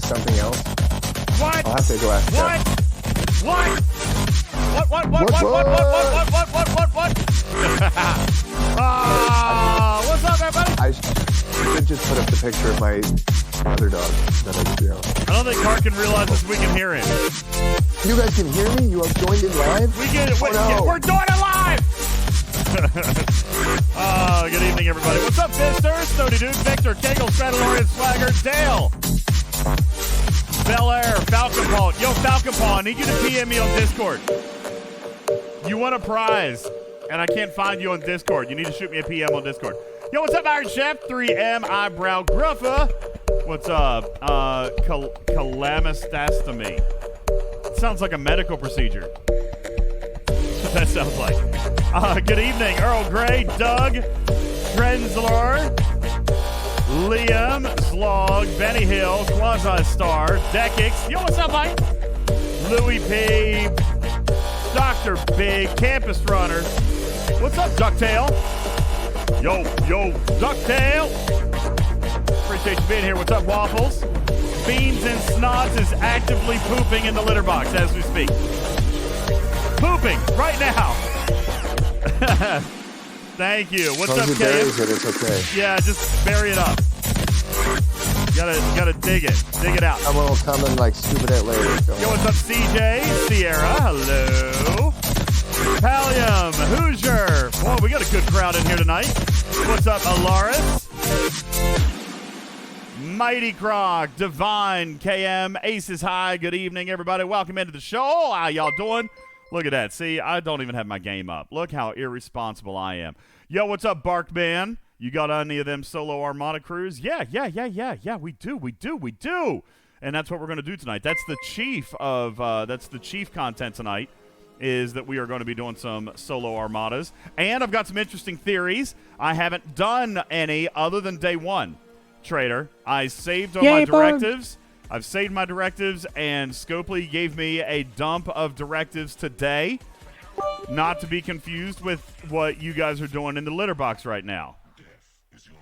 something else? What? I'll have to go ask Jeff. What? What? What's up, everybody? I should just put up the picture of my other dog that I I don't think Karkin realizes we can hear him. You guys can hear me? You have joined in live? We get it. Oh, no. We're doing it live! Good evening, everybody. What's up, Fister? Snody Dude, Victor, Kegel, Stradalorian, Swagger, Dale, Bel Air, Falcon Paul. Yo, Falcon Paul, I need you to PM me on Discord. You won a prize, and I can't find you on Discord. You need to shoot me a PM on Discord. Yo, what's up, Iron Chef? 3M, Eyebrow Gruffa. What's up? Calamistostomy. Sounds like a medical procedure. That sounds like. Good evening, Earl Grey, Doug, Trenzler, Liam, Slog, Benny Hill, Quasi-Star, Dekix. Yo, what's up, Mike? Louis P, Dr. Big, Campus Runner. What's up, Ducktail? Yo, Ducktail. Appreciate you being here. What's up, Waffles? Beans and Snots is actively pooping in the litter box as we speak. Pooping right now. Thank you. What's up, Kay? It's okay. Yeah, just bury it up. Gotta dig it. Dig it out. Someone will come and scoop it later. Yo, what's up, CJ? Sierra, hello. Pallium, Hoosier. Boy, we got a good crowd in here tonight. What's up, Alaris? Mighty Croc, Divine, KM, Aces High. Good evening, everybody. Welcome into the show. How y'all doing? Look at that. See, I don't even have my game up. Look how irresponsible I am. Yo, what's up, Barkman? You got any of them solo Armada crews? Yeah, we do. And that's what we're going to do tonight. That's the chief content tonight, is that we are going to be doing some solo Armadas. And I've got some interesting theories. I haven't done any other than day one, Trader. I saved on my directives. I've saved my directives, and Scopely gave me a dump of directives today, not to be confused with what you guys are doing in the litter box right now.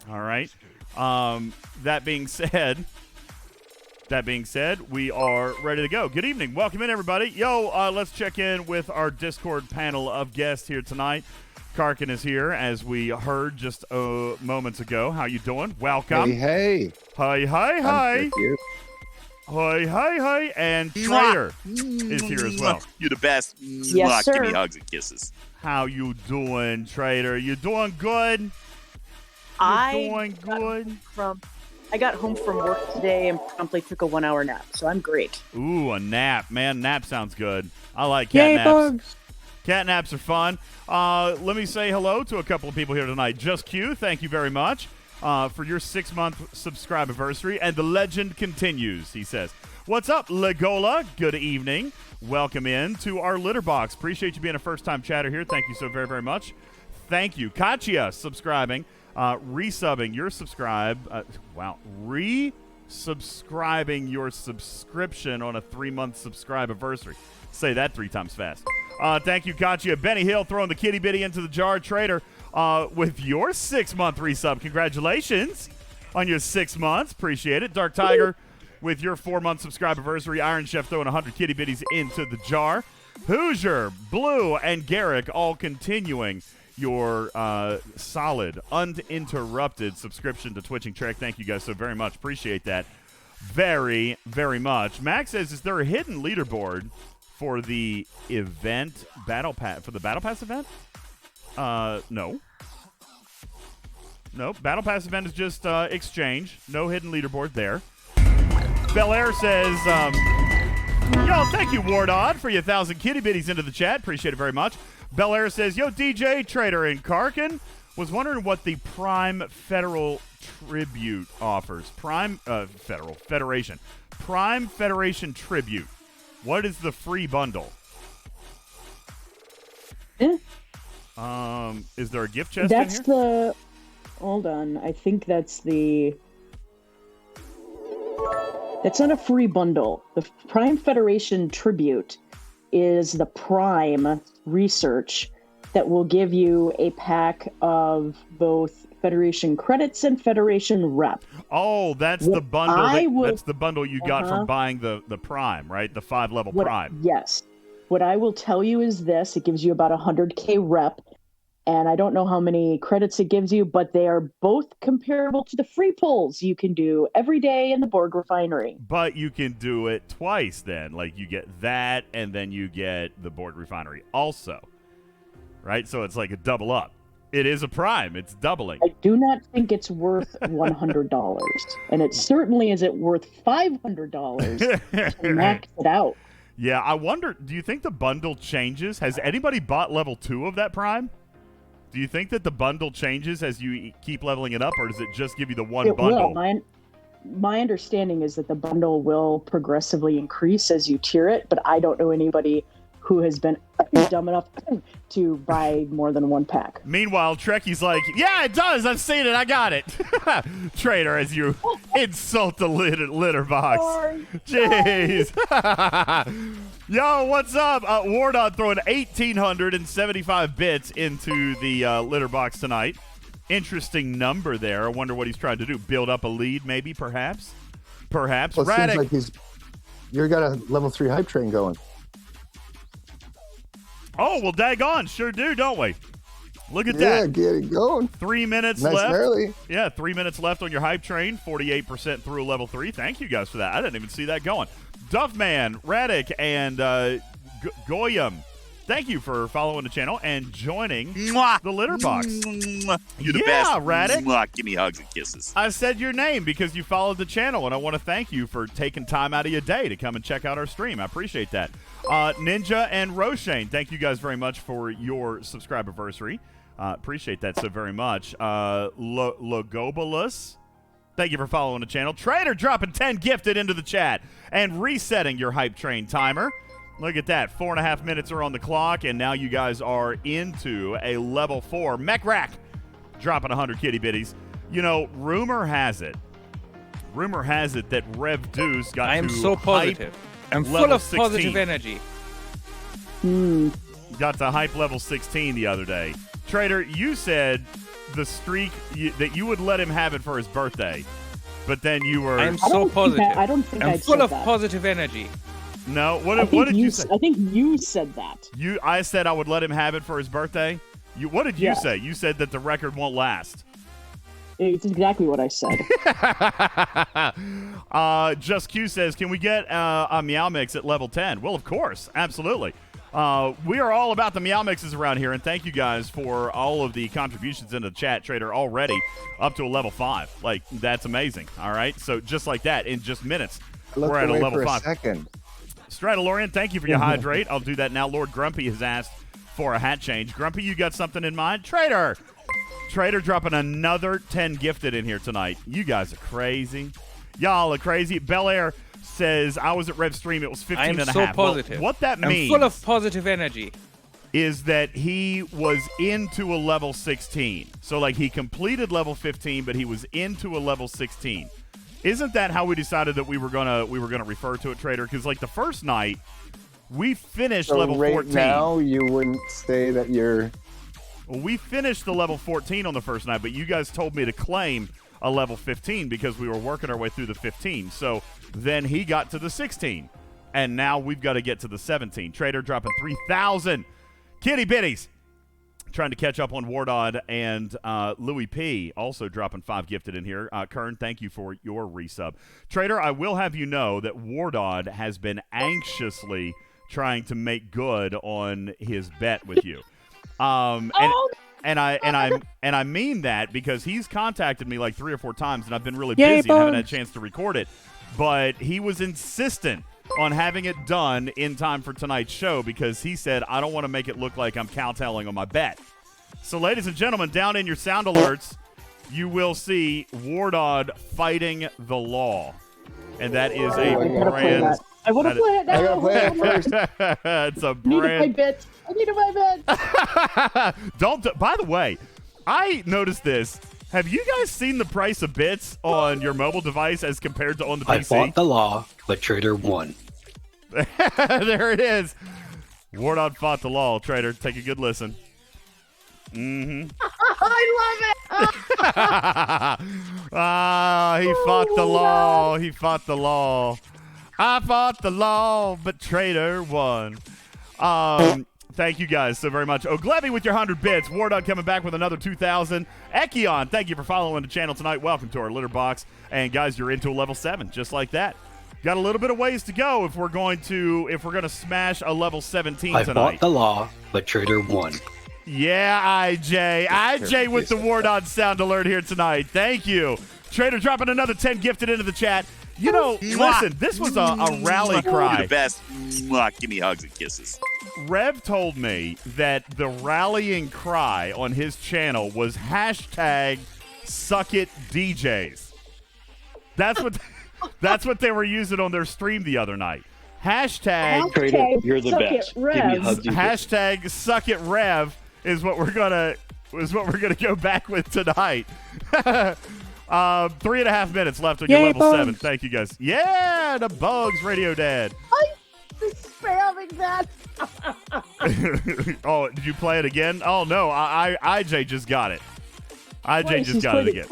All right. That being said, we are ready to go. Good evening. Welcome in, everybody. Yo, let's check in with our Discord panel of guests here tonight. Karkin is here, as we heard just moments ago. How you doing? Welcome. Hey. Hi. Thank you. Hi. And Trader is here as well. You're the best. Yes, sir. Give me hugs and kisses. How you doing, Trader? You doing good? I got home from work today and promptly took a 1 hour nap, so I'm great. Ooh, a nap. Man, nap sounds good. I like cat naps. Bugs. Cat naps are fun. Let me say hello to a couple of people here tonight. Just Q, thank you very much for your 6-month subscribe anniversary. And the legend continues, he says. What's up, Legola? Good evening. Welcome in to our litter box. Appreciate you being a first-time chatter here. Thank you so very, very much. Thank you. Katya subscribing. Resubbing your resubscribing your subscription on a 3-month subscribe anniversary. Say that 3 times fast. Thank you, Katya. Benny Hill throwing the kitty bitty into the jar. Trader with your 6-month resub. Congratulations on your 6 months. Appreciate it. Dark Tiger with your 4-month subscribe anniversary. Iron Chef throwing 100 kitty bitties into the jar. Hoosier, Blue, and Garrick all continuing your solid, uninterrupted subscription to Twitching Trek. Thank you guys so very much. Appreciate that very, very much. Max says, is there a hidden leaderboard for the event Battle Pass event? No. Battle Pass event is just exchange. No hidden leaderboard there. Bel Air says, yo, thank you, Wardod, for your 1,000 kitty bitties into the chat. Appreciate it very much. Bel Air says, yo, DJ, Trader, and Karkin, was wondering what the Prime Federal Tribute offers. Federation. Prime Federation Tribute. What is the free bundle? Yeah. Is there a gift chest in here? Hold on. I think that's not a free bundle. The Prime Federation Tribute is the Prime research that will give you a pack of both Federation credits and Federation rep. Oh, that's the bundle. That's the bundle you got from buying the Prime, right? The 5-level Prime. Yes. What I will tell you is this: it gives you about 100K rep, and I don't know how many credits it gives you, but they are both comparable to the free pulls you can do every day in the Borg Refinery. But you can do it twice then. Like, you get that, and then you get the Borg Refinery also, right? So it's like a double up. It is a Prime. It's doubling. I do not think it's worth $100, and it certainly isn't worth $500 to max it out. Yeah, I wonder, do you think the bundle changes? Has anybody bought level 2 of that Prime? Do you think that the bundle changes as you keep leveling it up, or does it just give you the one bundle? Will. My understanding is that the bundle will progressively increase as you tier it, but I don't know anybody who has been dumb enough to buy more than one pack. Meanwhile, Trekkie's like, yeah, it does. I've seen it. I got it. Traitor, as you insult the litter box. Sorry. Jeez. Yo, what's up? Wardon throwing 1,875 bits into the litter box tonight. Interesting number there. I wonder what he's trying to do. Build up a lead, maybe, perhaps? Perhaps. Well, it Radic. seems like you've got a level 3 hype train going. Oh, well, daggone. Sure do, don't we? Look at that. that. Yeah, get it going. 3 minutes nice left. And early. Yeah, 3 minutes left on your hype train. 48% through level 3. Thank you guys for that. I didn't even see that going. Duffman, Radic, and Goyam, thank you for following the channel and joining the litter box. You're the best. Radic. Give me hugs and kisses. I said your name because you followed the channel, and I want to thank you for taking time out of your day to come and check out our stream. I appreciate that. Ninja and Roshane, thank you guys very much for your subscribe-anniversary. Appreciate that so very much. Logobolus, thank you for following the channel. Trader dropping 10 gifted into the chat and resetting your hype train timer. Look at that. 4.5 minutes are on the clock, and now you guys are into a level 4. Mech Rack dropping 100 kitty bitties. You know, rumor has it that Rev Deuce got I am to so positive. I'm full of 16. positive energy. Got to hype level 16 the other day. Trader, you said the streak that you would let him have it for his birthday, but then you were. I'm so positive. I don't think I'm full of that. positive energy. No, what did you say? I think you said that. I said I would let him have it for his birthday. What did you say? You said that the record won't last. It's exactly what I said. Just Q says, can we get a Meow Mix at level 10? Well, of course. Absolutely. We are all about the Meow Mixes around here, and thank you guys for all of the contributions in the chat, Trader, already up to a level 5. Like, that's amazing. All right? So just like that, in just minutes, we're at a level 5. Second. Stradalorian, thank you for your hydrate. I'll do that now. Lord Grumpy has asked for a hat change. Grumpy, you got something in mind? Trader dropping another 10 gifted in here tonight. You guys are crazy. Y'all are crazy. Bel Air says, I was at Rev Stream. It was 15 I'm and a so half. positive. Well, what that means I'm full of positive energy. is that he was into a level 16. So, like, he completed level 15, but he was into a level 16. Isn't that how we decided that we were gonna refer to it, Trader? Because, like, the first night, we finished level 14. Now, you wouldn't say that you're... Well, we finished the level 14 on the first night, but you guys told me to claim a level 15 because we were working our way through the 15. So then he got to the 16, and now we've got to get to the 17. Trader dropping 3,000 kitty bitties. Trying to catch up on Wardod, and Louis P. also dropping 5 gifted in here. Kern, thank you for your resub. Trader, I will have you know that Wardod has been anxiously trying to make good on his bet with you. And I mean that because he's contacted me like 3 or 4 times, and I've been really busy and haven't had a chance to record it. But he was insistent on having it done in time for tonight's show because he said, I don't want to make it look like I'm cowtelling on my bet. So, ladies and gentlemen, down in your sound alerts, you will see Wardod fighting the law. And that is a brand. I want to play it now. I gotta play it first. It's a I need to brand. buy bits. I need to buy bits. By the way, I noticed this. Have you guys seen the price of bits on your mobile device as compared to on the PC? I fought the law, but Trader won. There it is. Wardod fought the law, Trader. Take a good listen. Mm-hmm. I love it. He fought the law. He fought the law. I fought the law, but Trader won. Thank you guys so very much. Oglevy with your 100 bits. Wardog coming back with another 2,000. Ekion, thank you for following the channel tonight. Welcome to our litter box. And guys, you're into a level 7, just like that. Got a little bit of ways to go if we're going to smash a level 17 I tonight. fought the law, but Trader won. Yeah, IJ. IJ with the Wardog sound alert here tonight. Thank you. Trader dropping another 10 gifted into the chat. You know, listen, this was a rally cry. You're the best. Mwah. Give me hugs and kisses. Rev told me that the rallying cry on his channel was #SuckItDJz. That's what they were using on their stream the other night. Trader, you're the best. Give me hugs and kisses. #SuckItRev is what we're gonna go back with tonight. 3.5 minutes left on your level Bugs. 7. Thank you guys. Yeah, the Bugs Radio Dad. I'm spamming that. Oh, did you play it again? Oh no, IJ just got it. IJ just got it again.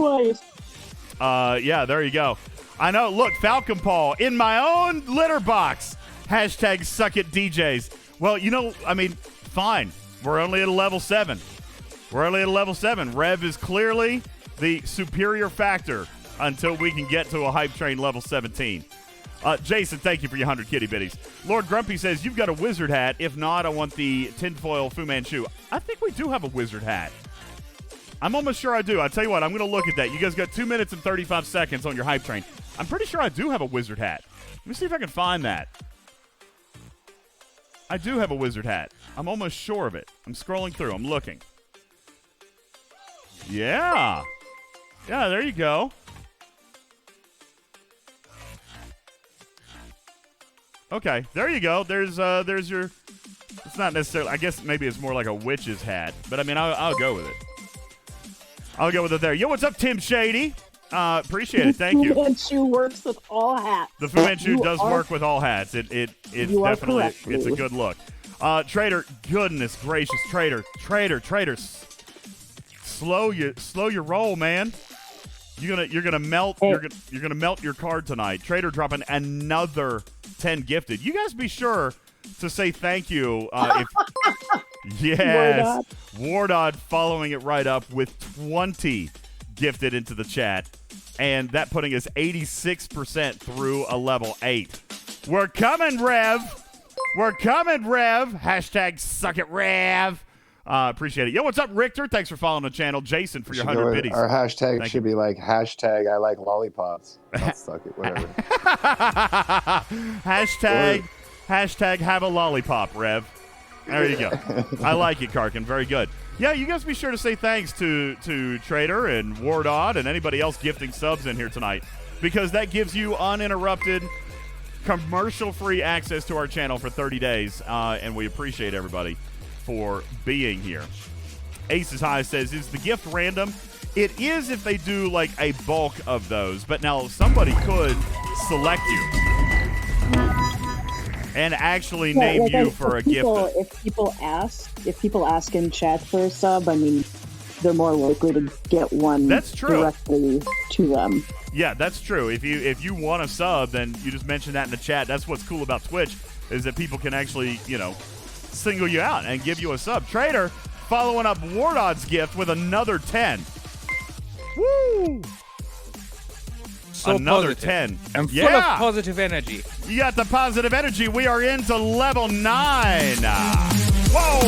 Yeah, there you go. I know. Look, Falcon Paul in my own litter box. #SuckItDJz. Well, you know, I mean, fine. We're only at a level 7. Rev is clearly the superior factor until we can get to a hype train level 17. Jason, thank you for your 100 kitty bitties. Lord Grumpy says, you've got a wizard hat. If not, I want the tinfoil Fu Manchu. I think we do have a wizard hat. I'm almost sure I do. I'll tell you what, I'm going to look at that. You guys got 2 minutes and 35 seconds on your hype train. I'm pretty sure I do have a wizard hat. Let me see if I can find that. I do have a wizard hat. I'm almost sure of it. I'm scrolling through. I'm looking. Yeah. Yeah, there you go. Okay, there you go. There's your. It's not necessarily. I guess maybe it's more like a witch's hat, but I mean, I'll go with it. I'll go with it there. Yo, what's up, Tim Shady? Appreciate it. Thank you. Fu Manchu works with all hats. The Fu Manchu does work with all hats. It's definitely it's a good look. Trader, goodness gracious, Trader, slow your roll, man. You're gonna melt. You're gonna melt your card tonight. Trader dropping another 10 gifted. You guys be sure to say thank you. Yes, Wardod following it right up with 20 gifted into the chat, and that putting us 86% through a level 8. We're coming, Rev. #SuckItRev. Appreciate it. Yo, what's up, Richter? Thanks for following the channel. Jason for your 100 biddies. Our hashtag should be like #I like lollipops. I'll suck it, whatever. hashtag have a lollipop, Rev. There you go. I like it, Karkin. Very good. Yeah, you guys be sure to say thanks to Trader and Wardod and anybody else gifting subs in here tonight, because that gives you uninterrupted, commercial-free access to our channel for 30 days, and we appreciate everybody for being here. Aces High says, is the gift random? It is if they do like a bulk of those, but now somebody could select you and actually name you for a gift. If people ask in chat for a sub, I mean, they're more likely to get one. That's true. Directly to them. Yeah, that's true. If you want a sub, then you just mention that in the chat. That's what's cool about Twitch, is that people can actually, single you out and give you a sub. Trader following up Wardod's gift with another 10. Woo! So another positive. 10. I'm full of positive energy. You got the positive energy. We are into level 9. Whoa!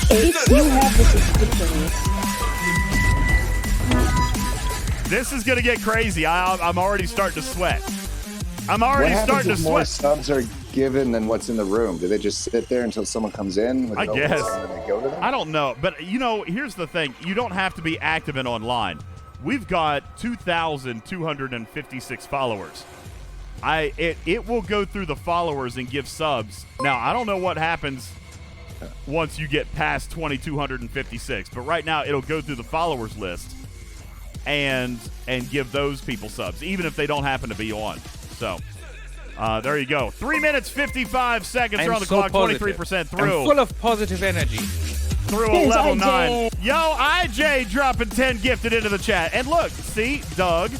You have the subscription. This is going to get crazy. I'm already starting to sweat. I'm already what starting to happens if more sweat. subs are given than what's in the room? Do they just sit there until someone comes in? I guess. And then they go to them? I don't know. But, here's the thing. You don't have to be active and online. We've got 2,256 followers. It will go through the followers and give subs. Now, I don't know what happens once you get past 2,256, but right now it'll go through the followers list and give those people subs, even if they don't happen to be on. So, there you go. 3 minutes, 55 seconds are on the clock, positive. 23% through. I'm full of positive energy. Through a level 9. Yo, IJ dropping 10 gifted into the chat. And look, see, Doug,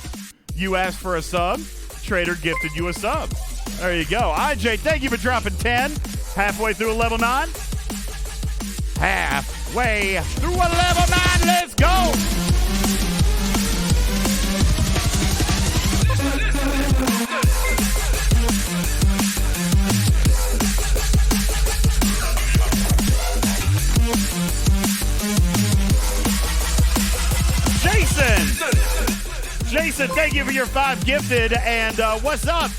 you asked for a sub. Trader gifted you a sub. There you go. IJ, thank you for dropping 10. Halfway through a level 9. Halfway through a level 9. Let's go. Jason, thank you for your 5 gifted. And what's up?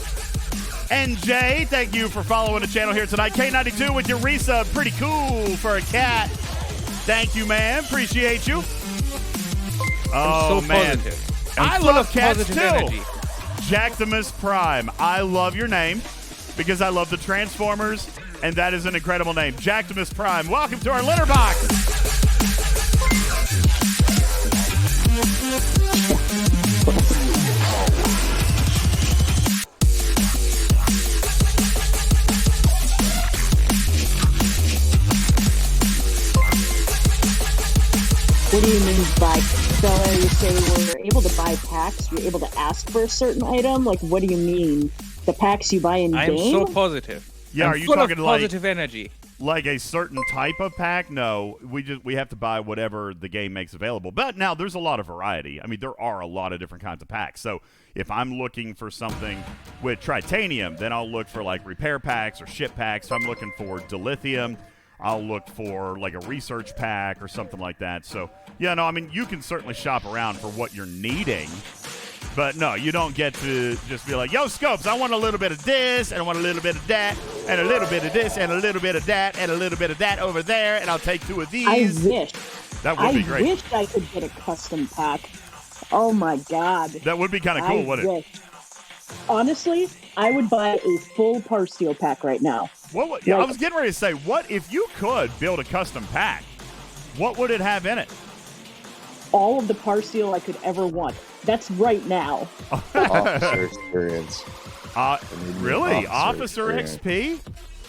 NJ, thank you for following the channel here tonight. K92 with your resub. Pretty cool for a cat. Thank you, man. Appreciate you. Oh, I'm so man. positive. I full love of cats, positive too. energy. Jactimus Prime. I love your name because I love the Transformers, and that is an incredible name. Jactimus Prime, welcome to our litter box. What do you mean by, Bella, you say we're able to buy packs, you're able to ask for a certain item? Like, what do you mean? The packs you buy in I'm game? so positive. Yeah, I'm are you full talking of like positive energy? like a certain type of pack? No, we have to buy whatever the game makes available. But now there's a lot of variety. I mean, there are a lot of different kinds of packs. So if I'm looking for something with Tritanium, then I'll look for like repair packs or ship packs. If I'm looking for Dilithium, I'll look for like a research pack or something like that. So, yeah, no, I mean, you can certainly shop around for what you're needing. But, no, you don't get to just be like, yo, Scopes, I want a little bit of this, and I want a little bit of that, and a little bit of this, and a little bit of that, and a little bit of that over there, and I'll take 2 of these. I wish. That would be great. I wish I could get a custom pack. Oh, my God. That would be kind of cool, wouldn't it? Honestly, I would buy a full Parsteel pack right now. Yeah, I was getting ready to say, what if you could build a custom pack? What would it have in it? All of the Parsteel I could ever want. That's right now. Officer experience. Really? Officer XP?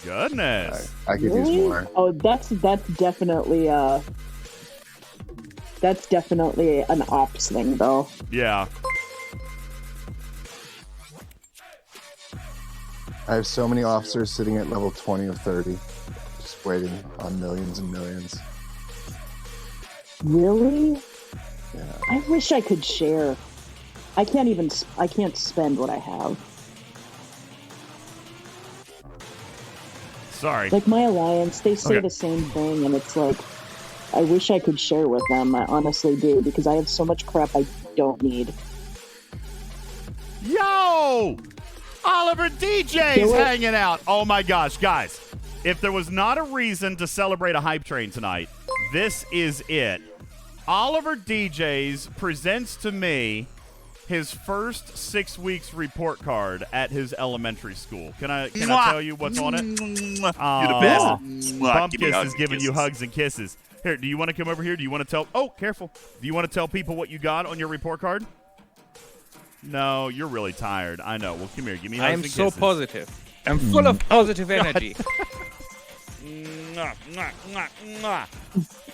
Goodness. I could use more. Oh, that's definitely an ops thing, though. Yeah. I have so many officers sitting at level 20 or 30, just waiting on millions and millions. Really? Yeah. I wish I could share. I can't spend what I have. Sorry. Like my alliance, they say the same thing, and it's like, I wish I could share with them. I honestly do, because I have so much crap I don't need. Yo! Oliver DJ's hanging out. Oh my gosh, guys. If there was not a reason to celebrate a hype train tonight, this is it. Oliver DJz presents to me his first 6 weeks report card at his elementary school. Can I tell you what's on it? You're the best. Bumpkiss is giving you hugs and kisses. Here, do you want to come over here? Do you want to tell... Oh, careful. Do you want to tell people what you got on your report card? No, you're really tired. I know. Well, come here. Give me hugs and kisses. I am so positive. I'm full of positive energy.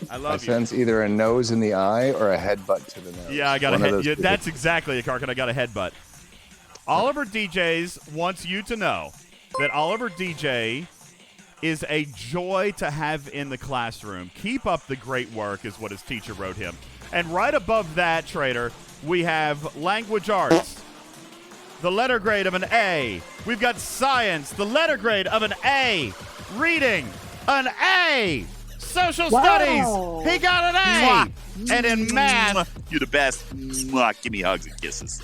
I love I sense either a nose in the eye or a headbutt to the nose. Yeah, I got a head. Yeah, that's exactly a Karkin. I got a headbutt. Oliver DJz wants you to know that Oliver DJ is a joy to have in the classroom. Keep up the great work is what his teacher wrote him. And right above that, Trader, we have language arts, the letter grade of an A. We've got science, the letter grade of an A. Reading, an A. Social studies, he got an A. And in math, you're the best. Give me hugs and kisses.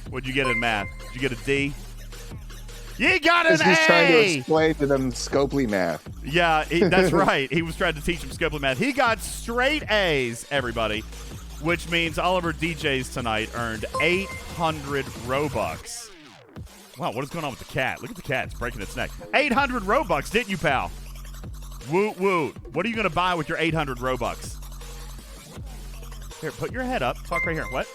What'd you get in math? Did you get a D? You got an A! He's trying to explain to them Scopely math. Yeah, that's right. He was trying to teach them Scopely math. He got straight A's, everybody, which means Oliver DJz tonight earned 800 Robux. Wow, what is going on with the cat? Look at the cat. It's breaking its neck. 800 Robux, didn't you, pal? Woot, woot. What are you going to buy with your 800 Robux? Here, put your head up. Talk right here. What?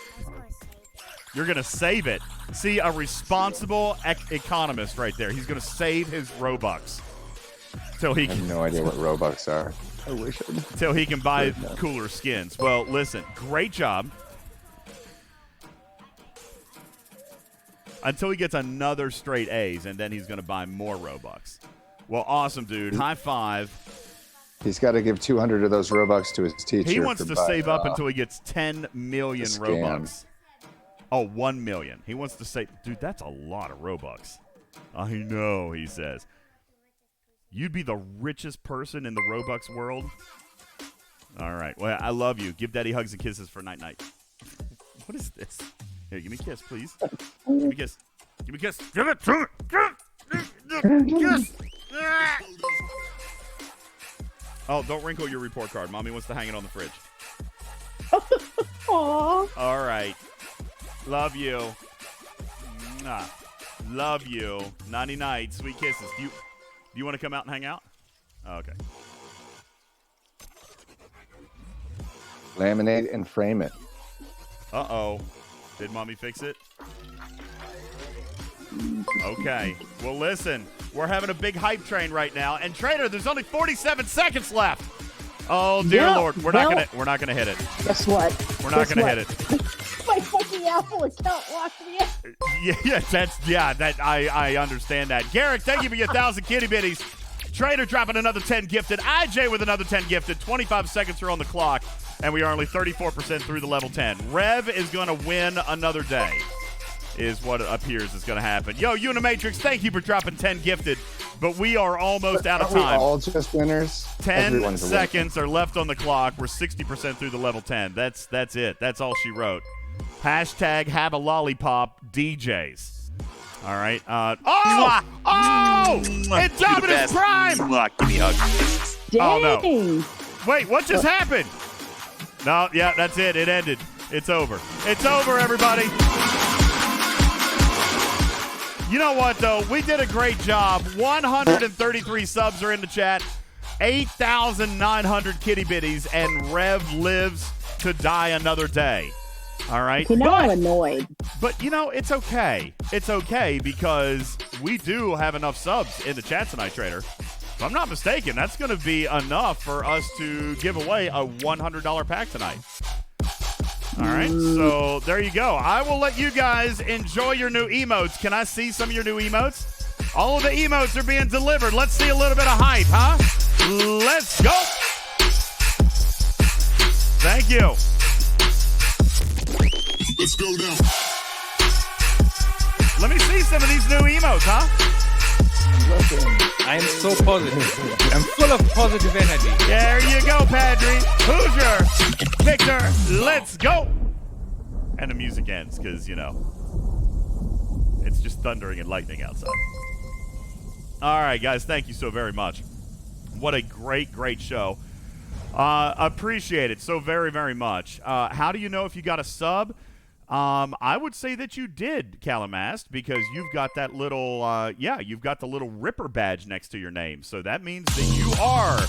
You're going to save it. See, a responsible economist right there. He's going to save his Robux. So he I have no idea what Robux are. I wish I did. Until he can buy cooler skins. Well, listen, great job. Until he gets another straight A's, and then he's going to buy more Robux. Well, awesome, dude. High five. He's got to give 200 of those Robux to his teacher. He wants to save up until he gets 10 million scam. Robux. Oh, 1 million. He wants to save. Dude, that's a lot of Robux. I know, he says. You'd be the richest person in the Robux world? All right. Well, I love you. Give Daddy hugs and kisses for night-night. What is this? Here, give me a kiss, please. Give me a kiss. Give me a kiss. Give it to me. Kiss. Oh, don't wrinkle your report card. Mommy wants to hang it on the fridge. Aww. All right. Love you. Mwah. Love you. Nighty night. Sweet kisses. Do you want to come out and hang out? Oh, okay. Laminate and frame it. Uh-oh. Did Mommy fix it? Okay. Well, listen. We're having a big hype train right now. And Trader, there's only 47 seconds left. Oh, dear Lord. We're not gonna hit it. Guess what? We're not gonna hit it. My fucking Apple account locked me in. I understand that. Garrick, thank you for your 1,000 kitty bitties. Trader dropping another 10 gifted. IJ with another 10 gifted. 25 seconds are on the clock, and we are only 34% through the level 10. Rev is going to win another day, is what it appears is going to happen. Yo, Unimatrix, thank you for dropping 10 gifted, but we are almost out of time. All just winners. 10 seconds are left on the clock. We're 60% through the level 10. That's it. That's all she wrote. Hashtag have a lollipop DJs. All right. It's Dominus Prime. Give me hugs. Dang. Oh, no. Wait, what just happened? No, yeah, that's it. It ended. It's over. It's over, everybody. You know what, though? We did a great job. 133 subs are in the chat. 8,900 kitty bitties, and Rev lives to die another day. All right? You know, I'm annoyed. But, it's okay. It's okay because we do have enough subs in the chat tonight, Trader. If I'm not mistaken, that's going to be enough for us to give away a $100 pack tonight. All right, so there you go. I will let you guys enjoy your new emotes. Can I see some of your new emotes? All of the emotes are being delivered. Let's see a little bit of hype, huh? Let's go. Thank you. Let's go now. Let me see some of these new emotes, huh? I am so positive. I'm full of positive energy. There you go, Padre. Hoosier, Victor, let's go. And the music ends because, it's just thundering and lightning outside. All right, guys, thank you so very much. What a great, great show. Appreciate it so very, very much. How do you know if you got a sub? I would say that you did, Calamast, because you've got that little, you've got the little Ripper badge next to your name. So that means that you are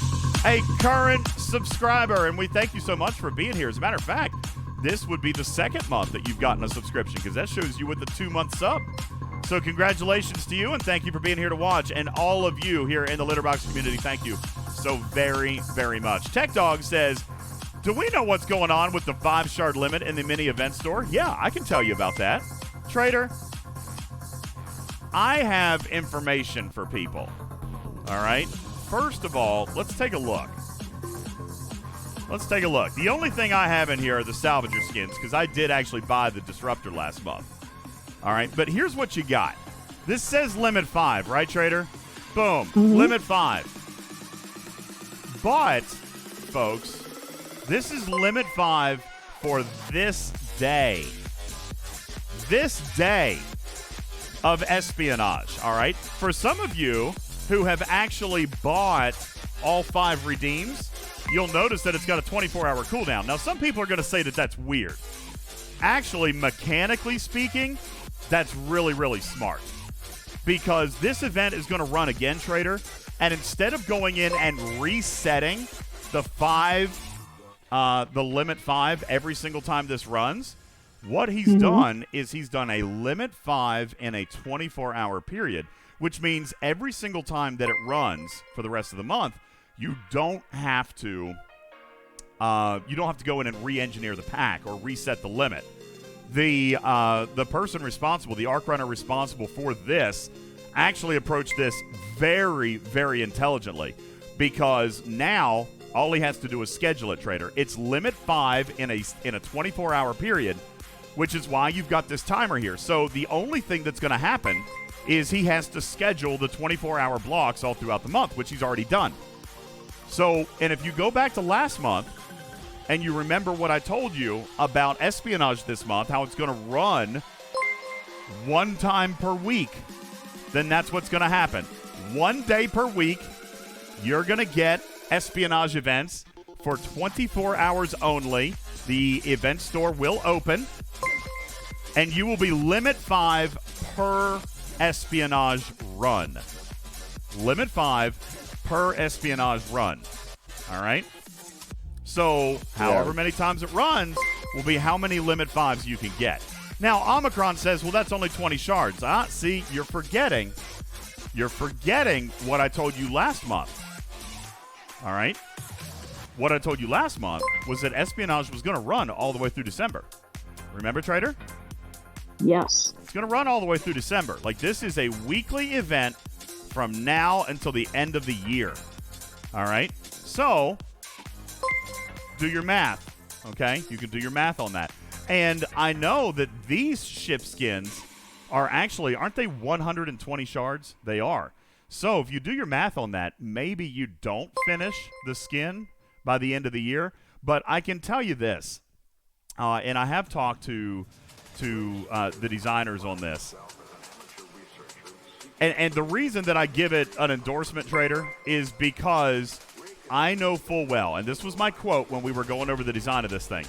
a current subscriber, and we thank you so much for being here. As a matter of fact, this would be the second month that you've gotten a subscription because that shows you with the 2-month sub. So congratulations to you, and thank you for being here to watch. And all of you here in the Litterbox community, thank you so very, very much. Tech Dog says, do we know what's going on with the 5-shard limit in the mini event store? Yeah, I can tell you about that. Trader, I have information for people. All right? First of all, let's take a look. Let's take a look. The only thing I have in here are the Salvager skins because I did actually buy the Disruptor last month. All right, but here's what you got. This says limit 5, right, Trader? Boom, limit 5. But, folks, this is limit 5 for this day. This day of espionage, all right? For some of you who have actually bought all 5 redeems, you'll notice that it's got a 24-hour cooldown. Now, some people are going to say that that's weird. Actually, mechanically speaking, that's really, really smart. Because this event is going to run again, Trader, and instead of going in and resetting the limit 5 every single time this runs, what he's done is he's done a limit 5 in a 24-hour period, which means every single time that it runs for the rest of the month, you don't have to go in and re-engineer the pack or reset the limit. The person responsible, the arc runner responsible for this, actually approached this very, very intelligently, because now all he has to do is schedule it, Trader. It's limit 5 in a 24-hour period, which is why you've got this timer here. So the only thing that's going to happen is he has to schedule the 24-hour blocks all throughout the month, which he's already done. So, and if you go back to last month and you remember what I told you about espionage this month, how it's going to run one time per week, then that's what's going to happen. 1 day per week, you're going to get espionage events for 24 hours only. The event store will open, and you will be limit 5 per espionage run. Limit 5 per espionage run. All right? So, however many times it runs will be how many limit 5s you can get. Now, Omicron says, well, that's only 20 shards. See, you're forgetting what I told you last month. All right? What I told you last month was that espionage was going to run all the way through December. Remember, Trader? Yes. It's going to run all the way through December. Like, this is a weekly event from now until the end of the year. All right? So, do your math, okay? You can do your math on that. And I know that these ship skins are actually, aren't they 120 shards? They are. So, if you do your math on that, maybe you don't finish the skin by the end of the year. But I can tell you this, and I have talked to the designers on this. And the reason that I give it an endorsement, Trader, is because I know full well, and this was my quote when we were going over the design of this thing.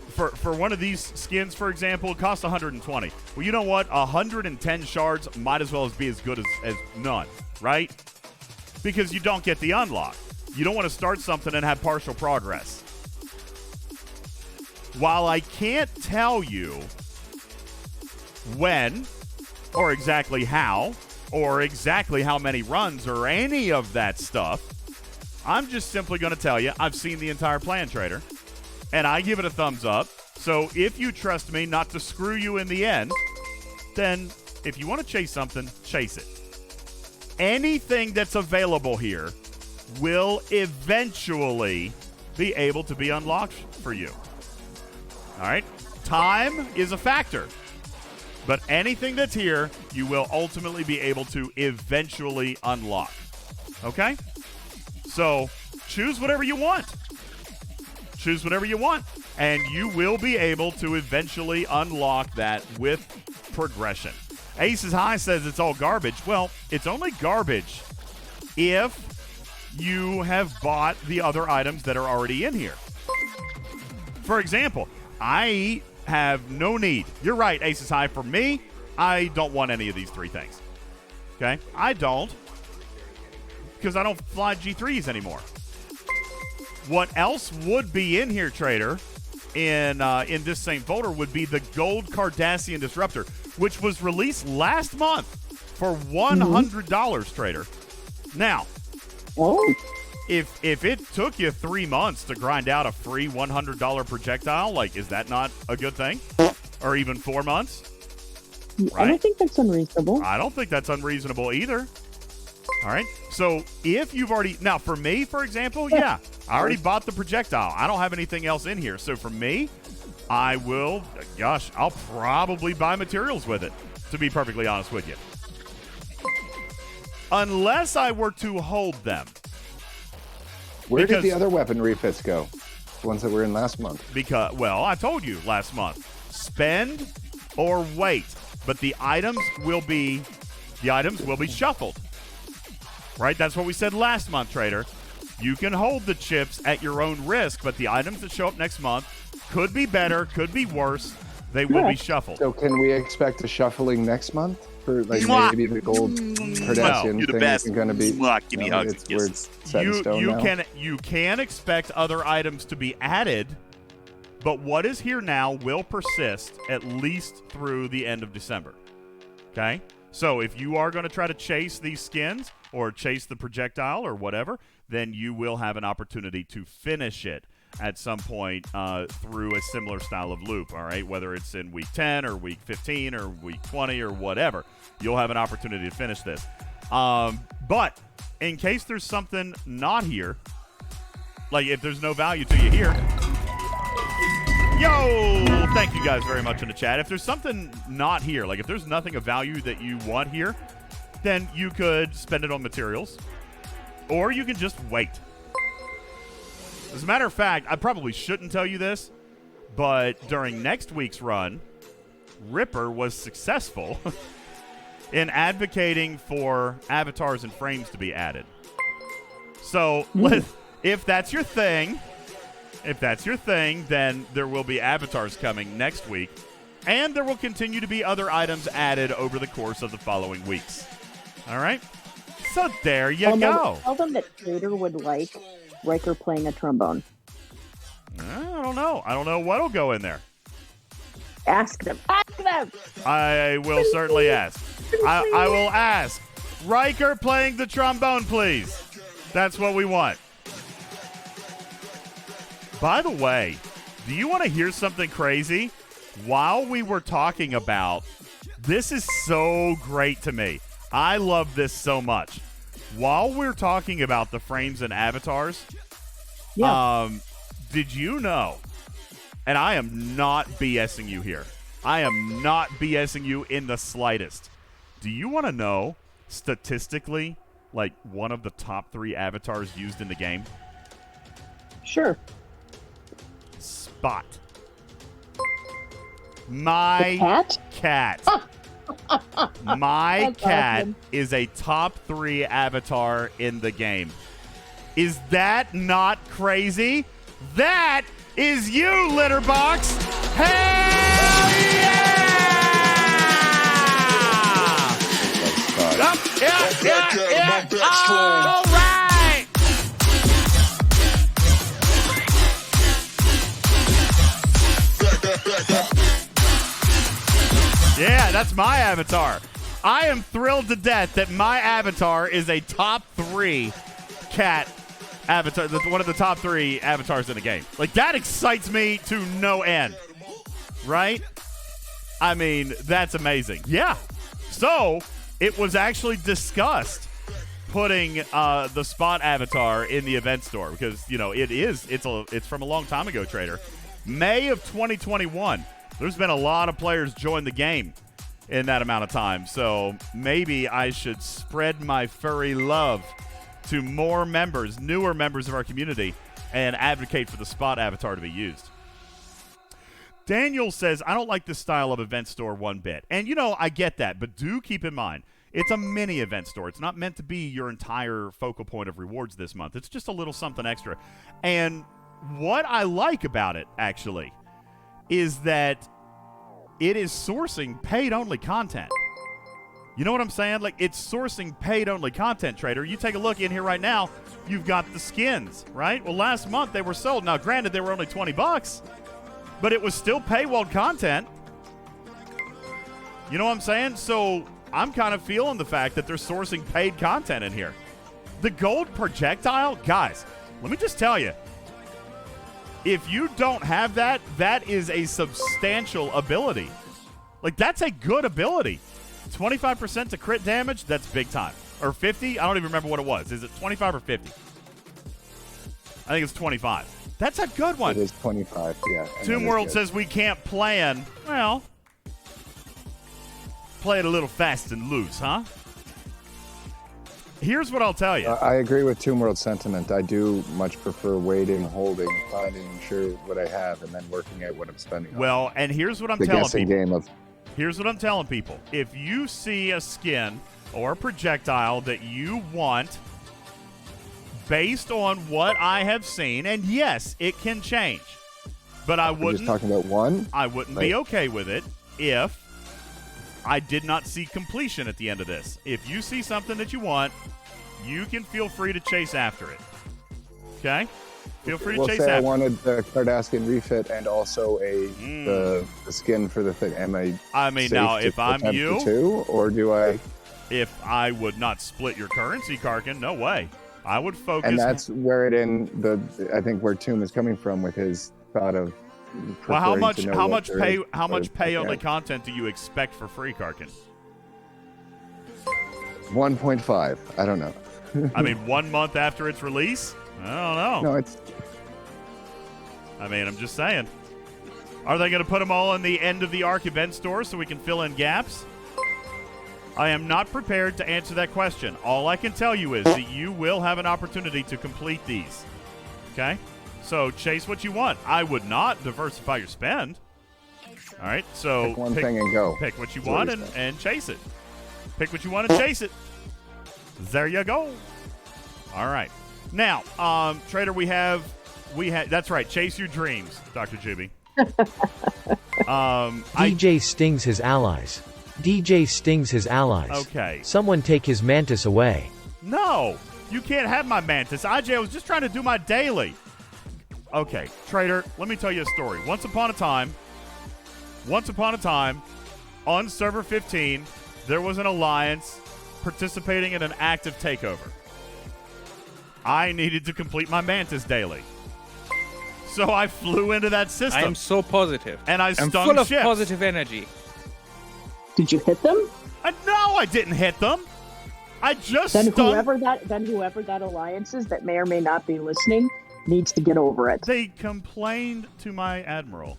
For one of these skins, for example, it costs 120. Well, you know what? 110 shards might as well be as good as none, right? Because you don't get the unlock. You don't want to start something and have partial progress. While I can't tell you when or exactly how or exactly how many runs or any of that stuff, I'm just simply going to tell you I've seen the entire plan, Trader, and I give it a thumbs up. So if you trust me not to screw you in the end, then if you want to chase something, chase it. Anything that's available here will eventually be able to be unlocked for you. All right? Time is a factor. But anything that's here, you will ultimately be able to eventually unlock. Okay? So, choose whatever you want. Choose whatever you want. And you will be able to eventually unlock that with progression. Aces High says it's all garbage. Well, it's only garbage if you have bought the other items that are already in here. For example, I have no need. You're right, Aces High. For me, I don't want any of these three things. Okay? I don't, because I don't fly G3s anymore. What else would be in here, Trader, in this same folder would be the Gold Cardassian Disruptor, which was released last month for $100, Trader. Now, if it took you 3 months to grind out a free $100 projectile, like, is that not a good thing? Or even 4 months? Right? I don't think that's unreasonable. I don't think that's unreasonable either. All right. So if you've already, now for me, for example, yeah, I already bought the projectile. I don't have anything else in here. So for me, I will, I'll probably buy materials with it, to be perfectly honest with you. Unless I were to hold them. Where did the other weapon refits go? The ones that were in last month? Because, well, I told you last month. Spend or wait. But the items will be shuffled. Right? That's what we said last month, Trader. You can hold the chips at your own risk, but the items that show up next month could be better, could be worse. They will be shuffled. So can we expect a shuffling next month? For like maybe the gold Cardassian You're the thing best. isn't going to be. Give me hugs and kisses. It's set in stone now. You can expect other items to be added, but what is here now will persist at least through the end of December. Okay? So if you are going to try to chase these skins or chase the projectile or whatever, then you will have an opportunity to finish it at some point through a similar style of loop, all right? Whether it's in week 10 or week 15 or week 20 or whatever, you'll have an opportunity to finish this. But in case there's something not here, like if there's no value to you here, yo, thank you guys very much in the chat. If there's something not here, like if there's nothing of value that you want here, then you could spend it on materials, or you can just wait. As a matter of fact, I probably shouldn't tell you this, but during next week's run, Ripper was successful in advocating for avatars and frames to be added. So, if that's your thing, then there will be avatars coming next week, and there will continue to be other items added over the course of the following weeks. All right? So there you go. Tell them that Trader would like Riker playing a trombone. I don't know. I don't know what'll go in there. Ask them. Ask them. I will certainly ask. I will ask. Riker playing the trombone, please. That's what we want. By the way, do you want to hear something crazy? While we were talking about, this is so great to me. I love this so much. While we're talking about the frames and avatars, did you know, and I am not BSing you here. I am not BSing you in the slightest. Do you want to know, statistically, like one of the top 3 avatars used in the game? Sure. Spot. My cat. My cat is a top 3 avatar in the game. Is that not crazy? That is you, Litterbox. Hell yeah! All right. Yeah, that's my avatar. I am thrilled to death that my avatar is a top 3 cat avatar, one of the top 3 avatars in the game. Like, that excites me to no end, right? I mean, that's amazing. Yeah. So, it was actually discussed putting the Spot avatar in the event store because, you know, it's from a long time ago, Trader. May of 2021. There's been a lot of players join the game in that amount of time. So maybe I should spread my furry love to more members, newer members of our community, and advocate for the Spot avatar to be used. Daniel says, I don't like this style of event store one bit. And, you know, I get that, but do keep in mind, it's a mini event store. It's not meant to be your entire focal point of rewards this month. It's just a little something extra. And what I like about it, actually, is that it is sourcing paid-only content. You know what I'm saying? Like, it's sourcing paid-only content, Trader. You take a look in here right now, you've got the skins, right? Well, last month they were sold. Now, granted, they were only $20, but it was still paywalled content. You know what I'm saying? So I'm kind of feeling the fact that they're sourcing paid content in here. The gold projectile, guys, let me just tell you, if you don't have that, that is a substantial ability. Like, that's a good ability. 25% to crit damage, that's big time. Or 50? I don't even remember what it was. Is it 25 or 50? I think it's 25. That's a good one. It is 25, yeah. Tomb World says we can't plan. Well, play it a little fast and loose, huh? Here's what I'll tell you. I agree with Tomb World's sentiment. I do much prefer waiting, holding, finding sure what I have, and then working out what I'm spending on. Well, and here's what I'm telling people. Game of Here's what I'm telling people. If you see a skin or a projectile that you want based on what I have seen, and yes, it can change, but I wouldn't. Just talking about one? I wouldn't be okay with it if I did not see completion at the end of this. If you see something that you want, you can feel free to chase after it. Okay? Feel free to chase after it. I wanted the Cardassian refit and also the skin for the thing. I mean, now, if I'm you, or do I? If I would not split your currency, Karkin, no way. I would focus. And that's where I think where Toom is coming from with his thought of. Well, how much pay only Okay. content do you expect for free, Karkin? 1.5. I don't know. I mean, 1 month after its release? I don't know. No, it's. I mean, I'm just saying. Are they going to put them all in the end of the Arc event store so we can fill in gaps? I am not prepared to answer that question. All I can tell you is that you will have an opportunity to complete these. Okay? So chase what you want. I would not diversify your spend. All right? So Pick one thing and go. Pick what you That's what want he and chase it. Pick what you want and chase it. There you go. All right. Now, Trader, we have that's right. Chase your dreams, Dr. Juby. DJ stings his allies. DJ stings his allies. Okay. Someone take his mantis away. No, you can't have my mantis. IJ, I was just trying to do my daily. Okay, Trader, let me tell you a story. Once upon a time, on server 15, there was an alliance participating in an active takeover. I needed to complete my mantis daily. So I flew into that system. I am so positive. And I I'm stung full of ships. positive energy. Did you hit them? No, I didn't hit them. I just Then stung. whoever that alliance is that may or may not be listening needs to get over it. They complained to my admiral.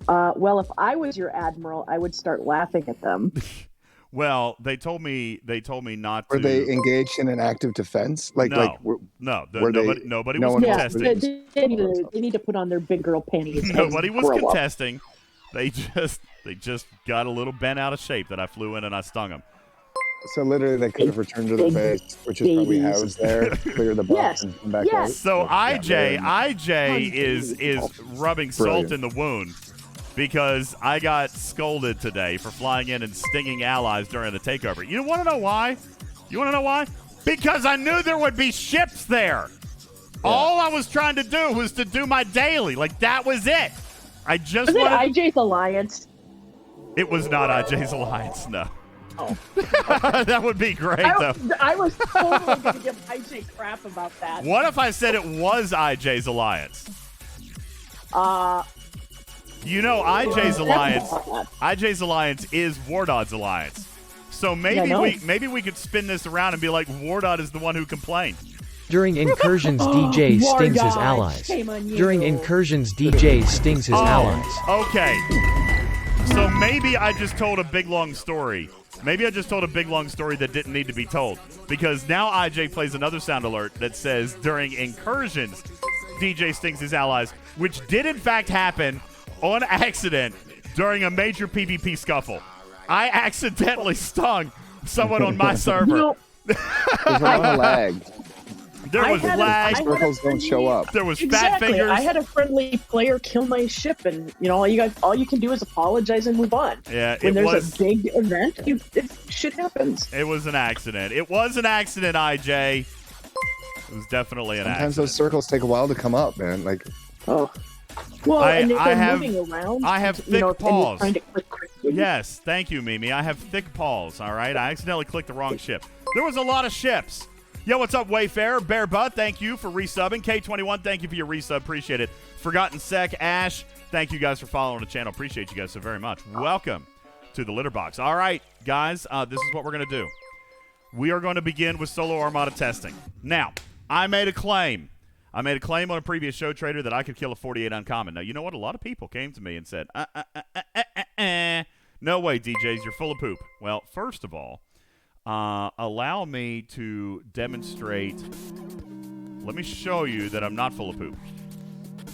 Well, if I was your admiral, I would start laughing at them. Well, they told me not Were to. they engaged in an active defense? Nobody was contesting. They need to put on their big girl panties. Nobody was grow up. contesting. They just got a little bent out of shape that I flew in and I stung them. So literally, they could have returned to the base, which is probably housed there, clear the box, and come back out. So IJ is rubbing salt in the wound because I got scolded today for flying in and stinging allies during the takeover. You want to know why? Because I knew there would be ships there. Yeah. All I was trying to do was to do my daily. Like, that was it. I just wanted... it IJ's alliance? It was not IJ's alliance, no. Oh. That would be great, though. I was totally going to give IJ crap about that. What if I said it was IJ's alliance? You know, IJ's alliance is Wardod's alliance. So maybe we could spin this around and be like, Wardod is the one who complained. During incursions, DJ stings his allies. During incursions, DJ stings his allies. Okay. So maybe I just told a big long story. Maybe I just told a big long story that didn't need to be told. Because now IJ plays another sound alert that says during incursions, DJ stings his allies, which did in fact happen on accident during a major PvP scuffle. I accidentally stung someone on my server. There's a lot of lag. There was lag. Circles don't show up. There was fat fingers. I had a friendly player kill my ship, and all you can do is apologize and move on. Yeah, when there's a big event, shit happens. It was an accident. It was an accident, IJ. It was definitely an accident. Sometimes those circles take a while to come up, man. Well, and if they're moving around, I have thick paws. And you're trying to click. Yes, thank you, Mimi. I have thick paws, all right? I accidentally clicked the wrong ship. There was a lot of ships. Yo, what's up, Wayfarer? Bear Butt, thank you for resubbing. K21, thank you for your resub. Appreciate it. Forgotten Sec, Ash, thank you guys for following the channel. Appreciate you guys so very much. Welcome to the Litter Box. All right, guys, this is what we're going to do. We are going to begin with solo Armada testing. Now, I made a claim. on a previous show, Trader, that I could kill a 48 uncommon. Now, you know what? A lot of people came to me and said, no way, DJs, you're full of poop. Well, first of all, allow me to demonstrate. Let me show you that I'm not full of poop.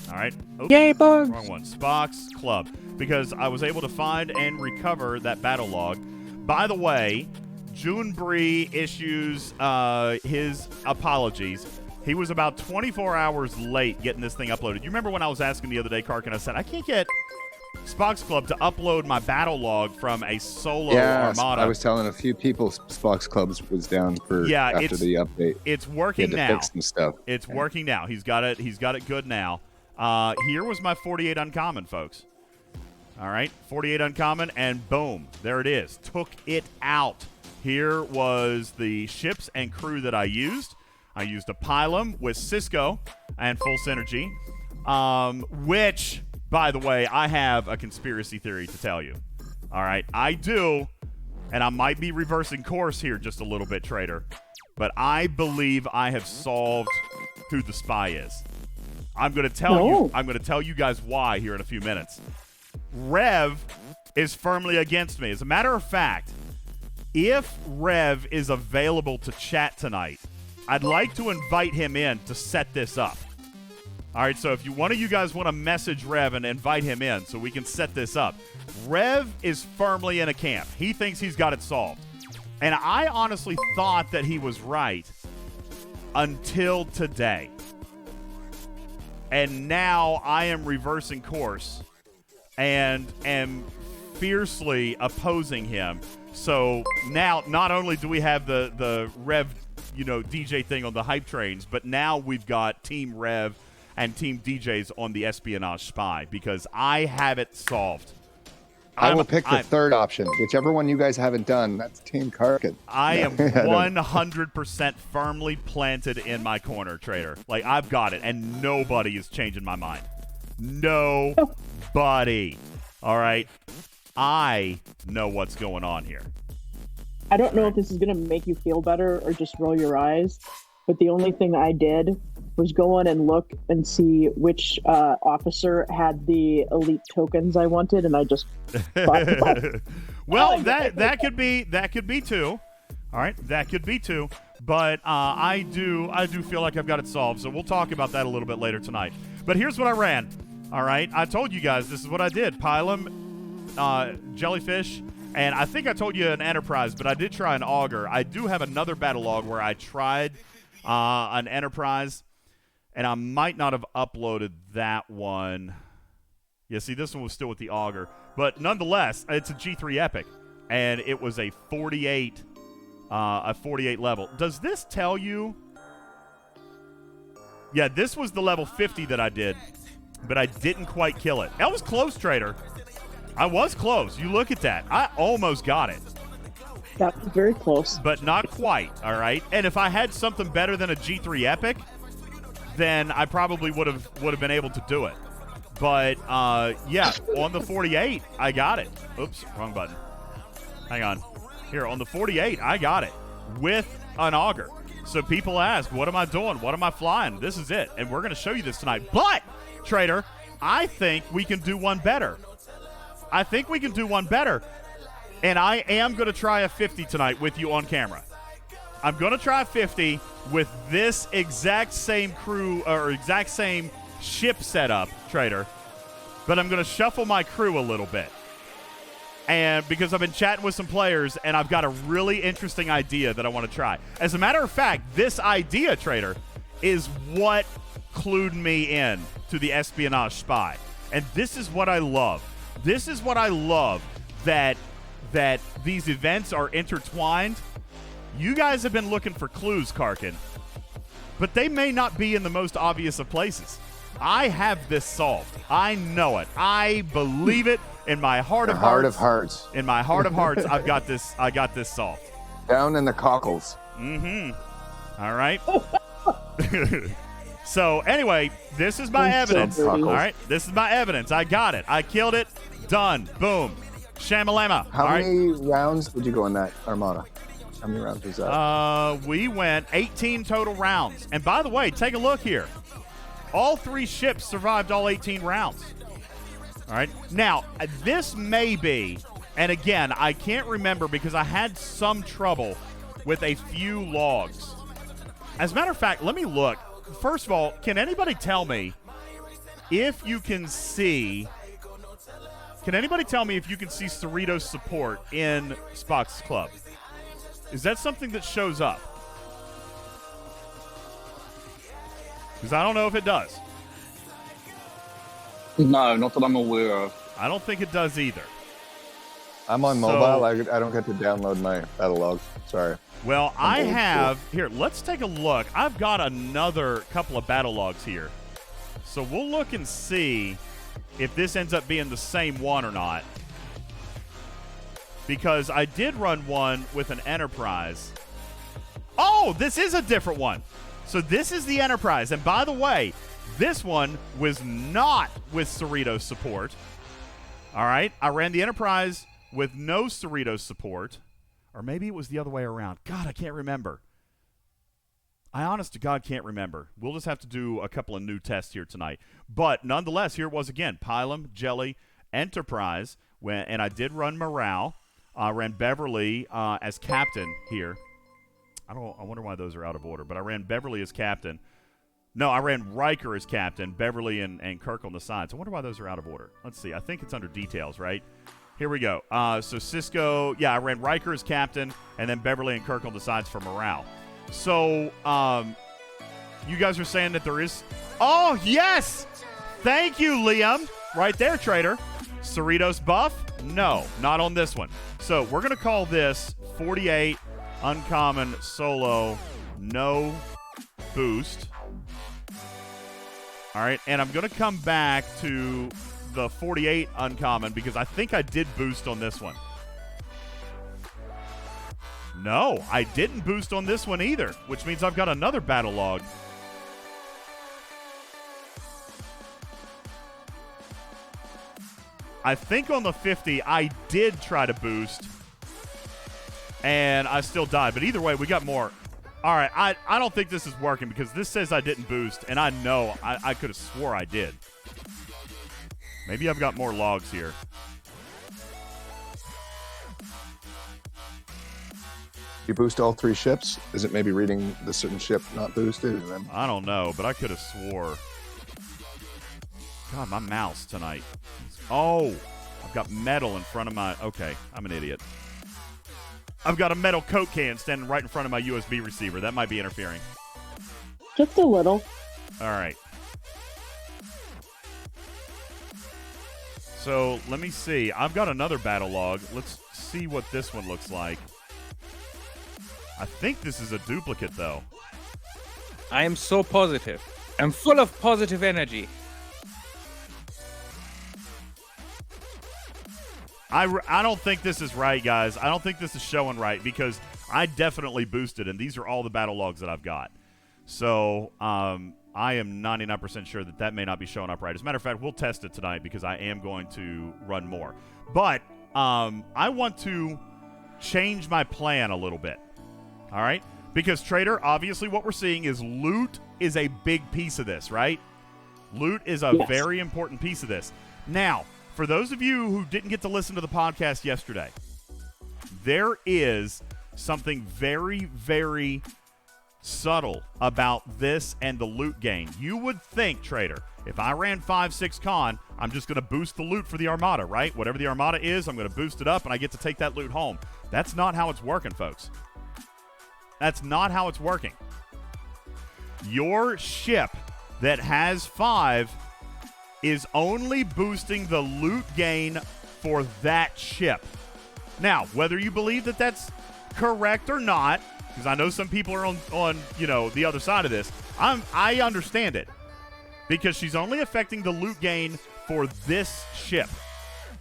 All right. Oops, yay, bugs. Wrong one. Spock's Club. Because I was able to find and recover that battle log. By the way, Junebri issues his apologies. He was about 24 hours late getting this thing uploaded. You remember when I was asking the other day, Karkin, I said, I can't get Spock's Club to upload my battle log from a solo Armada. I was telling a few people Spock's Club was down for after the update. It's working now. Fix some stuff. It's working now. He's got it good now. Here was my 48 uncommon, folks. All right, 48 uncommon, and boom, there it is. Took it out. Here was the ships and crew that I used. I used a Pylum with Cisco and full synergy, which, by the way, I have a conspiracy theory to tell you. All right, I do, and I might be reversing course here just a little bit, Trader, but I believe I have solved who the spy is. I'm going to tell you. I'm going to tell you guys why here in a few minutes. Rev is firmly against me. As a matter of fact, if Rev is available to chat tonight, I'd like to invite him in to set this up. All right, so if one of you guys want to message Rev and invite him in so we can set this up. Rev is firmly in a camp. He thinks he's got it solved. And I honestly thought that he was right until today. And now I am reversing course and am fiercely opposing him. So now not only do we have the Rev, DJ thing on the hype trains, but now we've got TeamRev and TeamDJz on the espionage spy because I have it solved. I will pick the third option. Whichever one you guys haven't done, that's Team Karkin. I am 100% firmly planted in my corner, Trader. Like, I've got it, and nobody is changing my mind. Nobody. All right? I know what's going on here. I don't know if this is going to make you feel better or just roll your eyes, but the only thing I did was go in and look and see which officer had the elite tokens I wanted, and I just thought, well, that could be two. All right, that could be two. But I do feel like I've got it solved. So we'll talk about that a little bit later tonight. But here's what I ran. All right, I told you guys this is what I did: Pylum, jellyfish, and I think I told you an Enterprise, but I did try an Augur. I do have another battle log where I tried an Enterprise. And I might not have uploaded that one. Yeah, see, this one was still with the Augur. But nonetheless, it's a G3 Epic. And it was a 48 level. Does this tell you? Yeah, this was the level 50 that I did. But I didn't quite kill it. That was close, Trader. I was close. You look at that. I almost got it. That was very close. But not quite, all right? And if I had something better than a G3 Epic, then I probably would have been able to do it. But, yeah, on the 48, I got it. Oops, wrong button. Hang on. Here, on the 48, I got it with an Augur. So people ask, what am I doing? What am I flying? This is it. And we're going to show you this tonight. But, Trader, I think we can do one better. And I am going to try a 50 tonight with you on camera. I'm going to try 50 with this exact same crew or exact same ship setup, Trader. But I'm going to shuffle my crew a little bit. And because I've been chatting with some players and I've got a really interesting idea that I want to try. As a matter of fact, this idea, Trader, is what clued me in to the espionage spy. And this is what I love. This is what I love, that these events are intertwined. You guys have been looking for clues, Karkin, but they may not be in the most obvious of places. I have this solved. I know it. I believe it in my heart of hearts. In my heart of hearts, I got this solved. Down in the cockles. Mm-hmm. All right. So anyway, this is my evidence. All right, this is my evidence. I got it. I killed it. Done. Boom. Shamalama. How many rounds would you go in that Armada? How many rounds was that? We went 18 total rounds. And by the way, take a look here. All 3 ships survived all 18 rounds. All right. Now, this may be, and again, I can't remember because I had some trouble with a few logs. As a matter of fact, let me look. First of all, can anybody tell me if you can see... Can anybody tell me if you can see Cerritos support in Spock's club? Is that something that shows up? Because I don't know if it does. No, not that I'm aware of. I don't think it does either. I'm on mobile. I don't get to download my battle log. Sorry. Well, I have... Here, let's take a look. I've got another couple of battle logs here. So we'll look and see if this ends up being the same one or not. Because I did run one with an Enterprise. Oh, this is a different one. So this is the Enterprise. And by the way, this one was not with Cerritos support. All right. I ran the Enterprise with no Cerritos support. Or maybe it was the other way around. God, I can't remember. I honest to God can't remember. We'll just have to do a couple of new tests here tonight. But nonetheless, here it was again. Pylum, Jelly, Enterprise. And I did run Morale. I ran Beverly as captain here. I wonder why those are out of order. But I ran Beverly as captain. No, I ran Riker as captain, Beverly and Kirk on the sides. I wonder why those are out of order. Let's see. I think it's under details, right? Here we go. So Cisco, yeah, I ran Riker as captain, and then Beverly and Kirk on the sides for morale. So you guys are saying that there is... Oh, yes! Thank you, Liam. Right there, Trader. Cerritos buff? No, not on this one. So we're going to call this 48 Uncommon Solo No Boost. All right, and I'm going to come back to the 48 Uncommon because I think I did boost on this one. No, I didn't boost on this one either, which means I've got another battle log. I think on the 50, I did try to boost, and I still died. But either way, we got more. All right, I don't think this is working because this says I didn't boost, and I know I could have swore I did. Maybe I've got more logs here. You boost all 3 ships? Is it maybe reading the certain ship not boosted? And then... I don't know, but I could have swore. God, my mouse tonight. Oh, I've got metal in front of my... Okay, I'm an idiot. I've got a metal Coke can standing right in front of my USB receiver. That might be interfering. Just a little. All right. So, let me see. I've got another battle log. Let's see what this one looks like. I think this is a duplicate, though. I am so positive. I'm full of positive energy. I don't think this is right, guys. I don't think this is showing right because I definitely boosted, and these are all the battle logs that I've got. So I am 99% sure that may not be showing up right. As a matter of fact, we'll test it tonight because I am going to run more. But I want to change my plan a little bit. All right? Because, Trader, obviously what we're seeing is loot is a big piece of this, right? Loot is a very important piece of this. Now, for those of you who didn't get to listen to the podcast yesterday, there is something very, very subtle about this and the loot gain. You would think, Trader, if I ran 5-6 con, I'm just going to boost the loot for the Armada, right? Whatever the Armada is, I'm going to boost it up, and I get to take that loot home. That's not how it's working, folks. That's not how it's working. Your ship that has 5 is only boosting the loot gain for that ship. Now, whether you believe that that's correct or not, because I know some people are on the other side of this, I understand it. Because she's only affecting the loot gain for this ship.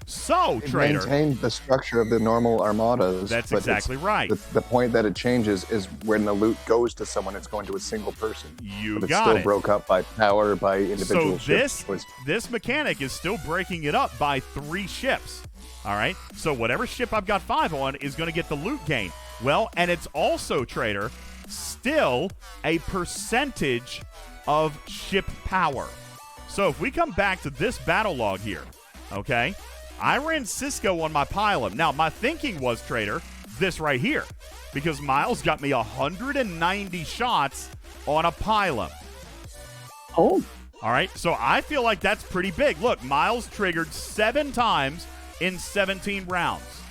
So, Trader, maintain the structure of the normal Armadas. That's exactly right. The point that it changes is when the loot goes to someone, it's going to a single person. But it's still broke up by power, by individual ships. So this mechanic is still breaking it up by 3 ships. All right? So whatever ship I've got 5 on is going to get the loot gain. Well, and it's also, Trader, still a percentage of ship power. So if we come back to this battle log here, okay, I ran Cisco on my Pylum. Now, my thinking was, Trader, this right here, because Miles got me 190 shots on a Pylum. Oh. All right, so I feel like that's pretty big. Look, Miles triggered 7 times in 17 rounds.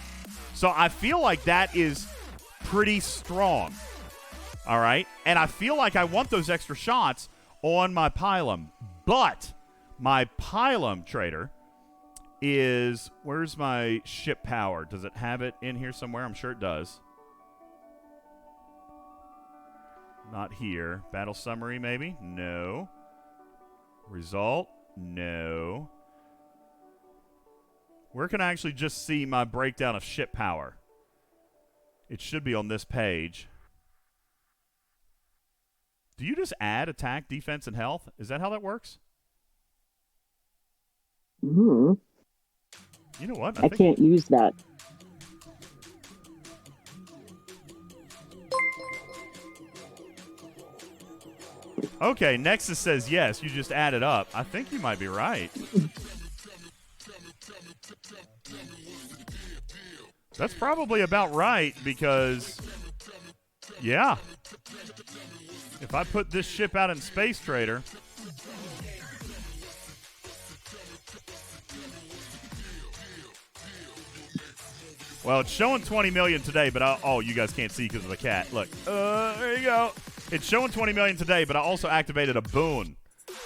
So I feel like that is pretty strong. All right, and I feel like I want those extra shots on my Pylum. But my Pylum, Trader, is, where's my ship power? Does it have it in here somewhere? I'm sure it does. Not here. Battle summary, maybe? No. Result? No. Where can I actually just see my breakdown of ship power? It should be on this page. Do you just add attack, defense, and health? Is that how that works? Mm-hmm. You know what? I can't use that. Okay, Nexus says yes. You just add it up. I think you might be right. That's probably about right because, yeah. If I put this ship out in Space Trader, well, it's showing 20 million today, but oh, you guys can't see because of the cat. Look, there you go. It's showing 20 million today, but I also activated a boon.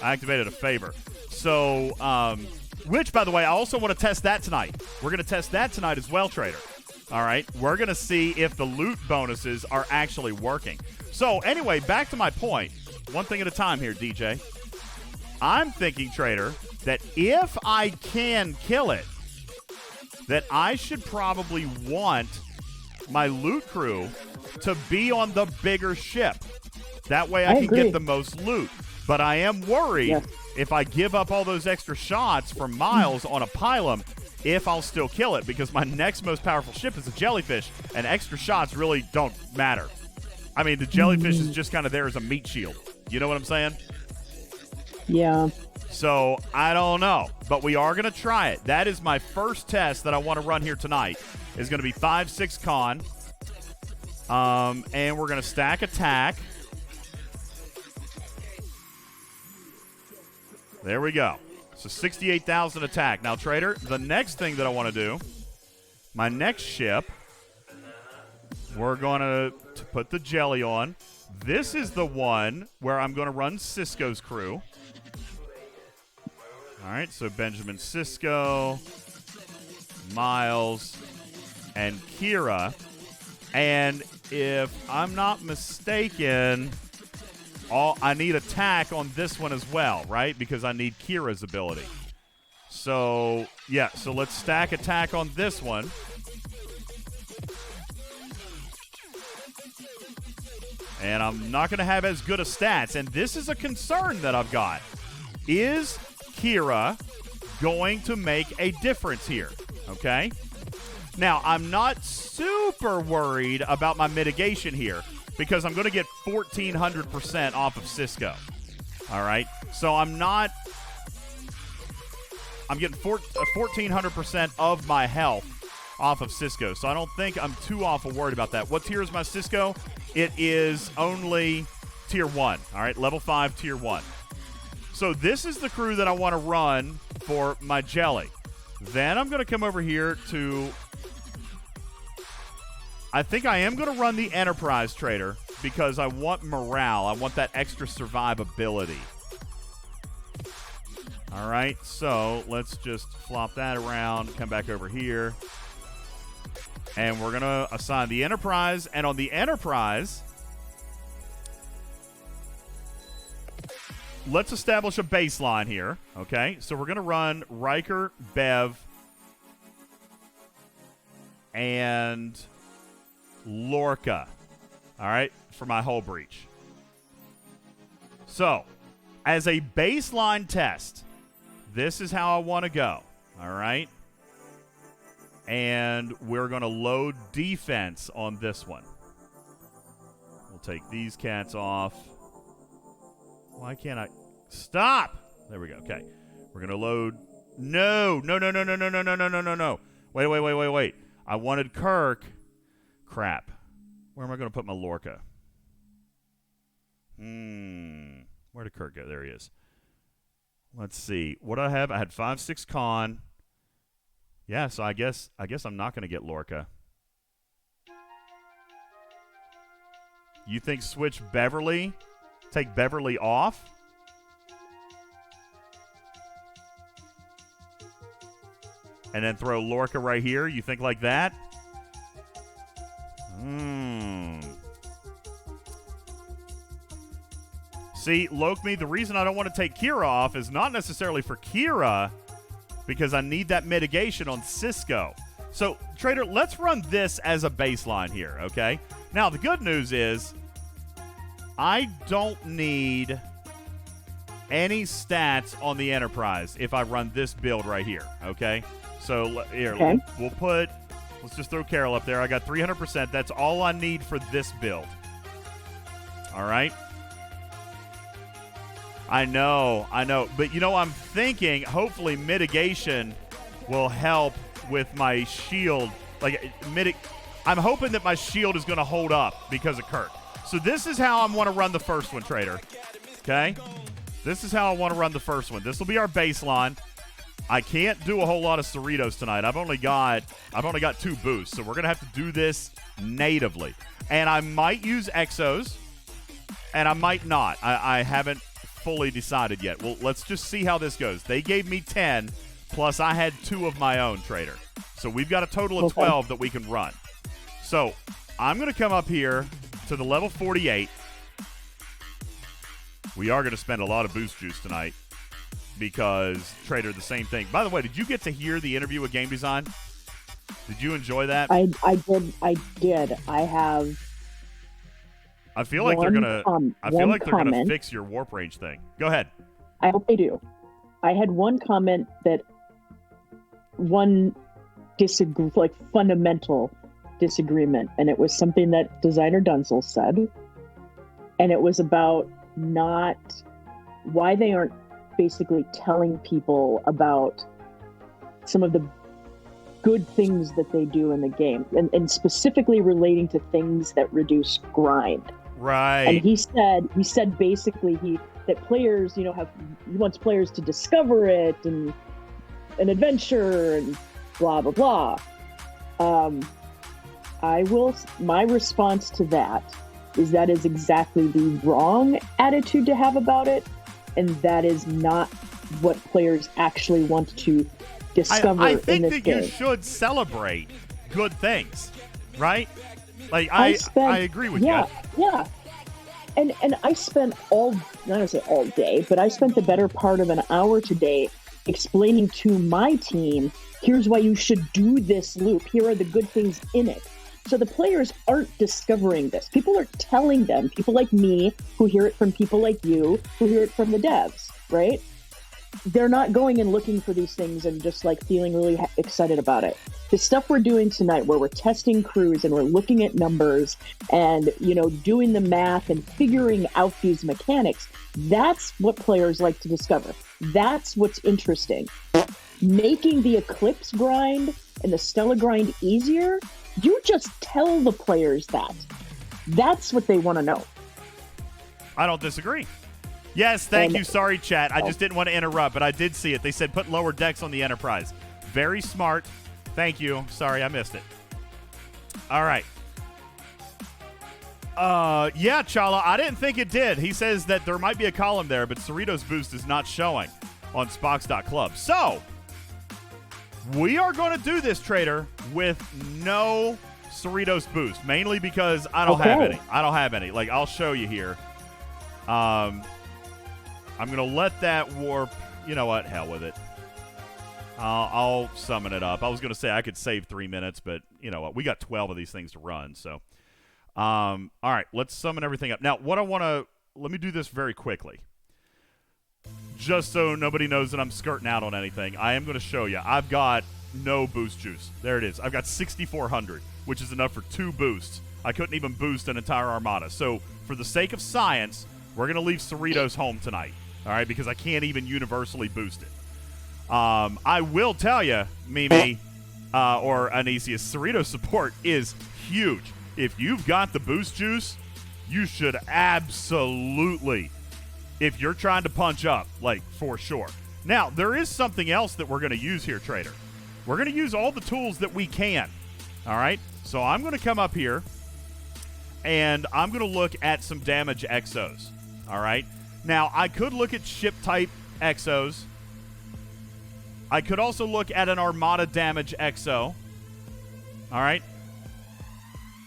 I activated a favor. So, which, by the way, I also want to test that tonight. We're going to test that tonight as well, Trader. All right? We're going to see if the loot bonuses are actually working. So, anyway, back to my point. One thing at a time here, DJ. I'm thinking, Trader, that if I can kill it, that I should probably want my loot crew to be on the bigger ship. That way I can get the most loot. But I am worried if I give up all those extra shots from Miles on a pylum, if I'll still kill it, because my next most powerful ship is a jellyfish, and extra shots really don't matter. I mean, the jellyfish is just kind of there as a meat shield. You know what I'm saying? Yeah. So, I don't know, but we are going to try it. That is my first test that I want to run here tonight. Is going to be 5-6 con. And we're going to stack attack. There we go. So 68,000 attack. Now, Trader, the next thing that I want to do, my next ship, we're going to put the jelly on. This is the one where I'm going to run Cisco's crew. All right, so Benjamin Sisko, Miles, and Kira. And if I'm not mistaken, I need attack on this one as well, right? Because I need Kira's ability. So, yeah, so let's stack attack on this one. And I'm not going to have as good a stats. And this is a concern that I've got. Is Kira going to make a difference here? Okay? Now, I'm not super worried about my mitigation here because I'm going to get 1,400% off of Cisco. All right? So I'm getting 1,400% of my health off of Cisco. So I don't think I'm too awful worried about that. What tier is my Cisco? It is only tier 1. All right? Level 5, tier 1. So this is the crew that I want to run for my jelly. Then I'm going to come over here to... I think I am going to run the Enterprise Trader because I want morale. I want that extra survivability. All right, so let's just flop that around, come back over here. And we're going to assign the Enterprise. And on the Enterprise... let's establish a baseline here, okay? So we're going to run Riker, Bev, and Lorca, all right, for my hull breach. So, as a baseline test, this is how I want to go, all right? And we're going to load defense on this one. We'll take these cats off. Why can't I? Stop! There we go. Okay. We're going to load. No. Wait. I wanted Kirk. Crap. Where am I going to put my Lorca? Where did Kirk go? There he is. Let's see. What do I have? I had 5-6 con. Yeah, so I guess I'm not going to get Lorca. You think switch Beverly? Take Beverly off? And then throw Lorca right here? You think like that? See, Lokme, the reason I don't want to take Kira off is not necessarily for Kira. because I need that mitigation on Cisco. So, Trader, let's run this as a baseline here, okay? Now, the good news is I don't need any stats on the Enterprise if I run this build right here, okay? So, here, we'll put, let's just throw Carol up there. I got 300%. That's all I need for this build. All right? I know. But, I'm thinking hopefully mitigation will help with my shield. I'm hoping that my shield is going to hold up because of Kirk. So this is how I want to run the first one, Trader. Okay? This is how I want to run the first one. This will be our baseline. I can't do a whole lot of Cerritos tonight. I've only got 2 boosts, so we're going to have to do this natively. And I might use Exos, and I might not. I haven't fully decided yet. Well, let's just see how this goes. They gave me 10, plus I had 2 of my own, Trader. So we've got a total of 12 that we can run. So I'm going to come up here to the level 48. We are going to spend a lot of boost juice tonight because, Trader, the same thing. By the way, did you get to hear the interview with Game Design? Did you enjoy that? I did. I have. I feel like they're gonna fix your warp range thing. Go ahead. I hope they do. I had one comment that fundamental disagreement, and it was something that designer Dunzel said, and it was about why they aren't basically telling people about some of the good things that they do in the game, and specifically relating to things that reduce grind. Right. And he said basically that players, he wants players to discover it and an adventure and blah blah blah. My response to that is exactly the wrong attitude to have about it, and that is not what players actually want to discover. I think in this game. You should celebrate good things, right? I agree with you. Yeah. And I spent not to say all day, but I spent the better part of an hour today explaining to my team, here's why you should do this loop. Here are the good things in it. So the players aren't discovering this. People are telling them, people like me, who hear it from people like you, who hear it from the devs, right? They're not going and looking for these things and just feeling really excited about it. The stuff we're doing tonight, where we're testing crews and we're looking at numbers and, doing the math and figuring out these mechanics, that's what players like to discover. That's what's interesting. Making the Eclipse grind and the Stella grind easier, you just tell the players that. That's what they want to know. I don't disagree. Yes, thank you. Sorry, chat. I just didn't want to interrupt, but I did see it. They said put lower decks on the Enterprise. Very smart. Thank you. Sorry, I missed it. All right. Yeah, Chala, I didn't think it did. He says that there might be a column there, but Cerritos boost is not showing on Spox.club. So, we are going to do this, Trader, with no Cerritos boost, mainly because I don't have any. I'll show you here. I'm going to let that warp. You know what? Hell with it. I'll summon it up. I was going to say I could save 3 minutes, but you know what? We got 12 of these things to run. So, all right, let's summon everything up. Now, let me do this very quickly. Just so nobody knows that I'm skirting out on anything, I am going to show you. I've got no boost juice. There it is. I've got 6,400, which is enough for 2 boosts. I couldn't even boost an entire Armada. So, for the sake of science, we're going to leave Cerritos home tonight. All right, because I can't even universally boost it. I will tell you, Mimi or Anisius, Cerritos support is huge. If you've got the boost juice, you should absolutely, if you're trying to punch up, for sure. Now, there is something else that we're going to use here, Trader. We're going to use all the tools that we can. All right, so I'm going to come up here, and I'm going to look at some damage exos. All right. Now, I could look at ship-type exos. I could also look at an Armada damage exo. All right?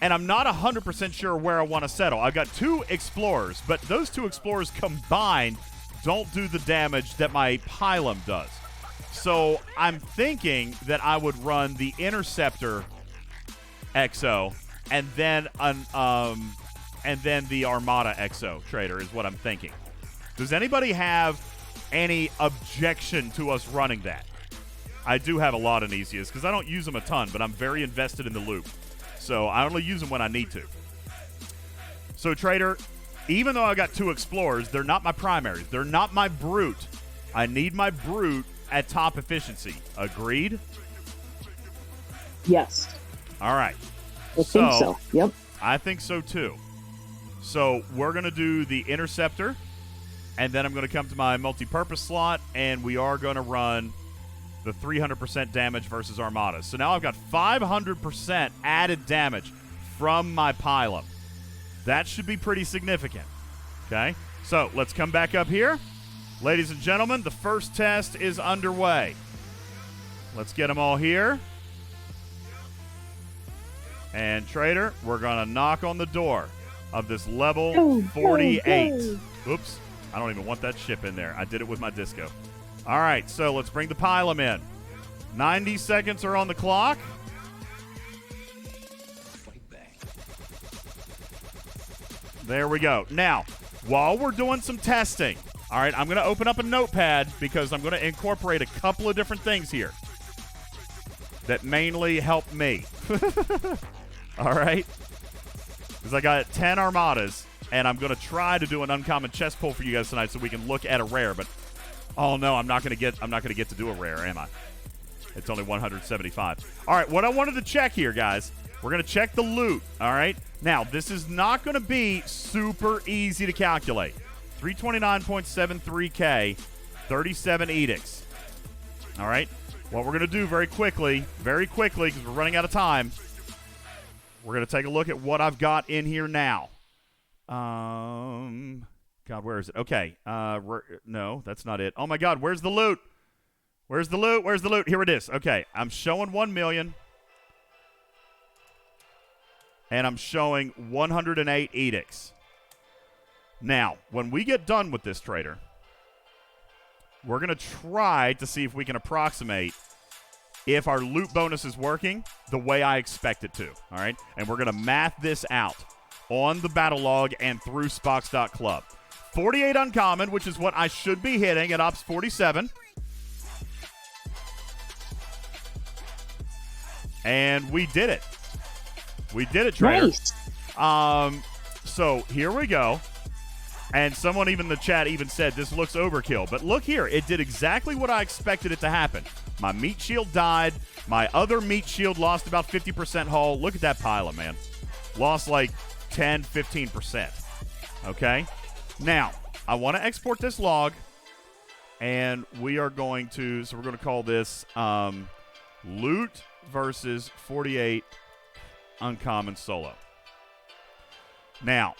And I'm not 100% sure where I want to settle. I've got 2 Explorers, but those 2 Explorers combined don't do the damage that my Pylum does. So I'm thinking that I would run the Interceptor XO and then the Armada XO, Trader, is what I'm thinking. Does anybody have any objection to us running that? I do have a lot of Nesias because I don't use them a ton, but I'm very invested in the loop. So I only use them when I need to. So, Trader, even though I got 2 Explorers, they're not my primaries. They're not my Brute. I need my Brute at top efficiency. Agreed? Yes. All right. I think so. Yep. I think so, too. So we're going to do the Interceptor, and then I'm going to come to my multi-purpose slot, and we are going to run the 300% damage versus Armadas. So now I've got 500% added damage from my Pylum. That should be pretty significant. Okay? So let's come back up here. Ladies and gentlemen, the first test is underway. Let's get them all here. And, Trader, we're going to knock on the door of this level 48. Oops. I don't even want that ship in there. I did it with my disco. All right, so let's bring the Pylum in. 90 seconds are on the clock. There we go. Now, while we're doing some testing, all right, I'm going to open up a notepad because I'm going to incorporate a couple of different things here that mainly help me. All right? Because I got 10 Armadas, and I'm going to try to do an uncommon chest pull for you guys tonight so we can look at a rare. But oh no, I'm not going to get to do a rare, am I? It's only 175. All right, what I wanted to check here, guys, we're going to check the loot. All right? Now, this is not going to be super easy to calculate. 329.73K, 37 edicts. All right? What we're going to do very quickly, because we're running out of time, we're going to take a look at what I've got in here now. God, where is it? Okay. No, that's not it. Oh, my God, where's the loot? Where's the loot? Where's the loot? Here it is. Okay, I'm showing 1 million. And I'm showing 108 edicts. Now, when we get done with this, Trader, we're going to try to see if we can approximate if our loot bonus is working the way I expect it to, all right? And we're going to math this out on the battle log and through Spox.club. 48 uncommon, which is what I should be hitting at Ops 47. And we did it. We did it, Trader. Nice. So here we go. And someone even in the chat even said this looks overkill. But look here. It did exactly what I expected it to happen. My meat shield died. My other meat shield lost about 50% hull. Look at that Pylum, man. Lost like 10, 15%. Okay? Now, I want to export this log. And we are going to, so we're going to call this loot versus 48 uncommon solo. Now,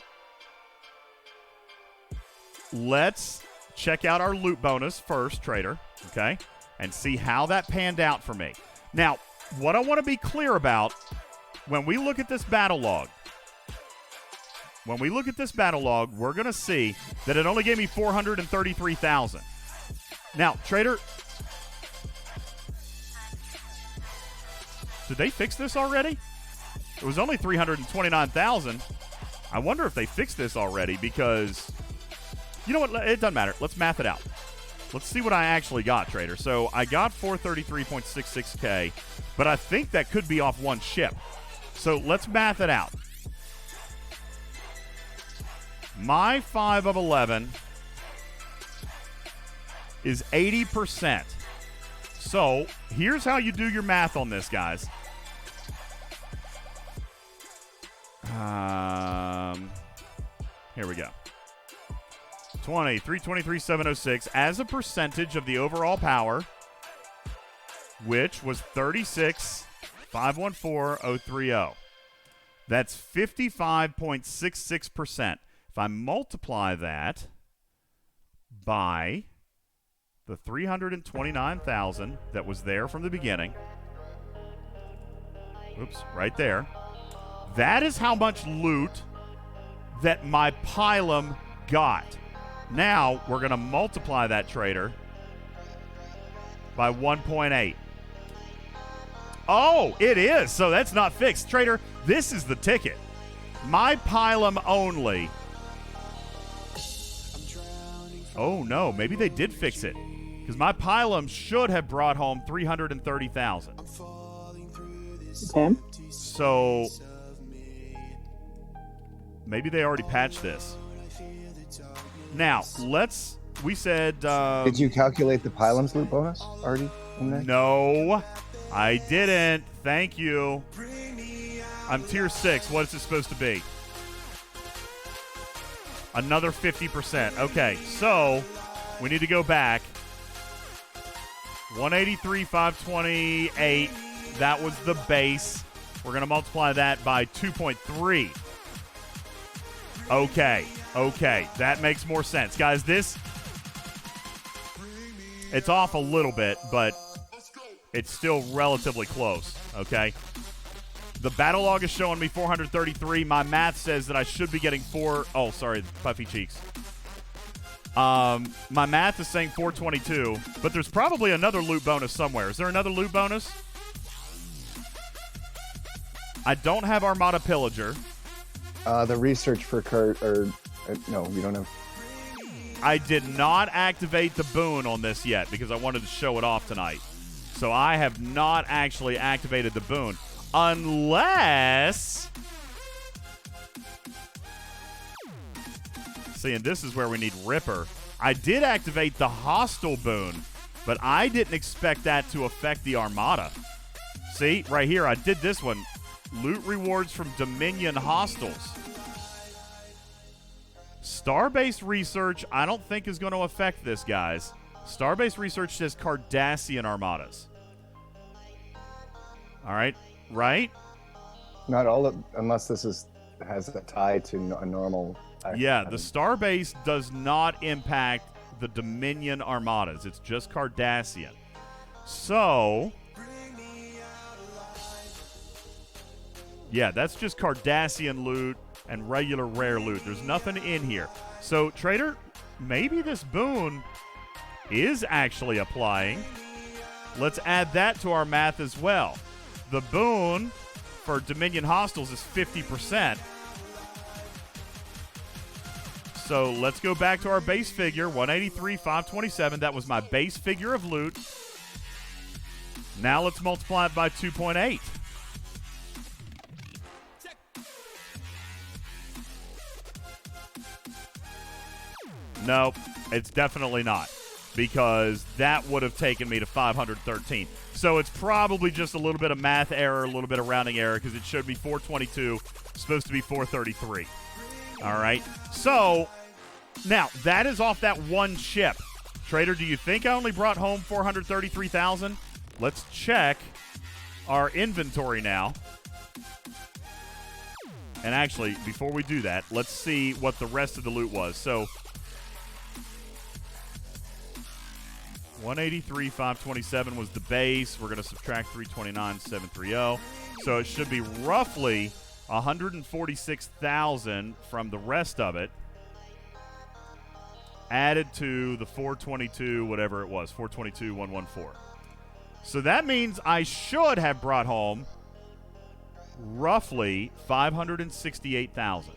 let's check out our loot bonus first, Trader, okay, and see how that panned out for me. Now, what I want to be clear about, when we look at this battle log, we're going to see that it only gave me 433,000. Now, Trader, did they fix this already? It was only 329,000. I wonder if they fixed this already because, you know what? It doesn't matter. Let's math it out. Let's see what I actually got, Trader. So I got 433.66K, but I think that could be off one ship. So let's math it out. My 5 of 11 is 80%. So here's how you do your math on this, guys. Here we go. 323,706 as a percentage of the overall power, which was 36,514,030. That's 55.66%. If I multiply that by the 329,000 that was there from the beginning, oops, right there, that is how much loot that my Pylum got. Now, we're going to multiply that, Trader. by 1.8. Oh, it is. So that's not fixed. Trader, this is the ticket. My Pilum only. Oh, no. Maybe they did fix it. Because my Pilum should have brought home 330,000. Okay. So maybe they already patched this. Now, we said... Did you calculate the Pilum's loot bonus already in there? No, I didn't. Thank you. I'm tier 6. What is it supposed to be? Another 50%. Okay, so we need to go back. 183, 528. That was the base. We're going to multiply that by 2.3. Okay. That makes more sense. Guys, it's off a little bit, but it's still relatively close, okay? The battle log is showing me 433. My math says that I should be getting puffy cheeks. My math is saying 422, but there's probably another loot bonus somewhere. Is there another loot bonus? I don't have Armada Pillager. The research for no, you don't have. I did not activate the boon on this yet because I wanted to show it off tonight. So I have not actually activated the boon. Unless... See, and this is where we need Ripper. I did activate the hostile boon, but I didn't expect that to affect the Armada. See, right here, I did this one. Loot rewards from Dominion hostiles. Starbase research, I don't think is going to affect this, guys. Starbase research says Cardassian Armadas. All right, right? Not all of, unless this has a tie to a normal. Yeah, the Starbase does not impact the Dominion Armadas. It's just Cardassian. So, yeah, that's just Cardassian loot and regular rare loot. There's nothing in here. So, Trader, maybe this boon is actually applying. Let's add that to our math as well. The boon for Dominion Hostiles is 50%. So let's go back to our base figure, 183, 527. That was my base figure of loot. Now let's multiply it by 2.8. Nope, it's definitely not, because that would have taken me to 513. So it's probably just a little bit of math error, a little bit of rounding error, because it showed me 422, supposed to be 433. All right, so now that is off that one ship. Trader, do you think I only brought home 433,000? Let's check our inventory now. And actually, before we do that, let's see what the rest of the loot was. So 183, 527 was the base. We're going to subtract 329, 730. So it should be roughly 146,000 from the rest of it, added to the 422, whatever it was, 422, 114. So that means I should have brought home roughly 568,000.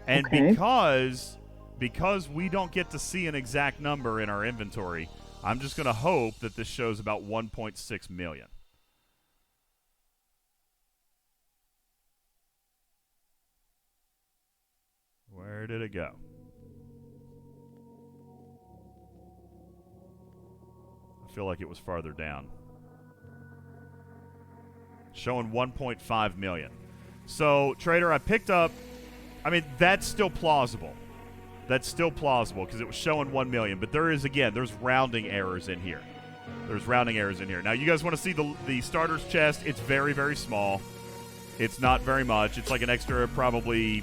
And okay, because we don't get to see an exact number in our inventory, I'm just going to hope that this shows about 1.6 million. Where did it go? I feel like it was farther down. Showing 1.5 million. So, Trader, I picked up... I mean, that's still plausible. That's still plausible because it was showing 1 million. But there is, again, there's rounding errors in here. There's rounding errors in here. Now, you guys want to see the starter's chest? It's very, very small. It's not very much. It's like an extra probably...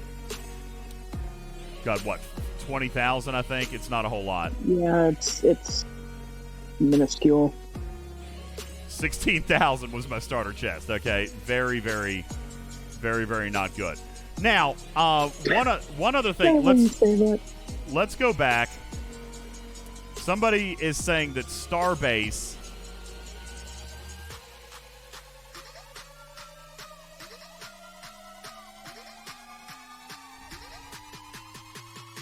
God, what, 20,000, I think? It's not a whole lot. Yeah, it's minuscule. 16,000 was my starter chest, okay? Very, very, very, very not good. Now, one other thing. Let's go back Somebody is saying that Starbase.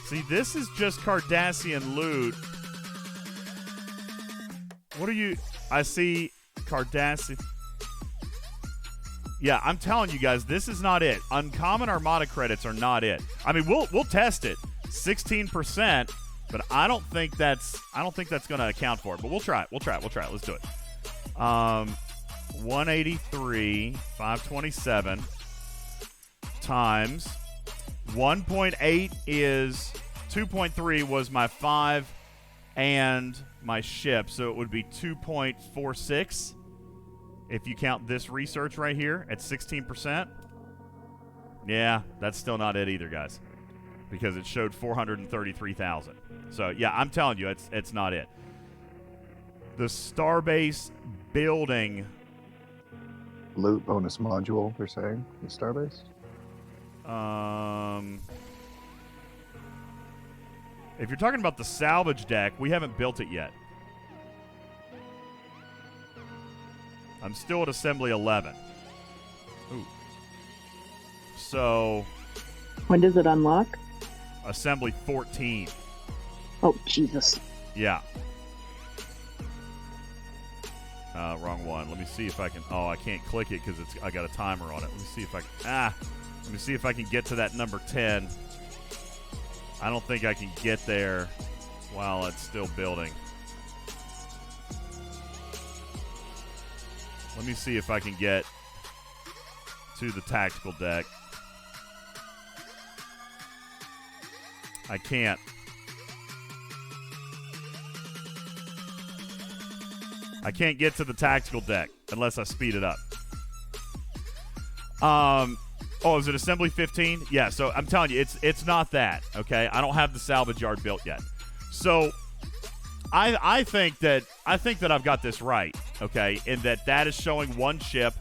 See, this is just Cardassian loot. What are you? I see Cardassian. Yeah, I'm telling you guys, this is not it. Uncommon Armada credits are not it. I mean, we'll test it. 16%, but I don't think that's going to account for it. But we'll try it. Let's do it. 183, 527 times 1.8 is 2.3 was my 5 and my ship, so it would be 2.46 if you count this research right here at 16%. Yeah, that's still not it either, guys, because it showed 433,000. So yeah, I'm telling you, it's not it. The Starbase building loot bonus module, they're saying, the Starbase. If you're talking about the salvage deck, we haven't built it yet. I'm still at assembly 11. Ooh. So. When does it unlock? Assembly 14. Oh, Jesus. Yeah. Wrong one. Let me see if I can. Oh, I can't click it because I got a timer on it. Let me see if I can. Let me see if I can get to that number 10. I don't think I can get there while it's still building. Let me see if I can get to the tactical deck. I can't. I can't get to the tactical deck unless I speed it up. Oh, is it assembly 15? Yeah, so I'm telling you, it's not that, okay? I don't have the salvage yard built yet. So I think that I've got this right, okay? In that is showing one ship.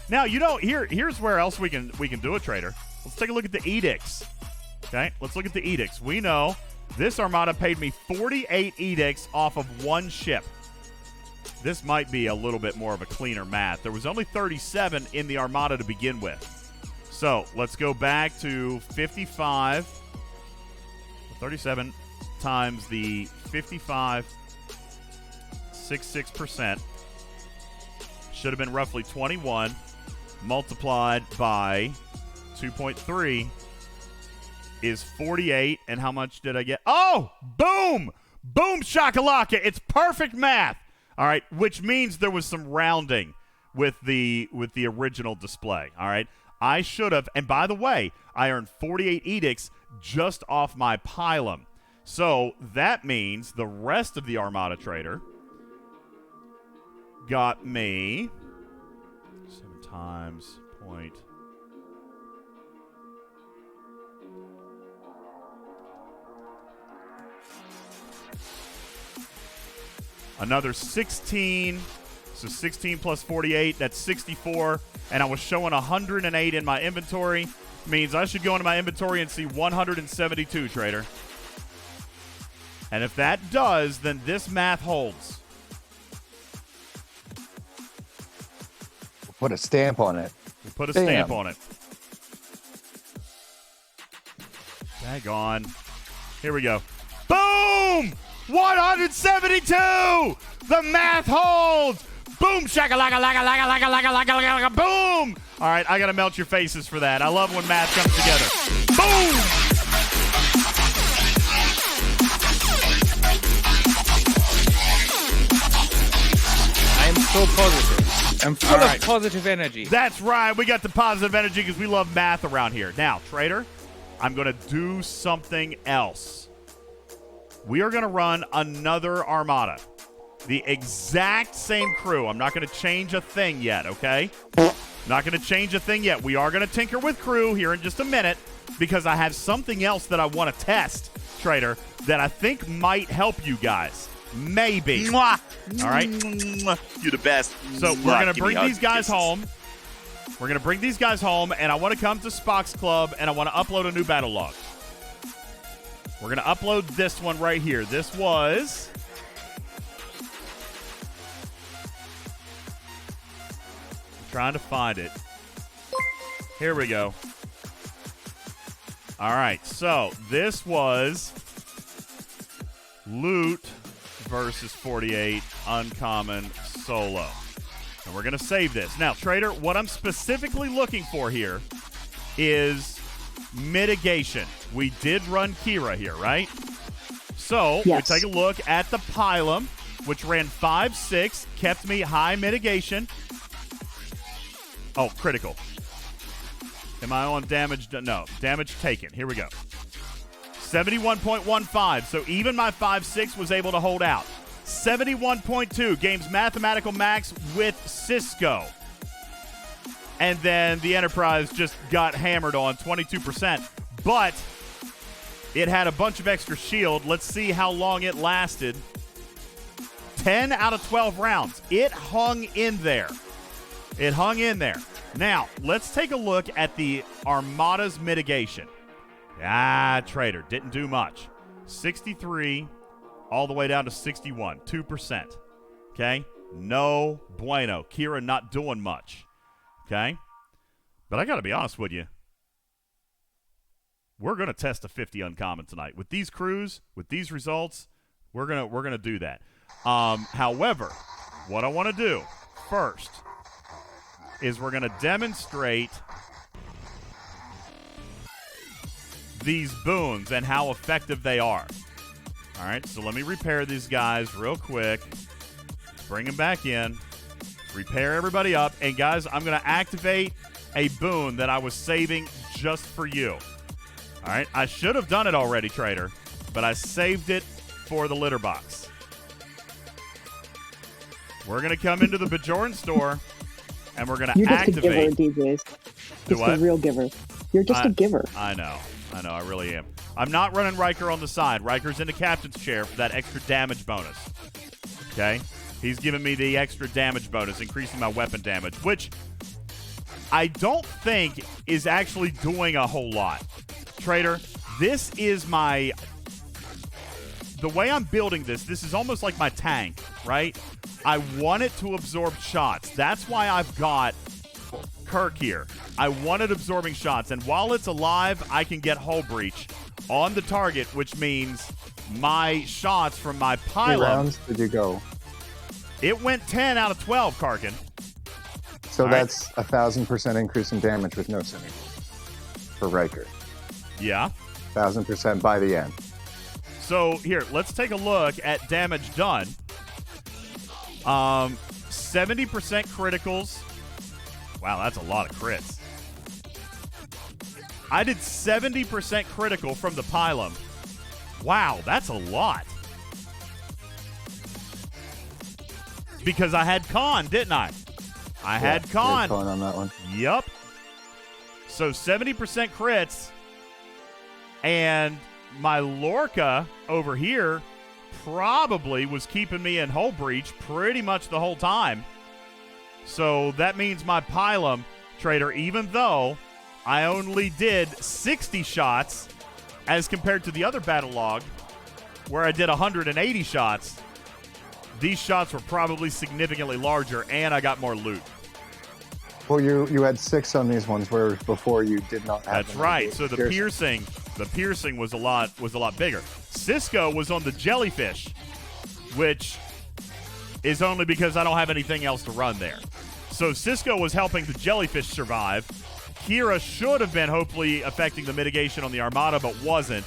Now, here's where else we can do it, Trader. Let's take a look at the edicts. Okay? Let's look at the edicts. We know this Armada paid me 48 edicts off of one ship. This might be a little bit more of a cleaner math. There was only 37 in the Armada to begin with. So let's go back to 55. 37 times the 55.66%. Should have been roughly 21 multiplied by 2.3 is 48. And how much did I get? Oh, boom! Boom shakalaka. It's perfect math. All right, which means there was some rounding with the original display. All right. I should have, and by the way, I earned 48 edicts just off my pylum. So that means the rest of the Armada Trader got me 7 times point. Another 16. So 16 plus 48, that's 64. And I was showing 108 in my inventory. Means I should go into my inventory and see 172, Trader. And if that does, then this math holds. Put a stamp on it. We put a stamp on it. Daggone. Here we go. Boom! 172! The math holds! Boom! Shaka-laka-laka-laka-laka-laka-laka-laka, boom! All right, I got to melt your faces for that. I love when math comes together. Boom! I am so positive. I'm full of positive energy. That's right. We got the positive energy because we love math around here. Now, Trader, I'm going to do something else. We are going to run another Armada. The exact same crew. I'm not going to change a thing yet, okay? Not going to change a thing yet. We are going to tinker with crew here in just a minute because I have something else that I want to test, Trader, that I think might help you guys. Maybe. Mwah. All right? You're the best. So we're going to bring these guys home. We're going to bring these guys home, and I want to come to Spock's Club, and I want to upload a new battle log. We're going to upload this one right here. This was trying to find it. Here we go. All right, so this was Loot versus 48 Uncommon Solo. And we're going to save this. Now, Trader, what I'm specifically looking for here is Mitigation. We did run Kira here, right? So yes. We take a look at the Pylum, which ran 5-6, kept me high Mitigation. Oh, critical. Am I on damage? No, damage taken. Here we go. 71.15. So even my 5-6 was able to hold out. 71.2. Game's mathematical max with Cisco. And then the Enterprise just got hammered on 22%. But it had a bunch of extra shield. Let's see how long it lasted. 10 out of 12 rounds. It hung in there. It hung in there. Now, let's take a look at the Armada's Mitigation. Trader, didn't do much. 63 all the way down to 61, 2%. Okay? No bueno. Kira not doing much. Okay? But I got to be honest with you. We're going to test a 50 uncommon tonight. With these crews, with these results, we're going to do that. However, what I want to do first is we're going to demonstrate these boons and how effective they are. All right, so let me repair these guys real quick. Bring them back in. Repair everybody up. And, guys, I'm going to activate a boon that I was saving just for you. All right, I should have done it already, Trader, but I saved it for the litter box. We're going to come into the Bajoran store, and we're going to activate. You're just a giver, DJs. Just a real giver. You're just a giver. I know, I really am. I'm not running Riker on the side. Riker's in the captain's chair for that extra damage bonus. Okay? He's giving me the extra damage bonus, increasing my weapon damage, which I don't think is actually doing a whole lot. Trader, this is the way I'm building this is almost like my tank, right? I want it to absorb shots. That's why I've got Kirk here. I wanted absorbing shots, and while it's alive, I can get hull breach on the target, which means my shots from my Pylum. How many rounds did you go? It went 10 out of 12, Karkin. So that's 1,000% increase in damage with no synergy for Riker. Yeah. 1,000% by the end. So here, let's take a look at damage done. 70% criticals. Wow, that's a lot of crits. I did 70% critical from the Pylum. Wow, that's a lot. Because I had Khan, didn't I? I had Khan. Khan on that one. Yep. So 70% crits. And my Lorca over here probably was keeping me in hull breach pretty much the whole time. So that means my Pylum, Trader, even though I only did 60 shots as compared to the other battle log where I did 180 shots, these shots were probably significantly larger, and I got more loot. Well, you had 6 on these ones, where before you did not have. That's right. So the piercing was a lot bigger. Cisco was on the jellyfish, which is only because I don't have anything else to run there. So Cisco was helping the jellyfish survive. Kira should have been hopefully affecting the mitigation on the Armada, but wasn't.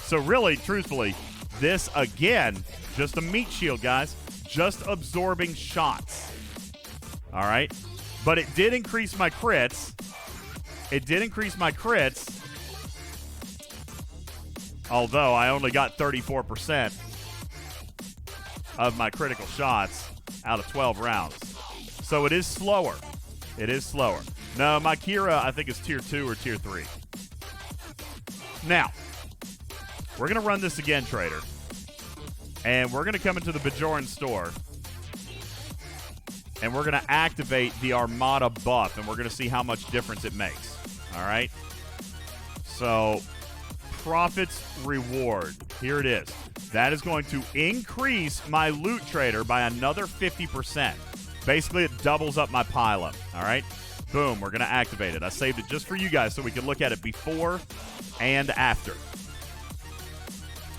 So really, truthfully, this again, just a meat shield, guys. Just absorbing shots. All right. But it did increase my crits. Although I only got 34% of my critical shots out of 12 rounds. So it is slower. No, my Kira, I think, is tier 2 or tier 3. Now, we're going to run this again, Trader. And we're going to come into the Bajoran store. And we're going to activate the Armada buff. And we're going to see how much difference it makes. All right? So, Profits Reward. Here it is. That is going to increase my loot, Trader, by another 50%. Basically, it doubles up my pile-up, all right? Boom, we're going to activate it. I saved it just for you guys so we can look at it before and after.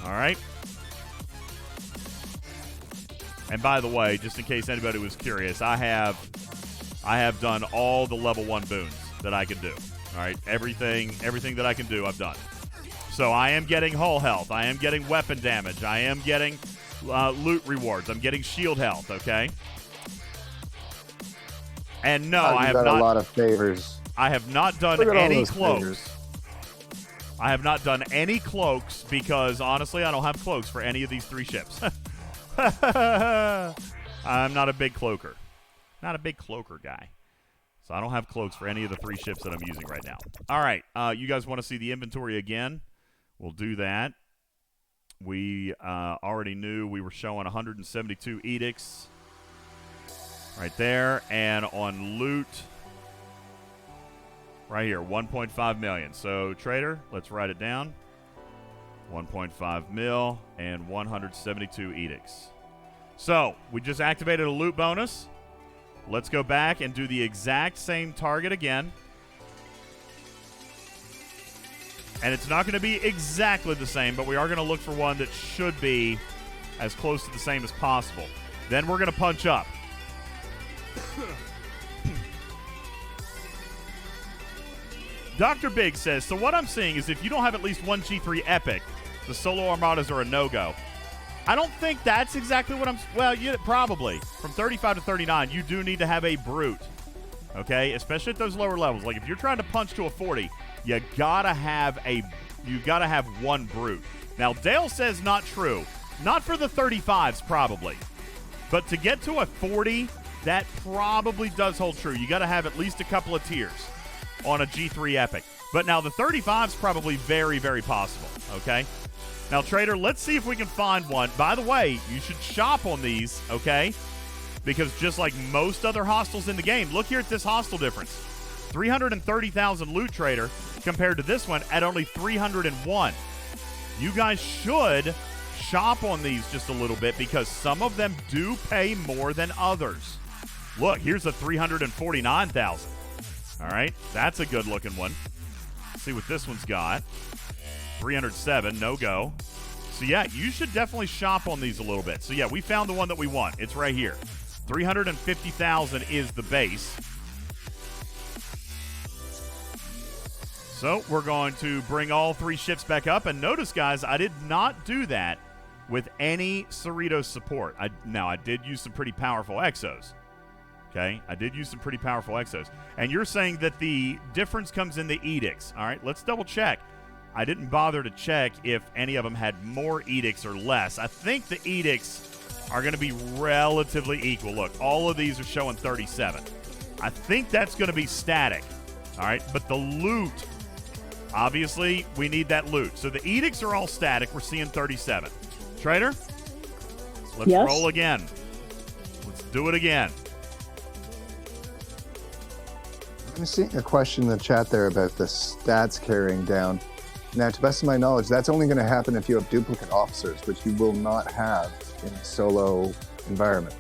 All right? And by the way, just in case anybody was curious, I have done all the level 1 boons that I can do. All right? Everything that I can do, I've done. So I am getting hull health. I am getting weapon damage. I am getting loot rewards. I'm getting shield health, okay? And no, I have not a lot of favors. I have not done any cloaks. Favors. I have not done any cloaks because honestly, I don't have cloaks for any of these 3 ships. I'm not a big cloaker. Not a big cloaker guy. So I don't have cloaks for any of the 3 ships that I'm using right now. All right, you guys want to see the inventory again? We'll do that. We already knew we were showing 172 edicts. Right there, and on loot, right here, 1.5 million. So, trader, let's write it down. 1.5 mil and 172 edicts. So, we just activated a loot bonus. Let's go back and do the exact same target again. And it's not going to be exactly the same, but we are going to look for one that should be as close to the same as possible. Then we're going to punch up. Dr. Big says, so what I'm seeing is if you don't have at least 1 G3 Epic, the solo Armadas are a no-go. I don't think that's exactly what I'm... Well, probably. From 35 to 39, you do need to have a Brute. Okay? Especially at those lower levels. Like, if you're trying to punch to a 40, you gotta have 1 Brute. Now, Dale says not true. Not for the 35s, probably. But to get to a 40... that probably does hold true. You got to have at least a couple of tiers on a G3 Epic. But now the 35's probably very, very possible, okay? Now, Trader, let's see if we can find one. By the way, you should shop on these, okay? Because just like most other hostels in the game, look here at this hostel difference. 330,000 loot, Trader, compared to this one at only 301. You guys should shop on these just a little bit because some of them do pay more than others. Look, here's a 349,000. All right, that's a good-looking one. Let's see what this one's got. 307, no go. So, yeah, you should definitely shop on these a little bit. So, yeah, we found the one that we want. It's right here. 350,000 is the base. So, we're going to bring all 3 ships back up. And notice, guys, I did not do that with any Cerritos support. Now, I did use some pretty powerful exos. Okay, I did use some pretty powerful exos. And you're saying that the difference comes in the edicts. All right, let's double check. I didn't bother to check if any of them had more edicts or less. I think the edicts are going to be relatively equal. Look, all of these are showing 37. I think that's going to be static. All right, but the loot, obviously, we need that loot. So the edicts are all static. We're seeing 37. Trader, let's roll again. Let's do it again. I'm seeing a question in the chat there about the stats carrying down. Now, to the best of my knowledge, that's only going to happen if you have duplicate officers, which you will not have in a solo environment.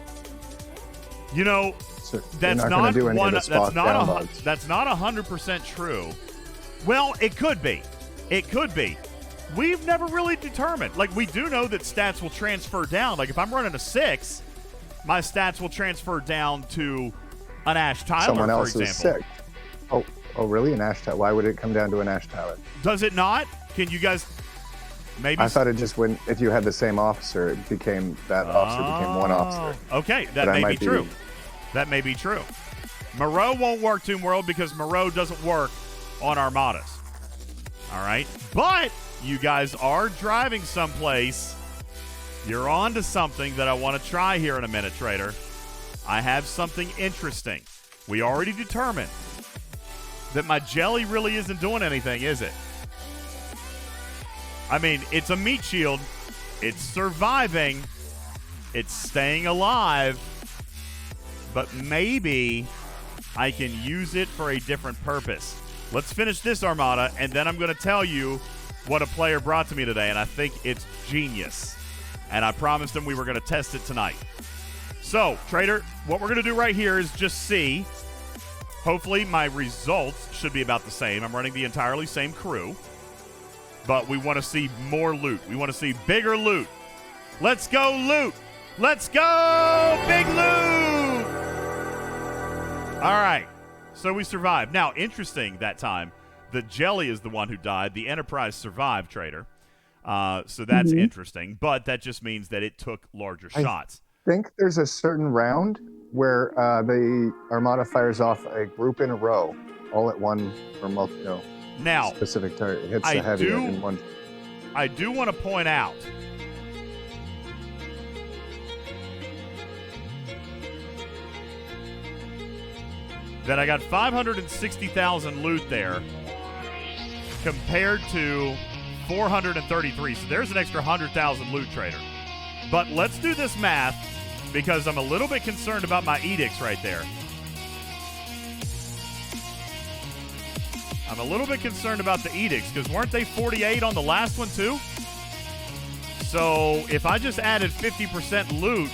You know, so that's not 100% true. Well, it could be. It could be. We've never really determined. Like, we do know that stats will transfer down. Like, if I'm running a 6, my stats will transfer down to an Ash Tyler, someone else for example. Is sick. Oh, really? An Ash Tyler? Why would it come down to an Ash Tyler? Does it not? Can you guys maybe? I thought it just went, if you had the same officer, it became, that officer became one officer. Okay, that may be true. That may be true. Moreau won't work, Toon World, because Moreau doesn't work on Armadas. All right? But you guys are driving someplace. You're on to something that I want to try here in a minute, Trader. I have something interesting. We already determined that my jelly really isn't doing anything, is it? I mean, it's a meat shield. It's surviving. It's staying alive. But maybe I can use it for a different purpose. Let's finish this Armada, and then I'm going to tell you what a player brought to me today, and I think it's genius. And I promised him we were going to test it tonight. So, Trader, what we're going to do right here is just see. Hopefully, my results should be about the same. I'm running the entirely same crew. But we want to see more loot. We want to see bigger loot. Let's go loot. Let's go big loot. All right. So we survived. Now, interesting that time. The Jelly is the one who died. The Enterprise survived, Trader. So that's interesting. But that just means that it took larger shots. I think there's a certain round where the Armada fires off a group in a row, all at one or multiple. Now, specific target. It hits the heavy in one. I do want to point out that I got 560,000 loot there compared to 433. So there's an extra 100,000 loot, Trader. But let's do this math because I'm a little bit concerned about my edicts right there. I'm a little bit concerned about the edicts because weren't they 48 on the last one too? So if I just added 50% loot,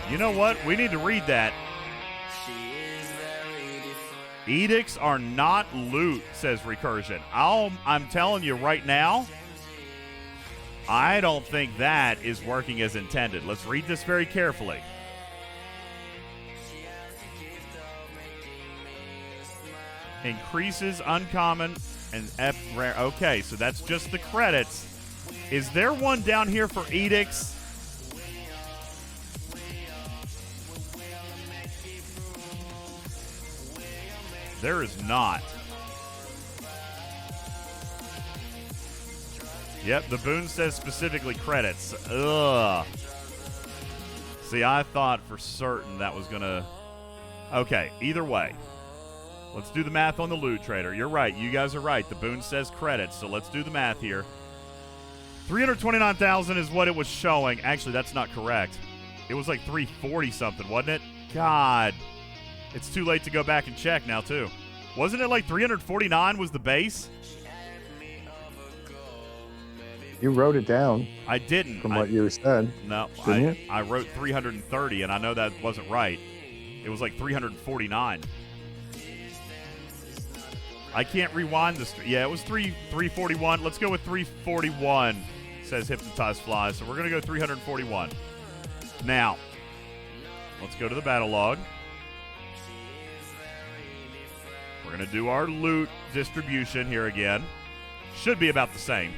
you know what? We need to read that. Edicts are not loot, says Recursion. I'm telling you right now, I don't think that is working as intended. Let's read this very carefully. Increases uncommon and F rare. Okay, so that's just the credits. Is there one down here for edicts? There is not. Yep, the boon says specifically credits. Ugh. See, I thought for certain that was gonna... Okay, either way. Let's do the math on the loot, Trader. You're right. You guys are right. The boon says credits, so let's do the math here. 329,000 is what it was showing. Actually, that's not correct. It was like 340-something, wasn't it? God. It's too late to go back and check now, too. Wasn't it like 349 was the base? You wrote it down. I didn't. From what you said. No, I wrote 330, and I know that wasn't right. It was like 349. I can't rewind this. Yeah, it was 341. Let's go with 341, says Hypnotized Fly. So we're going to go 341. Now, let's go to the battle log. We're going to do our loot distribution here again. Should be about the same.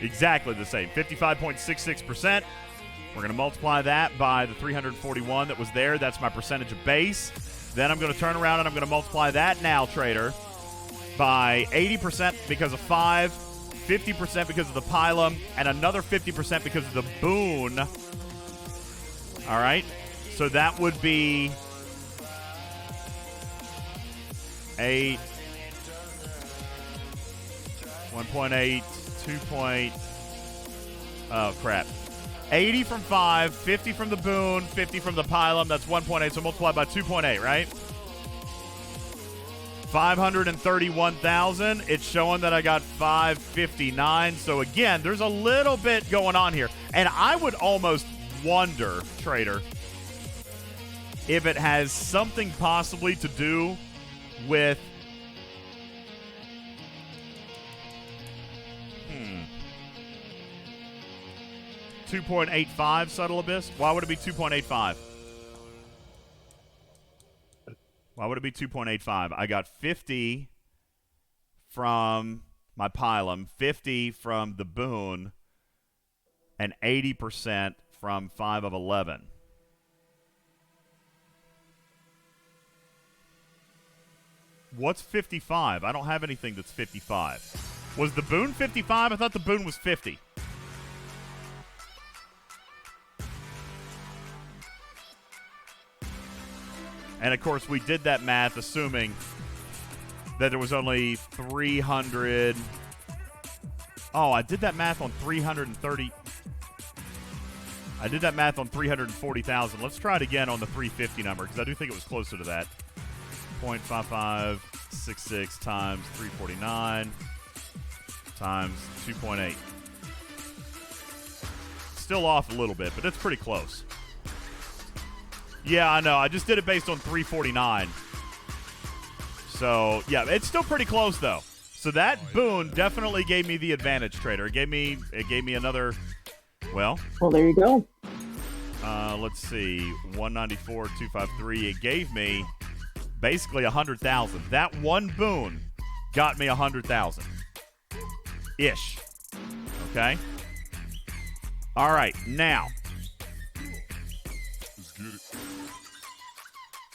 Exactly the same. 55.66%. We're going to multiply that by the 341 that was there. That's my percentage of base. Then I'm going to turn around and I'm going to multiply that now, Trader, by 80% because of 5, 50% because of the pylum, and another 50% because of the boon. All right? So that would be 8, 1.8, 2. Oh, crap. 80 from 5, 50 from the boon, 50 from the pylum. That's 1.8, so multiply by 2.8, right? 531,000. It's showing that I got 559. So, again, there's a little bit going on here. And I would almost wonder, Trader, if it has something possibly to do with 2.85 Subtle Abyss? Why would it be 2.85? Why would it be 2.85? I got 50 from my pylum, 50 from the boon, and 80% from 5 of 11. What's 55? I don't have anything that's 55. Was the boon 55? I thought the boon was 50. And, of course, we did that math assuming that there was only 300. Oh, I did that math on 330. I did that math on 340,000. Let's try it again on the 350 number because I do think it was closer to that. 0.5566 times 349 times 2.8. Still off a little bit, but it's pretty close. Yeah, I know. I just did it based on 349. So, yeah, it's still pretty close, though. So that boon definitely gave me the advantage, Trader. It gave me another, well, there you go. Let's see, 194, 253. It gave me basically 100,000. That one boon got me 100,000 ish. Okay. All right, now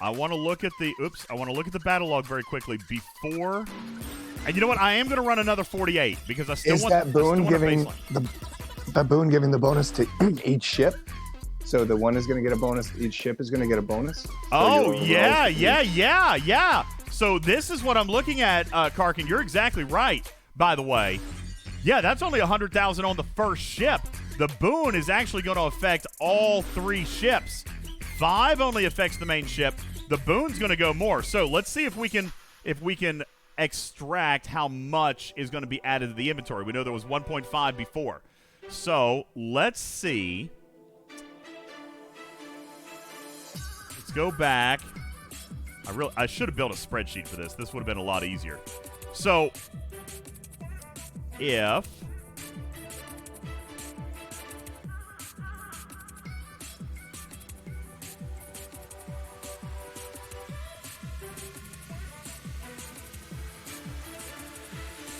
I want to look at the battle log very quickly before. And you know what? I am going to run another 48 because I still want that boon giving the bonus to each ship. So the one is going to get a bonus. Each ship is going to get a bonus. Oh, yeah. So this is what I'm looking at, Karkin. You're exactly right, by the way. Yeah, that's only 100,000 on the first ship. The boon is actually going to affect all 3 ships. 5 only affects the main ship. The boon's going to go more. So let's see if we can extract how much is going to be added to the inventory. We know there was 1.5 before. So let's see. Let's go back. I should have built a spreadsheet for this. This would have been a lot easier. So if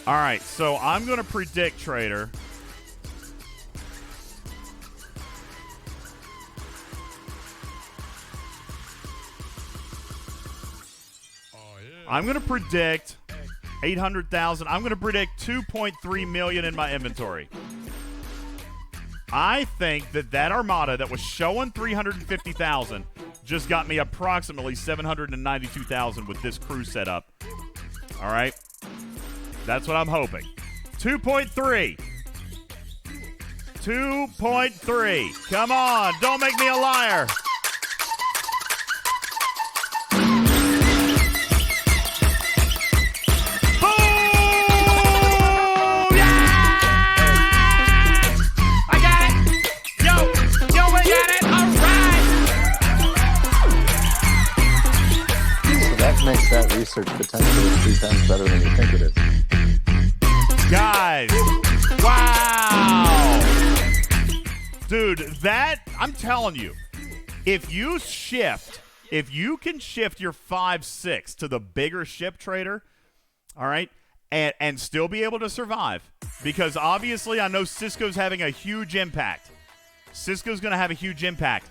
all right, so I'm going to predict, Trader. I'm going to predict 800,000. I'm going to predict 2.3 million in my inventory. I think that Armada that was showing 350,000 just got me approximately 792,000 with this crew setup. All right. That's what I'm hoping. 2.3. 2.3. Come on. Don't make me a liar. Makes that research potentially 3 times better than you think it is. Guys, wow. Dude, I'm telling you, if you can shift your 5-6 to the bigger ship, Trader, all right, and still be able to survive, because obviously I know Cisco's having a huge impact. Cisco's going to have a huge impact.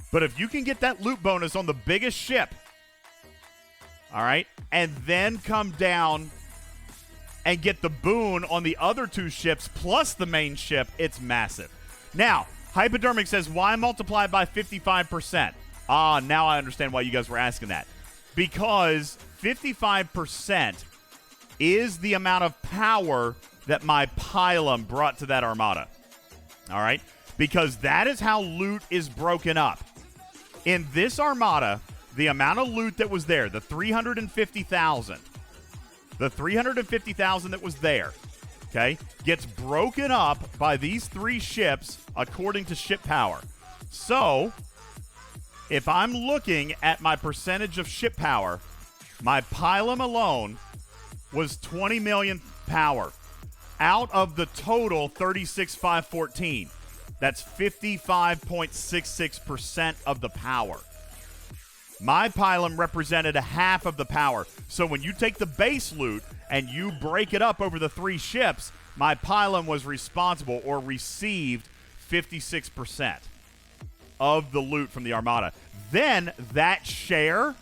But if you can get that loot bonus on the biggest ship, all right, and then come down and get the boon on the other 2 ships plus the main ship, it's massive. Now, Hypodermic says, why multiply by 55%? Now I understand why you guys were asking that. Because 55% is the amount of power that my pylum brought to that Armada. All right? Because that is how loot is broken up. In this Armada, the amount of loot that was there, the 350,000 that was there, okay, gets broken up by these 3 ships according to ship power. So, if I'm looking at my percentage of ship power, my pylum alone was 20 million power out of the total 36,514. That's 55.66% of the power. My pylum represented a half of the power. So when you take the base loot and you break it up over the 3 ships, my pylum was responsible or received 56% of the loot from the Armada. Then that share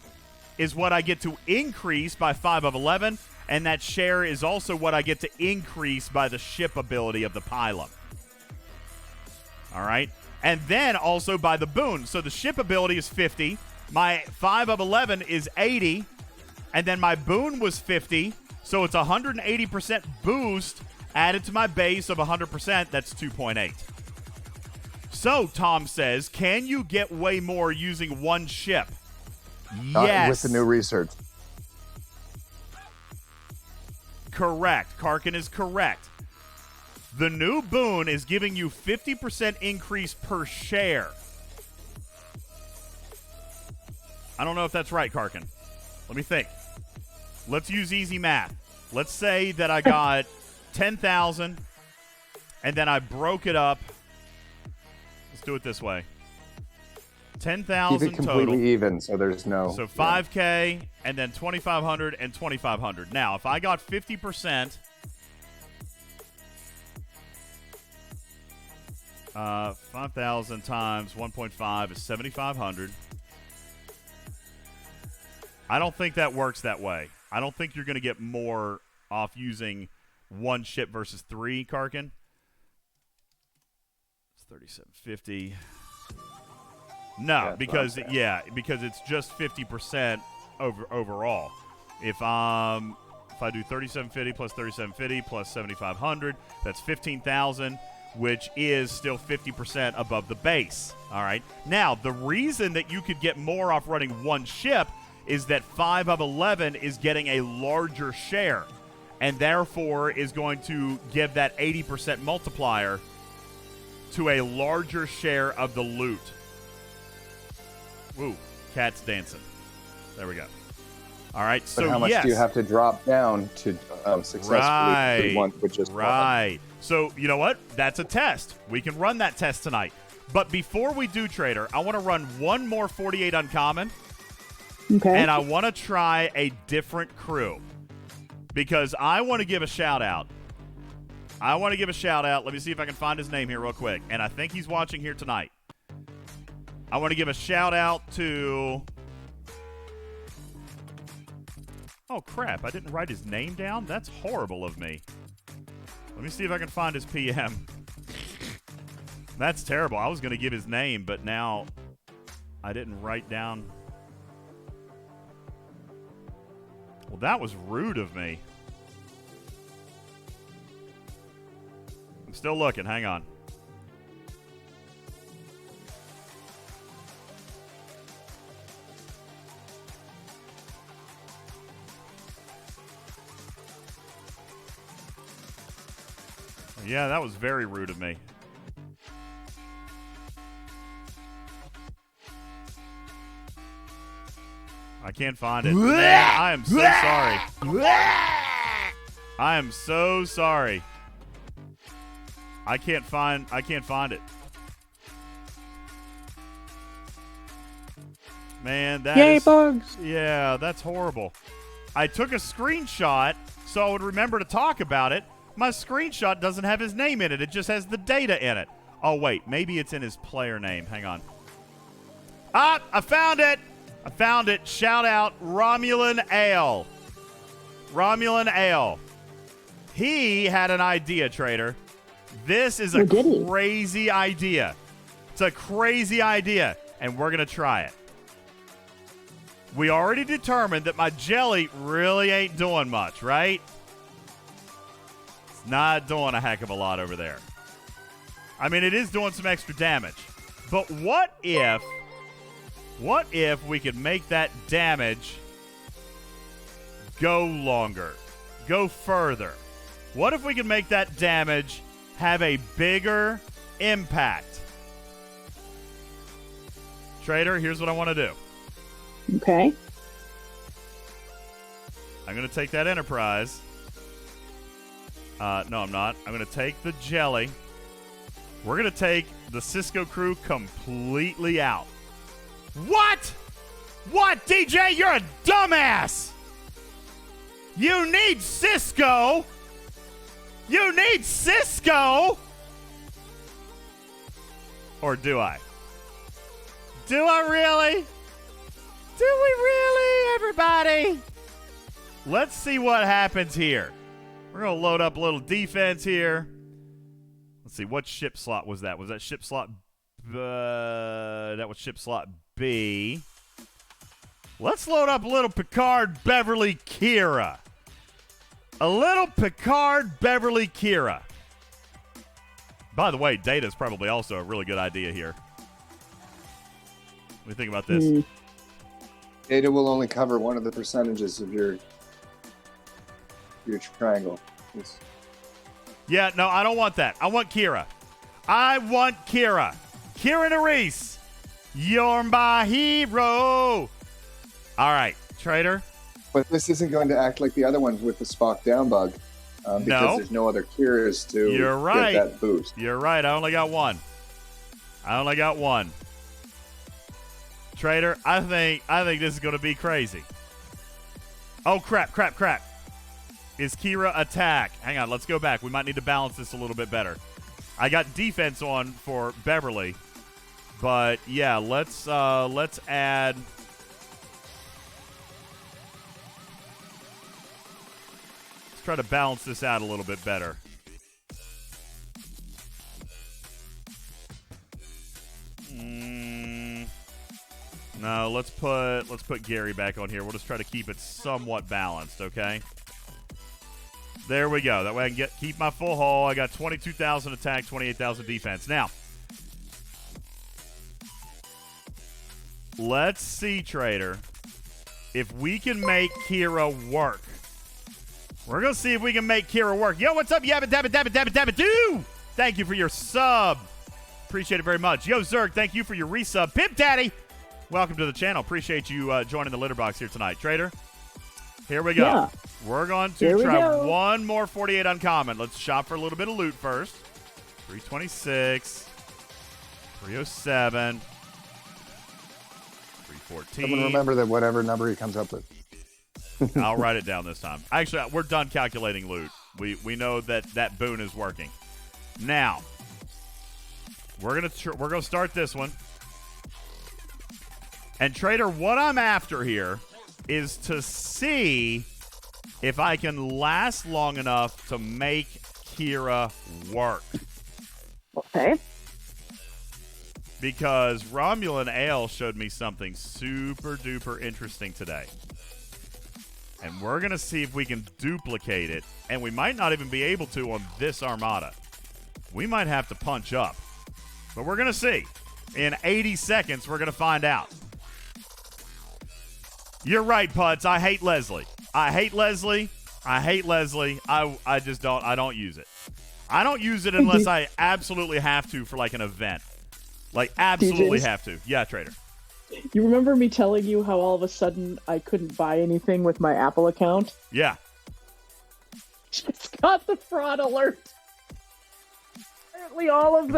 is what I get to increase by 5 of 11, and that share is also what I get to increase by the ship ability of the pylum. All right? And then also by the boon. So the ship ability is 50. My 5 of 11 is 80, and then my boon was 50, so it's 180% boost added to my base of 100%. That's 2.8. So, Tom says, can you get way more using 1 ship? Yes. With the new research. Correct. Karkin is correct. The new boon is giving you 50% increase per share. I don't know if that's right, Karkin. Let me think. Let's use easy math. Let's say that I got 10,000 and then I broke it up. Let's do it this way. 10,000 Keep it completely total. even, so there's no. So 5K and then 2,500 and 2,500. Now, if I got 50%, 5,000 times 1.5 is 7,500. I don't think that works that way. I don't think you're going to get more off using one ship versus three, Karkin. It's 3,750. No, because it's just 50% overall. If I do 3,750 plus 3,750 plus 7,500, that's 15,000, which is still 50% above the base. All right. Now, the reason that you could get more off running one ship is that 5 of 11 is getting a larger share, and therefore is going to give that 80% multiplier to a larger share of the loot. Woo, cat's dancing. There we go. All right, so but how much do you have to drop down to successfully do one, which is right. So you know what? That's a test. We can run that test tonight. But before we do, Trader, I want to run one more 48 uncommon. Okay. And I want to try a different crew because I want to give a shout out. Let me see if I can find his name here real quick. And I think he's watching here tonight. I want to give a shout out to... Oh, crap. I didn't write his name down? That's horrible of me. Let me see if I can find his PM. That's terrible. I was going to give his name, but now I didn't write down... Well, that was rude of me. I'm still looking. Hang on. Yeah, that was very rude of me. I can't find it. Man, I am so sorry. I am so sorry. I can't find it. Man, that Yay, is, bugs! Yeah, that's horrible. I took a screenshot so I would remember to talk about it. My screenshot doesn't have his name in it. It just has the data in it. Oh, wait. Maybe it's in his player name. Hang on. Ah, I found it. Shout out Romulan Ale. He had an idea, Trader. This is a crazy idea. It's a crazy idea, and we're going to try it. We already determined that my jelly really ain't doing much, right? It's not doing a heck of a lot over there. I mean, it is doing some extra damage. But what if we could make that damage go longer, go further? What if we could make that damage have a bigger impact? Trader, here's what I want to do. Okay. I'm going to take that Enterprise. No, I'm not. I'm going to take the jelly. We're going to take the Cisco crew completely out. What? What, DJ? You're a dumbass! You need Cisco! You need Cisco! Or do I? Do I really? Do we really, everybody? Let's see what happens here. We're going to load up a little defense here. Let's see, what ship slot was that? Was that ship slot... that was ship slot B. Let's load up a little Picard Beverly Kira. A little Picard Beverly Kira. By the way, Data is probably also a really good idea here. What do you think about this? Data will only cover one of the percentages of your triangle. Yeah, no, I don't want that. I want Kira. I want Kira. Kira Nerys, you're my hero. All right, Trader. But this isn't going to act like the other ones with the Spock down bug. Because there's no other Kiras to get that boost. You're right. I only got one. Trader, I think this is going to be crazy. Oh, crap. Is Kira attack? Hang on, let's go back. We might need to balance this a little bit better. I got defense on for Beverly. But, yeah, let's add... Let's try to balance this out a little bit better. No, let's put Gary back on here. We'll just try to keep it somewhat balanced, okay? There we go. That way I can keep my full haul. I got 22,000 attack, 28,000 defense. Now, let's see, Trader, if we can make Kira work. We're going to see if we can make Kira work. Yo, what's up? Yabbit, dabbit, dabbit, dabbit, dabbit, doo! Thank you for your sub. Appreciate it very much. Yo, Zerg, thank you for your resub. Pimp Daddy, welcome to the channel. Appreciate you joining the litter box here tonight. Trader, here we go. Yeah. We're going to try one more 48 uncommon. Let's shop for a little bit of loot first. 326, 307, 314. Someone remember that whatever number he comes up with. I'll write it down this time. Actually, we're done calculating loot. We know that boon is working. Now, we're gonna start this one. And Trader, what I'm after here is to see if I can last long enough to make Kira work. Okay. Because Romulan Ale showed me something super duper interesting today. And we're going to see if we can duplicate it. And we might not even be able to on this Armada. We might have to punch up. But we're going to see. In 80 seconds, we're going to find out. You're right, Putz. I hate Leslie. I just don't. I don't use it. I don't use it unless I absolutely have to for like an event. Like absolutely have to. Yeah, Trader. You remember me telling you how all of a sudden I couldn't buy anything with my Apple account? Yeah. Just got the fraud alert. Apparently all of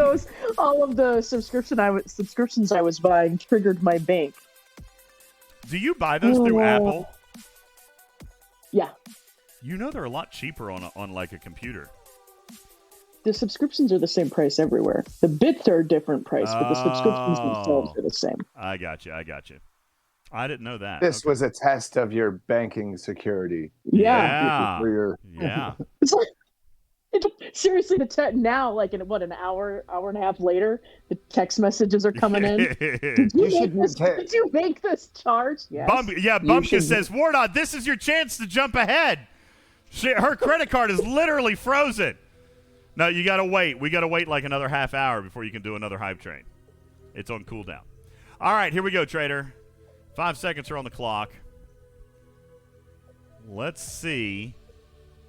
the subscriptions I was buying triggered my bank. Do you buy those through Apple? Yeah. You know they're a lot cheaper on like a computer. The subscriptions are the same price everywhere. The bits are a different price, but the subscriptions themselves are the same. I got you. I didn't know that. This was a test of your banking security. Yeah. Yeah. It's like, seriously, now, like in an hour and a half later, the text messages are coming in. Did you make this charge? Yes. Bumpkin says, Wardon, this is your chance to jump ahead. Her credit card is literally frozen. No, you got to wait. We got to wait like another half hour before you can do another hype train. It's on cooldown. All right, here we go, Trader. 5 seconds are on the clock. Let's see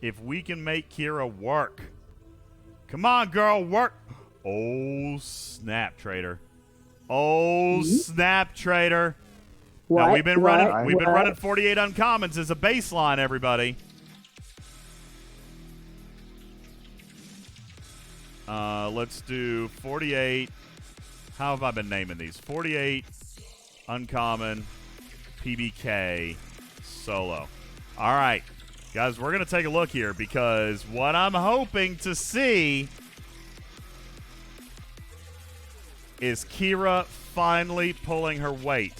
if we can make Kira work. Come on, girl, work. Oh, snap, Trader. Oh, snap, Trader. What? Now, we've been running 48 uncommons as a baseline, everybody. Let's do 48. How have I been naming these? 48 uncommon PBK solo. All right, guys, we're going to take a look here because what I'm hoping to see is Kira finally pulling her weight.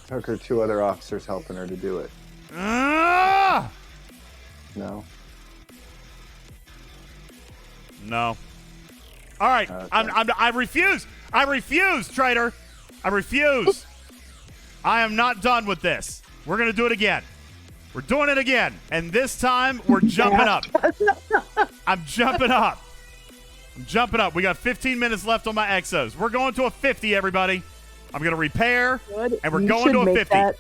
Took her 2 other officers helping her to do it. Ah! No. No. All right. Okay. I refuse. I refuse, Trader. I refuse. I am not done with this. We're going to do it again. We're doing it again. And this time, we're jumping up. I'm jumping up. I'm jumping up. We got 15 minutes left on my exos. We're going to a 50, everybody. I'm going to repair, Good. and we're You going should to a make 50.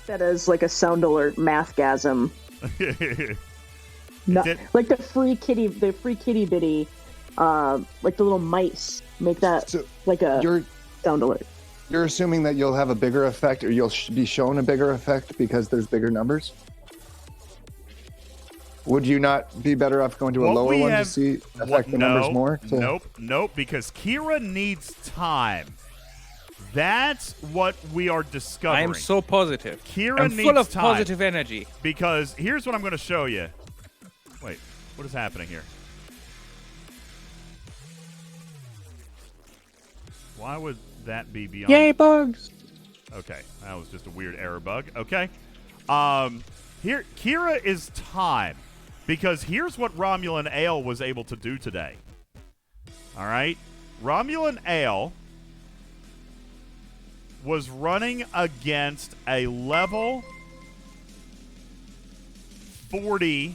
That is like a sound alert mathgasm. No, like the free kitty bitty, like the little mice. Make that like a sound alert. You're assuming that you'll have a bigger effect, or you'll be shown a bigger effect because there's bigger numbers? Would you not be better off going to a lower one to see affect the numbers more? Nope, because Kira needs time. That's what we are discovering. I am so positive. Kira I'm needs full of time positive energy. Because here's what I'm going to show you. Wait, what is happening here? Why would that be beyond? Yay, bugs! Okay, that was just a weird error bug. Okay. Here, Kira is time. Because here's what Romulan Ale was able to do today. All right? Romulan Ale was running against a level 40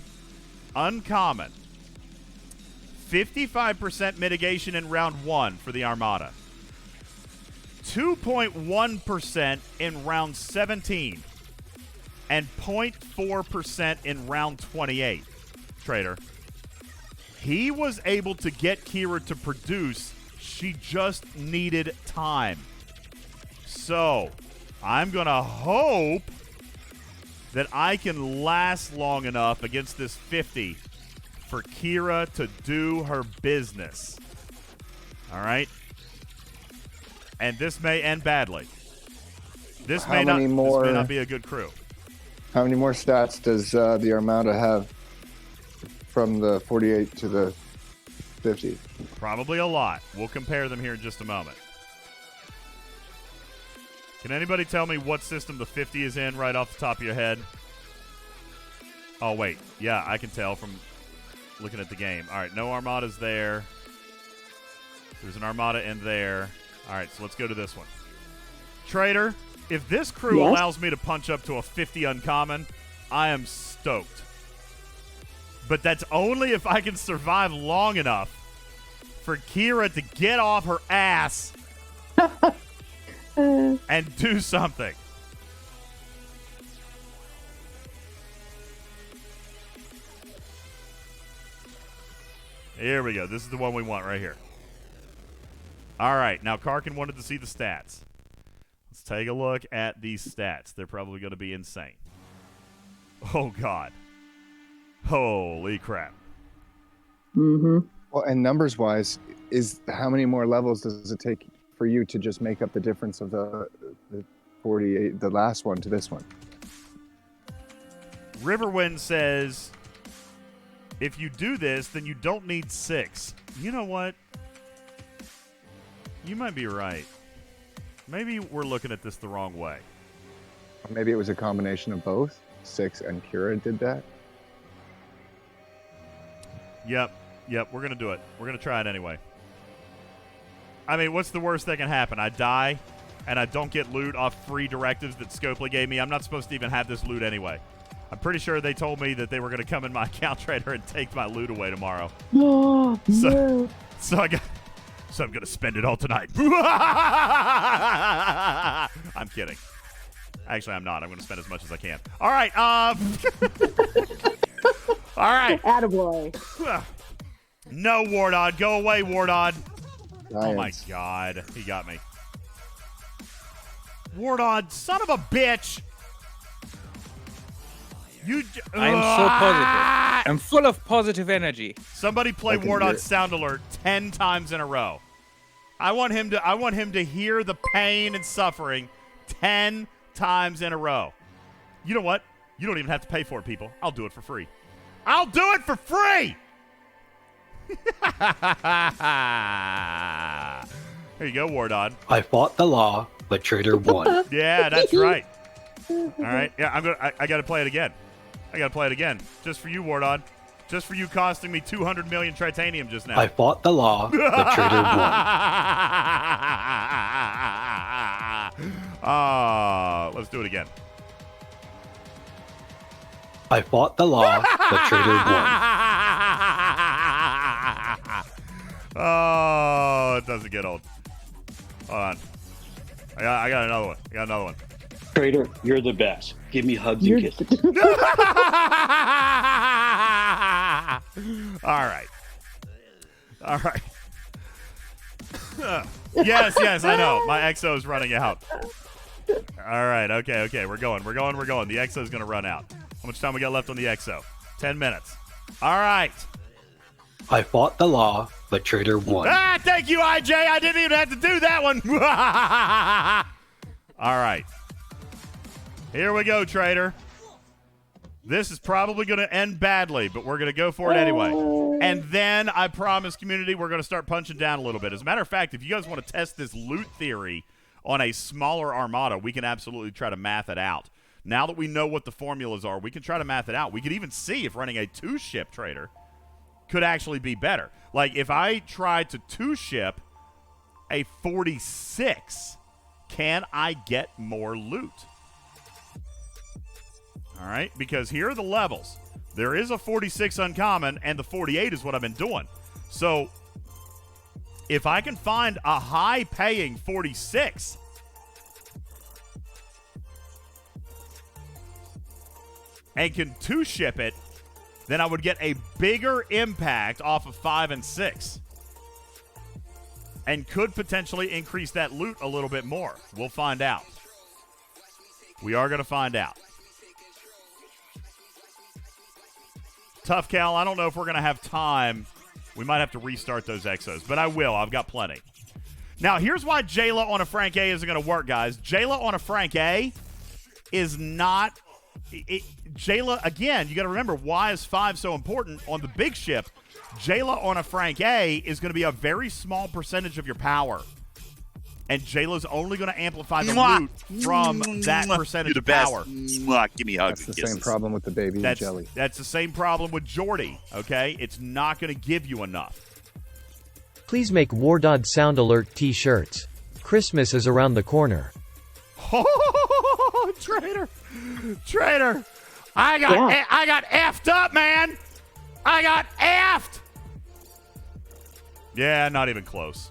uncommon. 55% mitigation in round 1 for the Armada. 2.1% in round 17. And 0.4% in round 28. Trader. He was able to get Kira to produce. She just needed time. So, I'm going to hope that I can last long enough against this 50 for Kira to do her business. All right? And this may end badly. This may not be a good crew. How many more stats does the Armada have from the 48 to the 50? Probably a lot. We'll compare them here in just a moment. Can anybody tell me what system the 50 is in right off the top of your head? Oh, wait. Yeah, I can tell from looking at the game. All right, no Armadas there. There's an Armada in there. All right, so let's go to this one. Trader, if this crew allows me to punch up to a 50 uncommon, I am stoked. But that's only if I can survive long enough for Kira to get off her ass and do something. Here we go. This is the one we want right here. All right. Now, Karkin wanted to see the stats. Let's take a look at these stats. They're probably going to be insane. Oh, God. Holy crap. Mm-hmm. Well, and numbers-wise, is how many more levels does it take for you to just make up the difference of the 48, the last one to this one? Riverwind says, if you do this, then you don't need 6. You know what? You might be right. Maybe we're looking at this the wrong way. Or maybe it was a combination of both. 6 and Kira did that. Yep, we're going to do it. We're going to try it anyway. I mean, what's the worst that can happen? I die, and I don't get loot off free directives that Scopely gave me. I'm not supposed to even have this loot anyway. I'm pretty sure they told me that they were going to come in my account trader and take my loot away tomorrow. Oh, no. So I'm going to spend it all tonight. I'm kidding. Actually, I'm not. I'm going to spend as much as I can. All right. All right. Attaboy. No, Wardod. Go away, Wardod. Science. Oh, my God. He got me. Wardod, son of a bitch. I am so positive. I'm full of positive energy. Somebody play Wardod's sound alert 10 times in a row. I want him to hear the pain and suffering 10 times in a row. You know what? You don't even have to pay for it, people. I'll do it for free. I'll do it for free! Here you go, Wardod. I fought the law, but Trader won. Yeah, that's right. All right. Yeah, I got to play it again. I got to play it again. Just for you, Wardod. Just for you costing me 200 million tritanium just now. I fought the law, but Trader won. Let's do it again. I fought the law, but Trader won. Oh, it doesn't get old. Hold on. I got another one. Trader, you're the best. Give me hugs and kisses. All right. Yes, I know. My EXO is running out. All right, okay. We're going. The EXO is going to run out. How much time we got left on the EXO? 10 minutes. All right. I fought the law, but Trader won. Thank you, IJ. I didn't even have to do that one. All right. Here we go, Trader. This is probably going to end badly, but we're going to go for it anyway. And then, I promise, community, we're going to start punching down a little bit. As a matter of fact, if you guys want to test this loot theory on a smaller Armada, we can absolutely try to math it out. Now that we know what the formulas are, we can try to math it out. We could even see if running a 2-ship, Trader, could actually be better. Like, if I tried to 2-ship a 46, can I get more loot? All right, because here are the levels. There is a 46 uncommon, and the 48 is what I've been doing. So, if I can find a high-paying 46, and can 2-ship it, then I would get a bigger impact off of 5 and 6. And could potentially increase that loot a little bit more. We'll find out. We are going to find out. Tough Cal, I don't know if we're going to have time. We might have to restart those EXOs, but I will. I've got plenty. Now, here's why Jayla on a Frank A isn't going to work, guys. Jayla on a Frank A is not... Jayla, again, you got to remember, why is 5 so important on the big ship? Jayla on a Frank A is going to be a very small percentage of your power. And Jayla's only going to amplify the loot from that percentage of power. Give me hugs. That's the same problem with the baby and jelly. That's the same problem with Jordy, okay? It's not going to give you enough. Please make Wardod Sound Alert t-shirts. Christmas is around the corner. Oh, traitor! I got effed up, man. I got effed. Yeah, not even close.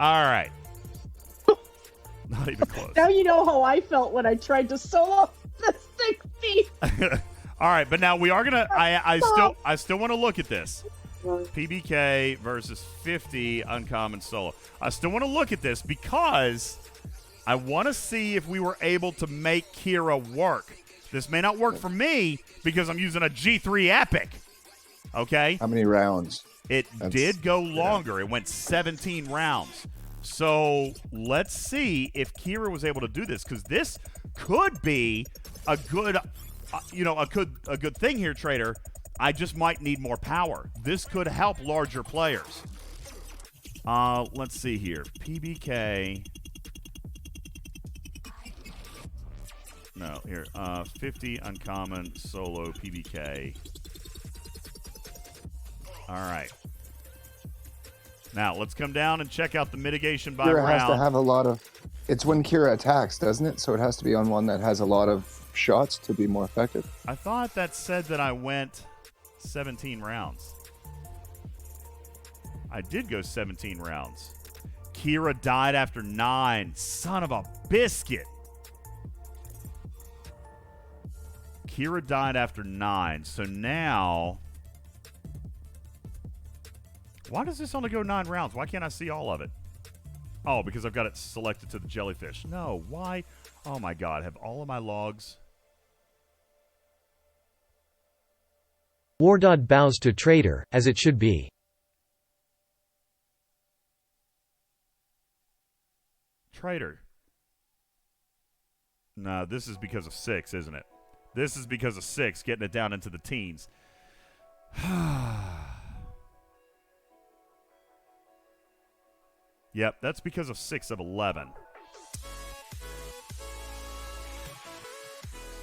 All right. Not even close. Now you know how I felt when I tried to solo the 60. All right, but now we are gonna. I still want to look at this. PBK versus 50 uncommon solo. I still want to look at this because I want to see if we were able to make Kira work. This may not work for me because I'm using a G3 Epic. Okay? How many rounds? It did go longer. It went 17 rounds. So let's see if Kira was able to do this, because this could be a good, a good thing here, Trader. I just might need more power. This could help larger players. Let's see here. PBK. No, here. 50 uncommon solo PBK. All right. Now, let's come down and check out the mitigation by Kira round. has to have a lot of... It's when Kira attacks, doesn't it? So it has to be on one that has a lot of shots to be more effective. I thought that said that I went 17 rounds. I did go 17 rounds. Kira died after 9. Son of a biscuit. Kira died after 9. So now... Why does this only go 9 rounds? Why can't I see all of it? Oh, because I've got it selected to the jellyfish. No, why? Oh my god, have all of my logs... Wardod bows to Trader, as it should be. Trader. No, this is because of 6, isn't it? This is because of 6, getting it down into the teens. Yep, that's because of 6 of 11.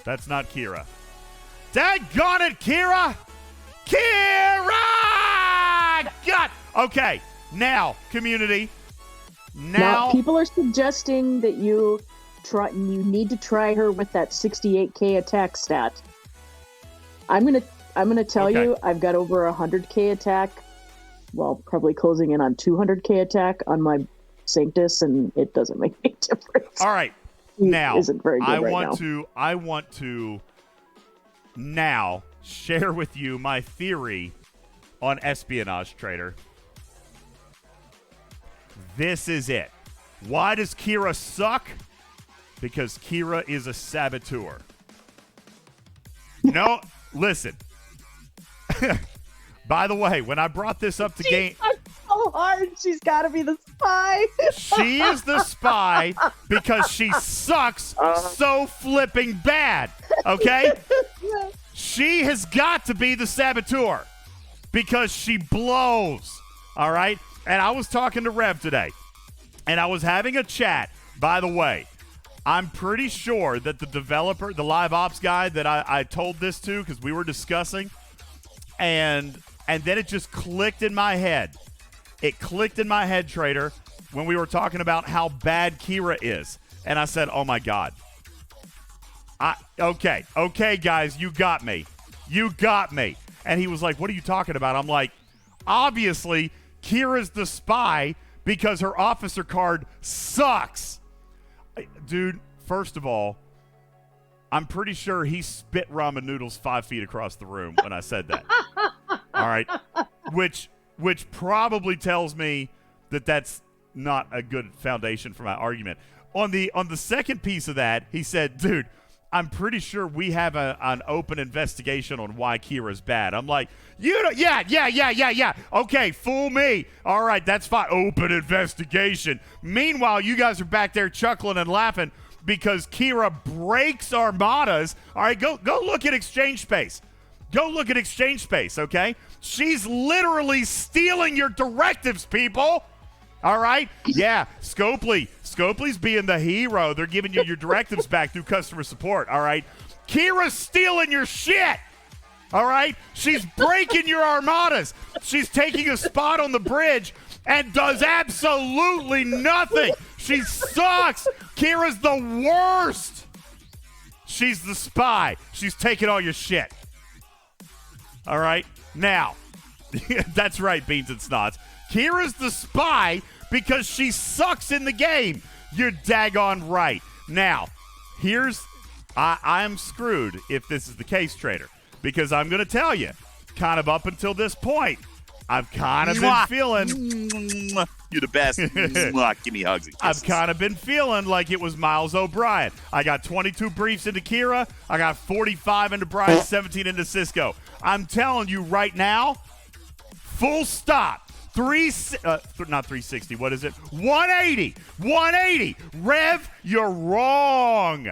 That's not Kira. Daggone it, Kira! Kira! God! Okay, now, community. Now people are suggesting that you need to try her with that 68k attack stat. I'm gonna tell you, I've got over 100k attack probably closing in on 200k attack on my Sanctus, and it doesn't make any difference. All right. He Now, isn't very good I right want now. to now share with you my theory on espionage, Trader. This is it. Why does Kira suck? Because Kira is a saboteur. No, listen. By the way, when I brought this up to game, so hard. She's got to be the spy. she is the spy because she sucks so flipping bad. Okay? She has got to be the saboteur because she blows. All right? And I was talking to Rev today, and I was having a chat. By the way, I'm pretty sure that the developer, the live ops guy that I told this to, because we were discussing, and then it just clicked in my head. It clicked in my head, Trader, when we were talking about how bad Kira is. And I said, oh, my God. Okay, guys, you got me. You got me. And he was like, what are you talking about? I'm like, obviously, Kira's the spy because her officer card sucks. Dude, first of all, I'm pretty sure he spit ramen noodles 5 feet across the room when I said that. All right? Which probably tells me that that's not a good foundation for my argument. On the second piece of that, he said, dude, I'm pretty sure we have an open investigation on why Kira's bad. I'm like, yeah. Okay, fool me. All right, that's fine. Open investigation. Meanwhile, you guys are back there chuckling and laughing because Kira breaks Armadas. All right, go look at Exchange Space. Go look at Exchange Space, okay? She's literally stealing your directives, people. All right? Yeah, Scopely's being the hero. They're giving you your directives back through customer support, all right? Kira's stealing your shit, all right? She's breaking your Armadas. She's taking a spot on the bridge and does absolutely nothing. She sucks. Kira's the worst. She's the spy. She's taking all your shit. All right? Now, that's right, Beans and Snots. Kira's the spy because she sucks in the game. You're daggone right. Now, I'm screwed if this is the case, Trader, because I'm going to tell you, kind of up until this point, I've kind of been feeling... You're the best. Give me hugs and kisses. I've kind of been feeling like it was Miles O'Brien. I got 22 briefs into Kira. I got 45 into Brian, 17 into Cisco. I'm telling you right now, full stop. Not 360. What is it? 180. 180. Rev, you're wrong.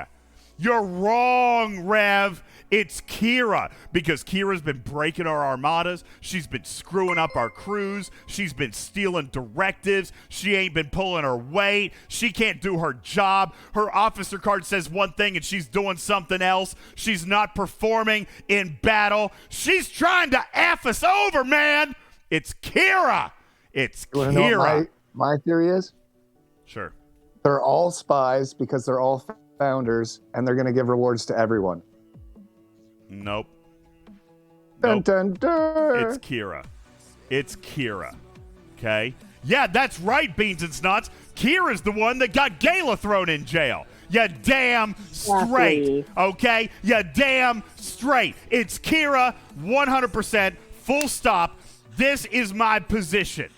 You're wrong, Rev. It's Kira, because Kira's been breaking our Armadas. She's been screwing up our crews. She's been stealing directives. She ain't been pulling her weight. She can't do her job. Her officer card says one thing and she's doing something else. She's not performing in battle. She's trying to F us over, man. It's Kira. It's You want to know Kira. what my theory is? Sure. They're all spies because they're all founders, and they're going to give rewards to everyone. Nope. Dun, Nope. dun, dun. It's Kira. It's Kira. Okay? Yeah, that's right, Beans and Snots. Kira's the one that got Gala thrown in jail. You damn straight. Exactly. Okay? You damn straight. It's Kira, 100%, full stop. This is my position.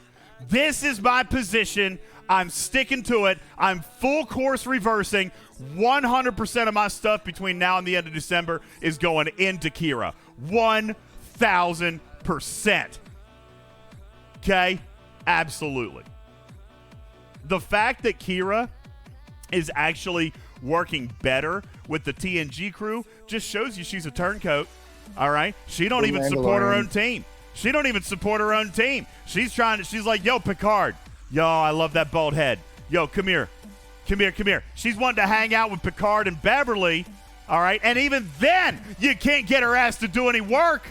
This is my position. I'm sticking to it. I'm full course reversing. 100% of my stuff between now and the end of December is going into Kira. 1,000%. Okay? Absolutely. The fact that Kira is actually working better with the TNG crew just shows you she's a turncoat. All right? She don't even support her own team. She don't even support her own team. She's like, yo, Picard. Yo, I love that bald head. Yo, come here. Come here. She's wanting to hang out with Picard and Beverly, all right? And even then, you can't get her ass to do any work,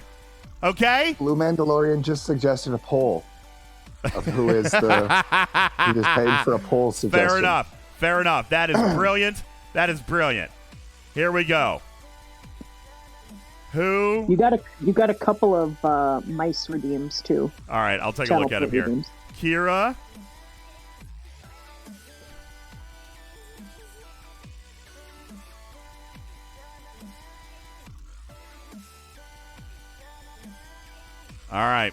okay? Blue Mandalorian just suggested a poll of who is the... He just paid for a poll suggestion. Fair enough. That is brilliant. That is brilliant. Here we go. Who? You got a couple of mice redeems too. All right, I'll take a look at him here. Redeems. Kira. All right.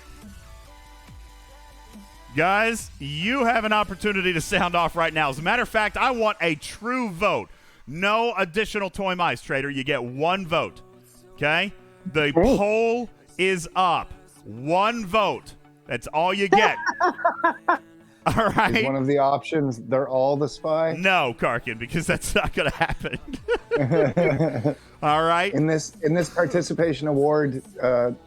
Guys, you have an opportunity to sound off right now. As a matter of fact, I want a true vote. No additional toy mice, Trader. You get one vote. Okay? The poll is up. One vote. That's all you get. All right. Is one of the options, they're all the spy? No, Karkin, because that's not going to happen. All right. In this participation award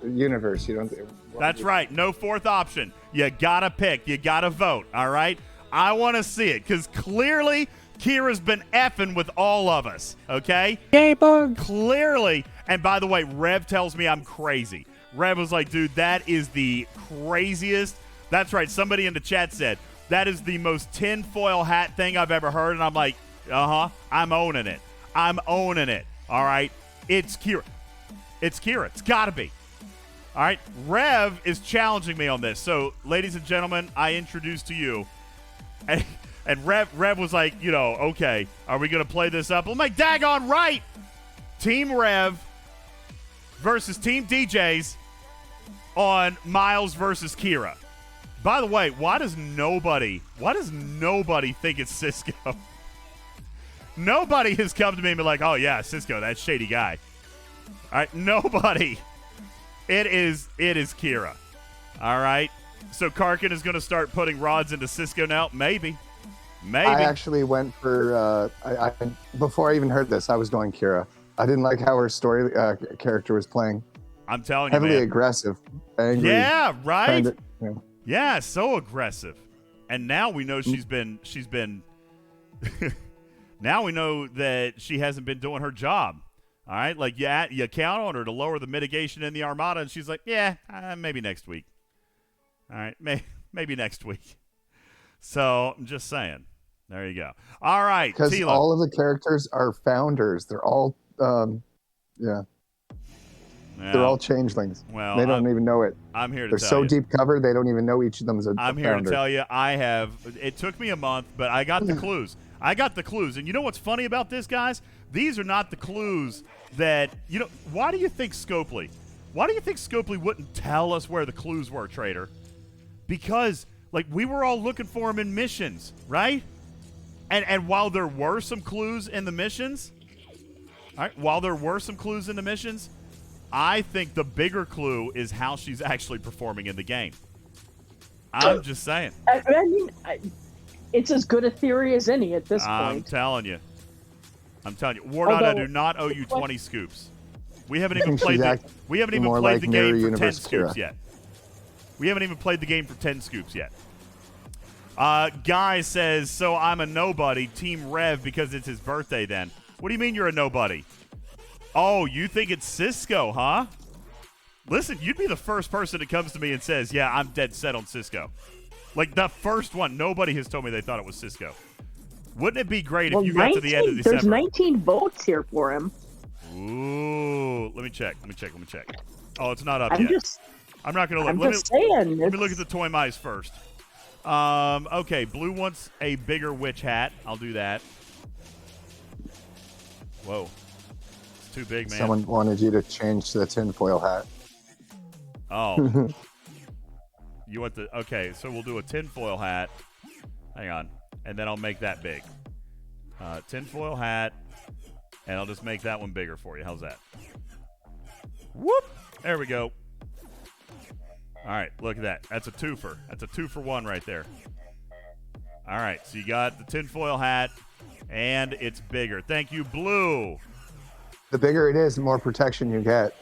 universe, you don't. That's right. No fourth option. You gotta pick. You gotta vote. All right. I want to see it because clearly Kira's been effing with all of us. Okay. Yay, bug. Clearly. And by the way, Rev tells me I'm crazy. Rev was like, dude, that is the craziest. That's right. Somebody in the chat said that is the most tinfoil hat thing I've ever heard. And I'm like, I'm owning it. I'm owning it. All right. It's Kira. It's Kira. It's got to be. All right. Rev is challenging me on this. So, ladies and gentlemen, I introduce to you. And Rev was like, okay, are we going to play this up? I'm like, daggone right. TeamRev versus TeamDJz on Miles versus Kira. By the way, why does nobody think it's Cisco? Nobody has come to me and been like, oh, yeah, Cisco, that shady guy. All right, nobody. It is Kira. All right. So Karkin is going to start putting rods into Cisco now? Maybe. I actually went for, before I even heard this, I was going Kira. I didn't like how her story character was playing. I'm telling you, heavily man. aggressive. Angry. Yeah, right? Yeah, so aggressive. And now we know she's been now we know that she hasn't been doing her job. All right? Like, you count on her to lower the mitigation in the Armada, and she's like, yeah, maybe next week. All right, maybe next week. So, I'm just saying. There you go. All right, because all of the characters are founders. They're all, they're all changelings. Well, they don't even know it. I'm here to They're tell you. so deep cover, they don't even know each of them is a I'm here founder. to tell you, it took me a month, but I got the clues. And you know what's funny about this, guys? These are not the clues that, why do you think Scopely wouldn't tell us where the clues were, Trader? Because, we were all looking for them in missions, right? And while there were some clues in the missions, I think the bigger clue is how she's actually performing in the game. I'm just saying. I mean, it's as good a theory as any at this point. I'm telling you. Warnot, I do not owe you 20 scoops. We haven't even played the game for 10 scoops yet. We haven't even played the game for 10 scoops yet. Guy says, so I'm a nobody, TeamRev, because it's his birthday then. What do you mean you're a nobody? Oh, you think it's Cisco, huh? Listen, you'd be the first person that comes to me and says, yeah, I'm dead set on Cisco. Like, the first one. Nobody has told me they thought it was Cisco. Wouldn't it be great if you got to the end of December? There's 19 votes here for him. Ooh. Let me check. Oh, it's not up yet. I'm not going to look. Let me look at the toy mice first. Okay, Blue wants a bigger witch hat. I'll do that. Whoa. It's too big, man. Someone wanted you to change the tinfoil hat. Oh. You want the... Okay, so we'll do a tinfoil hat. Hang on. And then I'll make that big. Tinfoil hat. And I'll just make that one bigger for you. How's that? Whoop! There we go. All right, look at that. That's a twofer. That's a 2-for-1 right there. All right, so you got the tinfoil hat, and it's bigger. Thank you, Blue. The bigger it is, the more protection you get.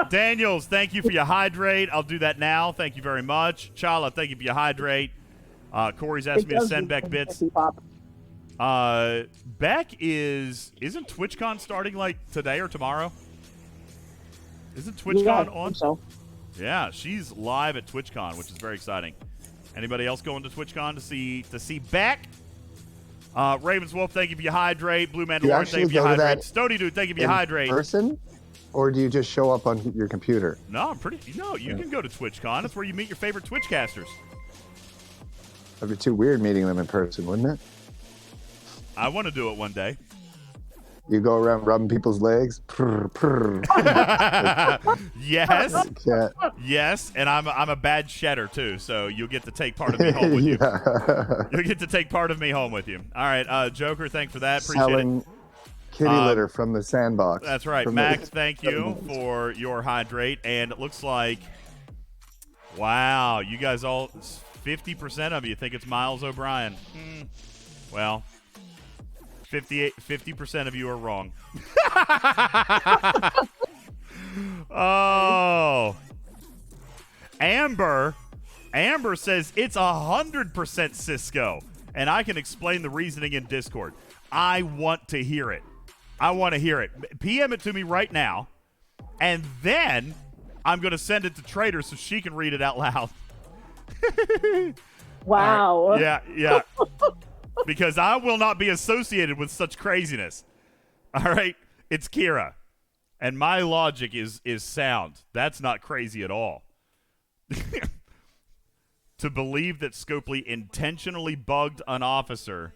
Daniels, thank you for your hydrate. I'll do that now. Thank you very much. Chala, thank you for your hydrate. Corey's asked me to send Beck bits. Beck isn't TwitchCon starting like today or tomorrow? Isn't TwitchCon on? So. Yeah, she's live at TwitchCon, which is very exciting. Anybody else going to TwitchCon to see Beck? Ravens Wolf, thank you for your hydrate. Blue Do you Mandalorian, actually thank you for go your to hydrate. that Stony Dude, thank you for your in hydrate. person, or do you just show up on your computer? No, I'm pretty. No, you can go to TwitchCon. That's where you meet your favorite Twitchcasters. That'd be too weird meeting them in person, wouldn't it? I want to do it one day. You go around rubbing people's legs. Purr, purr. Yes, Yeah. yes, and I'm a bad shedder too, so you'll get to take part of me home with you. Yeah. You'll get to take part of me home with you. All right, Joker, thanks for that. Appreciate Selling it. kitty litter from the sandbox. That's right, Max. Thank you for your hydrate, and it looks like, wow, you guys all 50% of you think it's Miles O'Brien. Well. 50% of you are wrong. Oh. Amber says it's 100% Cisco, and I can explain the reasoning in Discord. I want to hear it. PM it to me right now, and then I'm going to send it to Trader so she can read it out loud. Wow. Right. Yeah. Because I will not be associated with such craziness. All right? It's Kira. And my logic is sound. That's not crazy at all. To believe that Scopely intentionally bugged an officer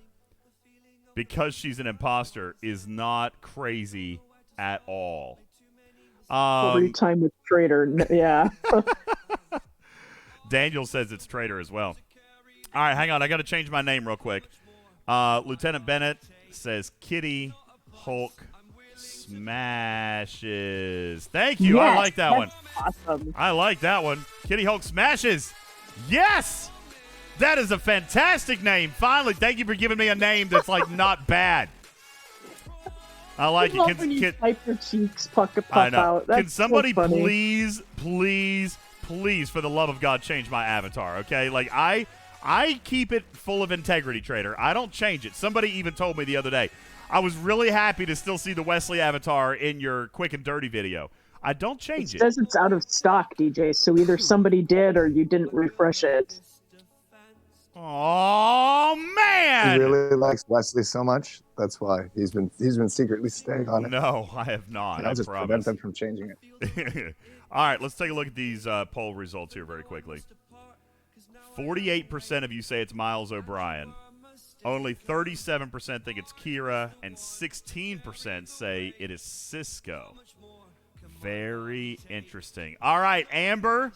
because she's an imposter is not crazy at all. Every time with Trader, yeah. Daniel says it's Trader as well. All right, hang on. I got to change my name real quick. Lieutenant Bennett says Kitty Hulk smashes. Thank you. Yes, I like that one. Awesome. I like that one. Kitty Hulk smashes. Yes! That is a fantastic name. Finally, thank you for giving me a name that's like not bad. I like I love it. when you type your cheeks pop out. That's Can somebody so funny. please, for the love of God, change my avatar, okay? Like, I keep it full of integrity, Trader. I don't change it. Somebody even told me the other day. I was really happy to still see the Wesley avatar in your quick and dirty video. I don't change it. It says it's out of stock, DJ, so either somebody did or you didn't refresh it. Oh, man! He really likes Wesley so much. That's why he's been secretly staying on it. No, I have not. I'll I just promise. prevent them from changing it. All right, let's take a look at these poll results here very quickly. 48% of you say it's Miles O'Brien. Only 37% think it's Kira, and 16% say it is Cisco. Very interesting. All right, Amber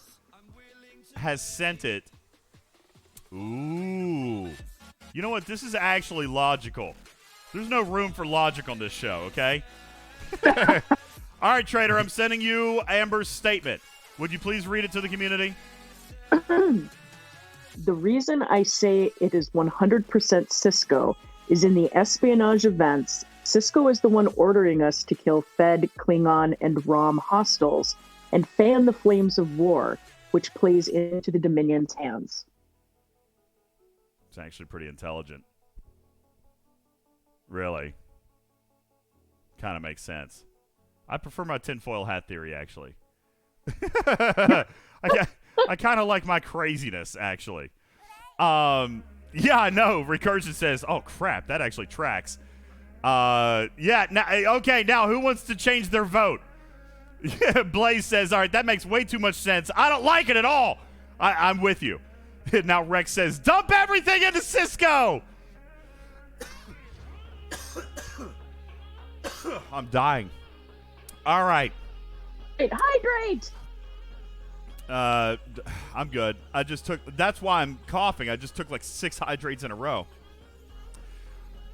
has sent it. Ooh. You know what? This is actually logical. There's no room for logic on this show, okay? All right, Trader, I'm sending you Amber's statement. Would you please read it to the community? The reason I say it is 100% Cisco is in the espionage events, Cisco is the one ordering us to kill Fed, Klingon, and Rom hostiles and fan the flames of war, which plays into the Dominion's hands. It's actually pretty intelligent. Really. Kind of makes sense. I prefer my tinfoil hat theory, actually. I kind of like my craziness, actually. Yeah, I know. Recursion says, oh, crap, that actually tracks. Yeah, now who wants to change their vote? Blaze says, all right, that makes way too much sense. I don't like it at all. I'm with you. Now Rex says, dump everything into Cisco. I'm dying. All right. Hydrate! I'm good. That's why I'm coughing. I just took like 6 hydrates in a row.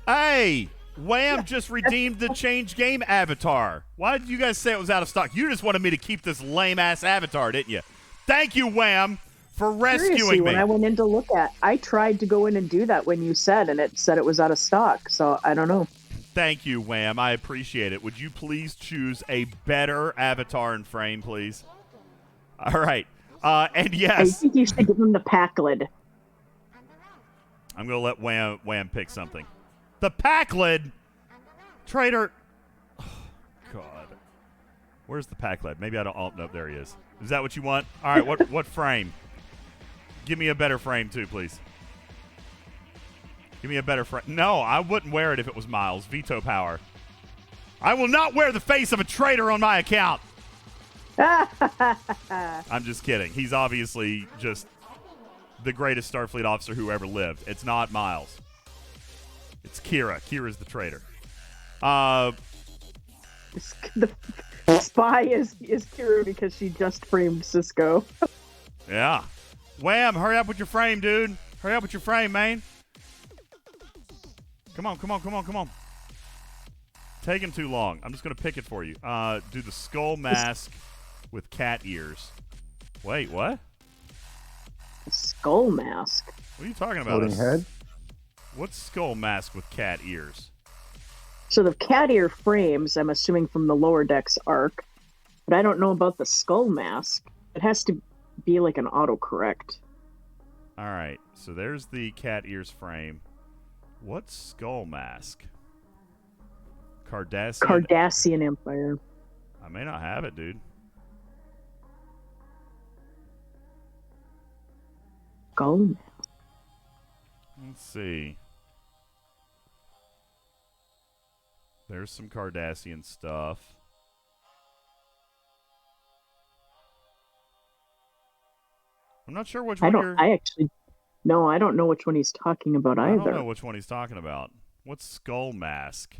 Hey, Wham just redeemed the change game avatar. Why did you guys say it was out of stock? You just wanted me to keep this lame-ass avatar, didn't you? Thank you, Wham, for rescuing Seriously, me. when I went in to look at, I tried to go in and do that when you said, and it said it was out of stock, so I don't know. Thank you, Wham. I appreciate it. Would you please choose a better avatar and frame, please? All right. And yes. I think you should give him the pack lid. I'm going to let Wham pick something. The pack lid? Trader. Oh, God. Where's the pack lid? Maybe I don't. Oh, no, there he is. Is that what you want? All right, what frame? Give me a better frame, too, please. Give me a better frame. No, I wouldn't wear it if it was Miles. Veto power. I will not wear the face of a traitor on my account. I'm just kidding. He's obviously just the greatest Starfleet officer who ever lived. It's not Miles. It's Kira. Kira's the traitor. The spy is Kira because she just framed Cisco. Yeah. Wham! Hurry up with your frame, dude. Hurry up with your frame, man. Come on. Taking too long. I'm just going to pick it for you. Do the skull mask with cat ears. Wait, what? A skull mask? What are you talking about? Floating head? What's skull mask with cat ears? So the cat ear frames, I'm assuming from the lower decks arc, but I don't know about the skull mask. It has to be like an autocorrect. All right, so there's the cat ears frame. What's skull mask? Cardassian Empire. I may not have it, dude. Skull mask. Let's see. There's some Cardassian stuff. I'm not sure which one you're... I don't know which one he's talking about either. I don't know which one he's talking about. What's skull mask?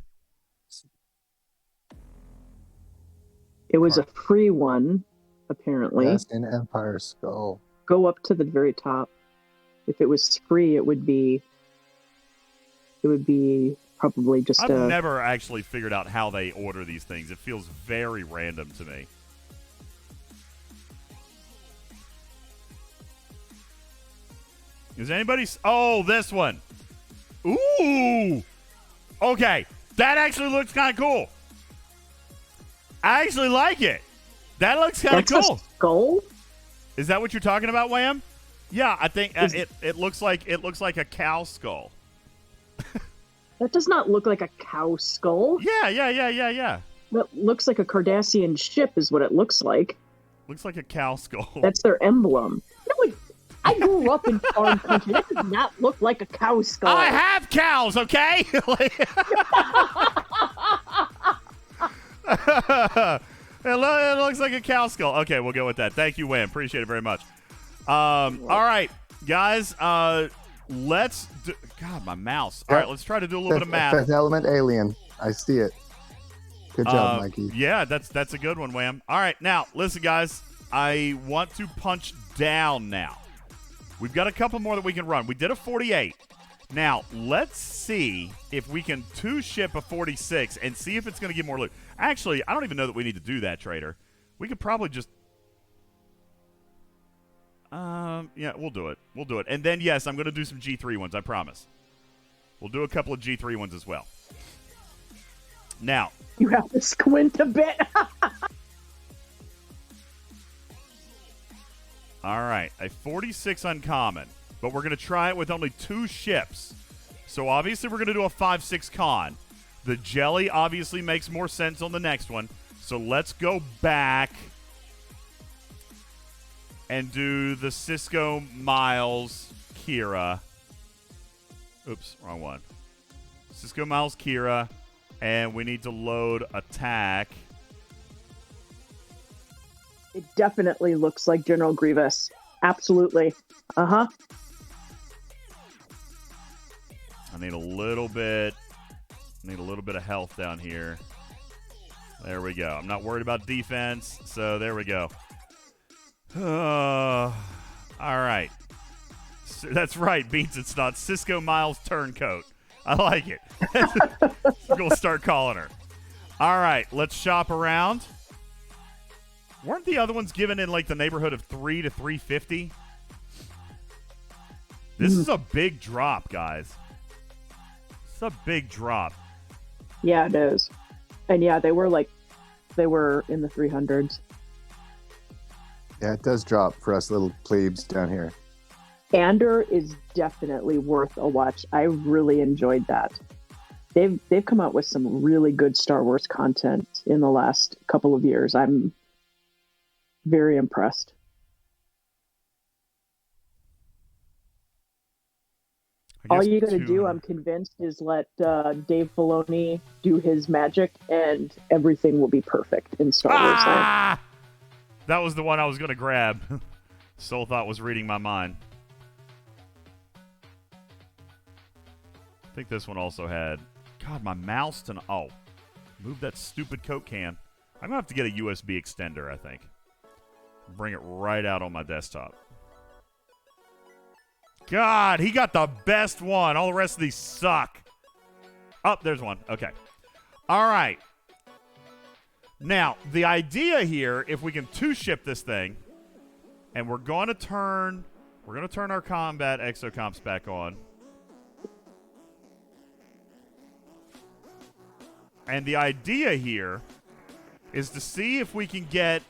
It was a free one, apparently. Cardassian Empire skull. Go up to the very top. If it was free, it would be probably just I've never actually figured out how they order these things. It feels very random to me. Is anybody... Oh, this one. Ooh. Okay. That actually looks kind of cool. I actually like it. That looks kind of cool. A skull? Is that what you're talking about, Wham? Yeah, I think it looks like a cow skull. That does not look like a cow skull. Yeah. That looks like a Cardassian ship is what it looks like. Looks like a cow skull. That's their emblem. No, I grew up in foreign country. That does not look like a cow skull. I have cows, okay? It looks like a cow skull. Okay, we'll go with that. Thank you, Wham. Appreciate it very much. All right, guys. Let's do... God, my mouse. All right, let's try to do a little bit of math. Fifth element alien. I see it. Good job, Mikey. Yeah, that's a good one, Wham. All right, now, listen, guys. I want to punch down now. We've got a couple more that we can run. We did a 48. Now, let's see if we can two-ship a 46 and see if it's going to get more loot. Actually, I don't even know that we need to do that, Trader. We could probably just... yeah, we'll do it. We'll do it. And then, yes, I'm going to do some G3 ones, I promise. We'll do a couple of G3 ones as well. Now... You have to squint a bit. All right, a 46 uncommon, but we're going to try it with only 2 ships. So obviously we're going to do a 5-6 con. The jelly obviously makes more sense on the next one. So let's go back and do the Cisco Miles Kira. Oops, wrong one. Cisco Miles Kira, and we need to load attack. It definitely looks like General Grievous. Absolutely. Uh-huh. I need a little bit of health down here. There we go. I'm not worried about defense, so there we go. All right. That's right, Beans. It's not Cisco Miles Turncoat. I like it. We're going to start calling her. All right, let's shop around. Weren't the other ones given in like the neighborhood of 3 to 350? This is a big drop, guys. It's a big drop. Yeah, it is. And yeah, they were in the 300s. Yeah, it does drop for us little plebes down here. Andor is definitely worth a watch. I really enjoyed that. They've come out with some really good Star Wars content in the last couple of years. I'm very impressed. All you got to do, I'm convinced, is let Dave Filoni do his magic, and everything will be perfect in Star Wars Land. That was the one I was going to grab. Soul Thought was reading my mind. I think this one also had... God, my mouse to... Oh. Move that stupid Coke can. I'm going to have to get a USB extender, I think. Bring it right out on my desktop. God, he got the best one. All the rest of these suck. Oh, there's one. Okay. All right. Now, the idea here, if we can two-ship this thing, and we're going to turn our combat exocomps back on. And the idea here is to see if we can get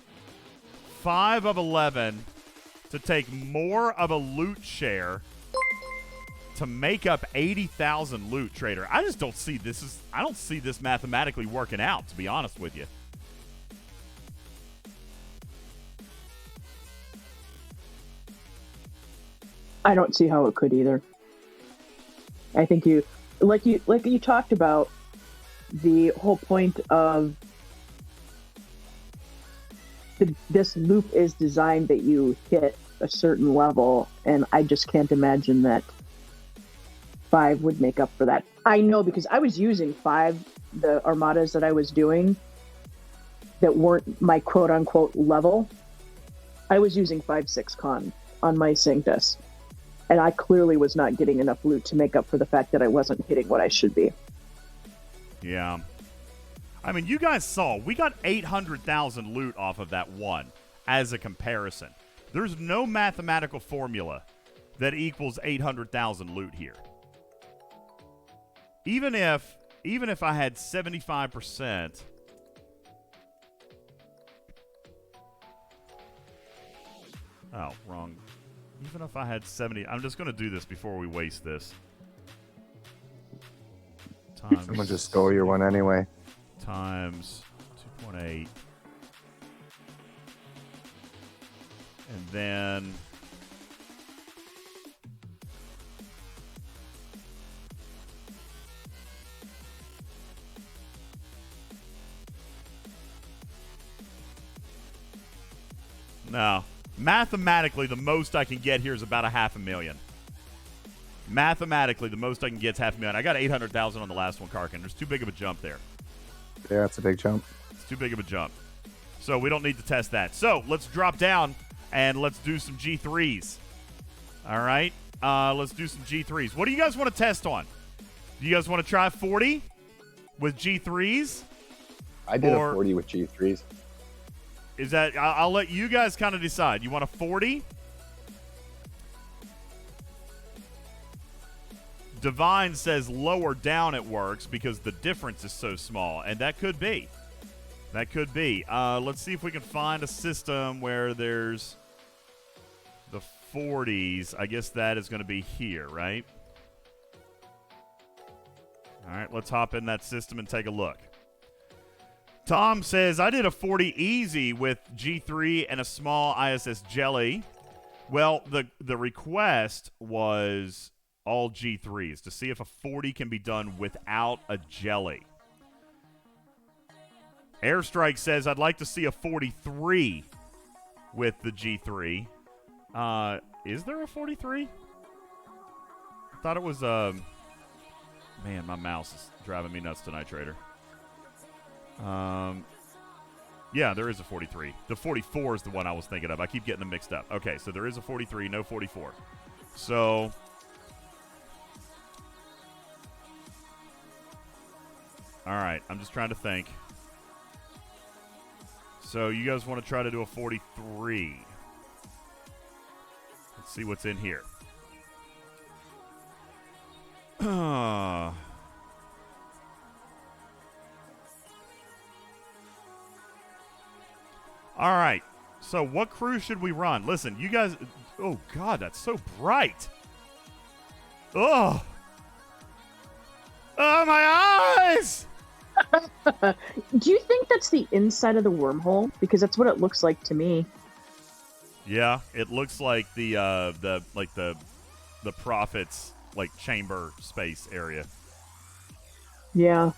5 of 11 to take more of a loot share to make up 80,000 loot, Trader. I just don't see this I don't see this mathematically working out, to be honest with you. I don't see how it could either. I think you talked about, the whole point of this loop is designed that you hit a certain level, and I just can't imagine that 5 would make up for that. I know, because I was using 5, the Armadas that I was doing that weren't my quote-unquote level. I was using 5-6 con on my Sanctus, and I clearly was not getting enough loot to make up for the fact that I wasn't hitting what I should be. Yeah. I mean, you guys saw, we got 800,000 loot off of that one as a comparison. There's no mathematical formula that equals 800,000 loot here. Even if I had 75%, oh, wrong. Even if I had 70, I'm just going to do this before we waste this. Someone just stole your one anyway. Times 2.8. And then... No. Mathematically, the most I can get here is about 500,000. Mathematically, the most I can get is 500,000. I got 800,000 on the last one, Karkin. There's too big of a jump there. Yeah, it's a big jump. It's too big of a jump. So we don't need to test that. So let's drop down and let's do some G3s. All right? Let's do some G3s. What do you guys want to test on? Do you guys want to try 40 with G3s? I did a 40 with G3s. Is that... I'll let you guys kind of decide. You want a 40? Divine says lower down it works because the difference is so small, and that could be. That could be. Let's see if we can find a system where there's the 40s. I guess that is going to be here, right? All right, let's hop in that system and take a look. Tom says, I did a 40 easy with G3 and a small ISS jelly. Well, the request was... all G3s to see if a 40 can be done without a jelly. Airstrike says, I'd like to see a 43 with the G3. Is there a 43? I thought it was, man, my mouse is driving me nuts tonight, Trader. Yeah, there is a 43. The 44 is the one I was thinking of. I keep getting them mixed up. Okay, so there is a 43, no 44. So... all right, I'm just trying to think. So you guys want to try to do a 43. Let's see what's in here. All right, so what crew should we run? Listen, you guys... oh, God, that's so bright. Oh. Oh, my eyes! Do you think that's the inside of the wormhole? Because that's what it looks like to me. Yeah, it looks like the prophets like chamber space area. Yeah.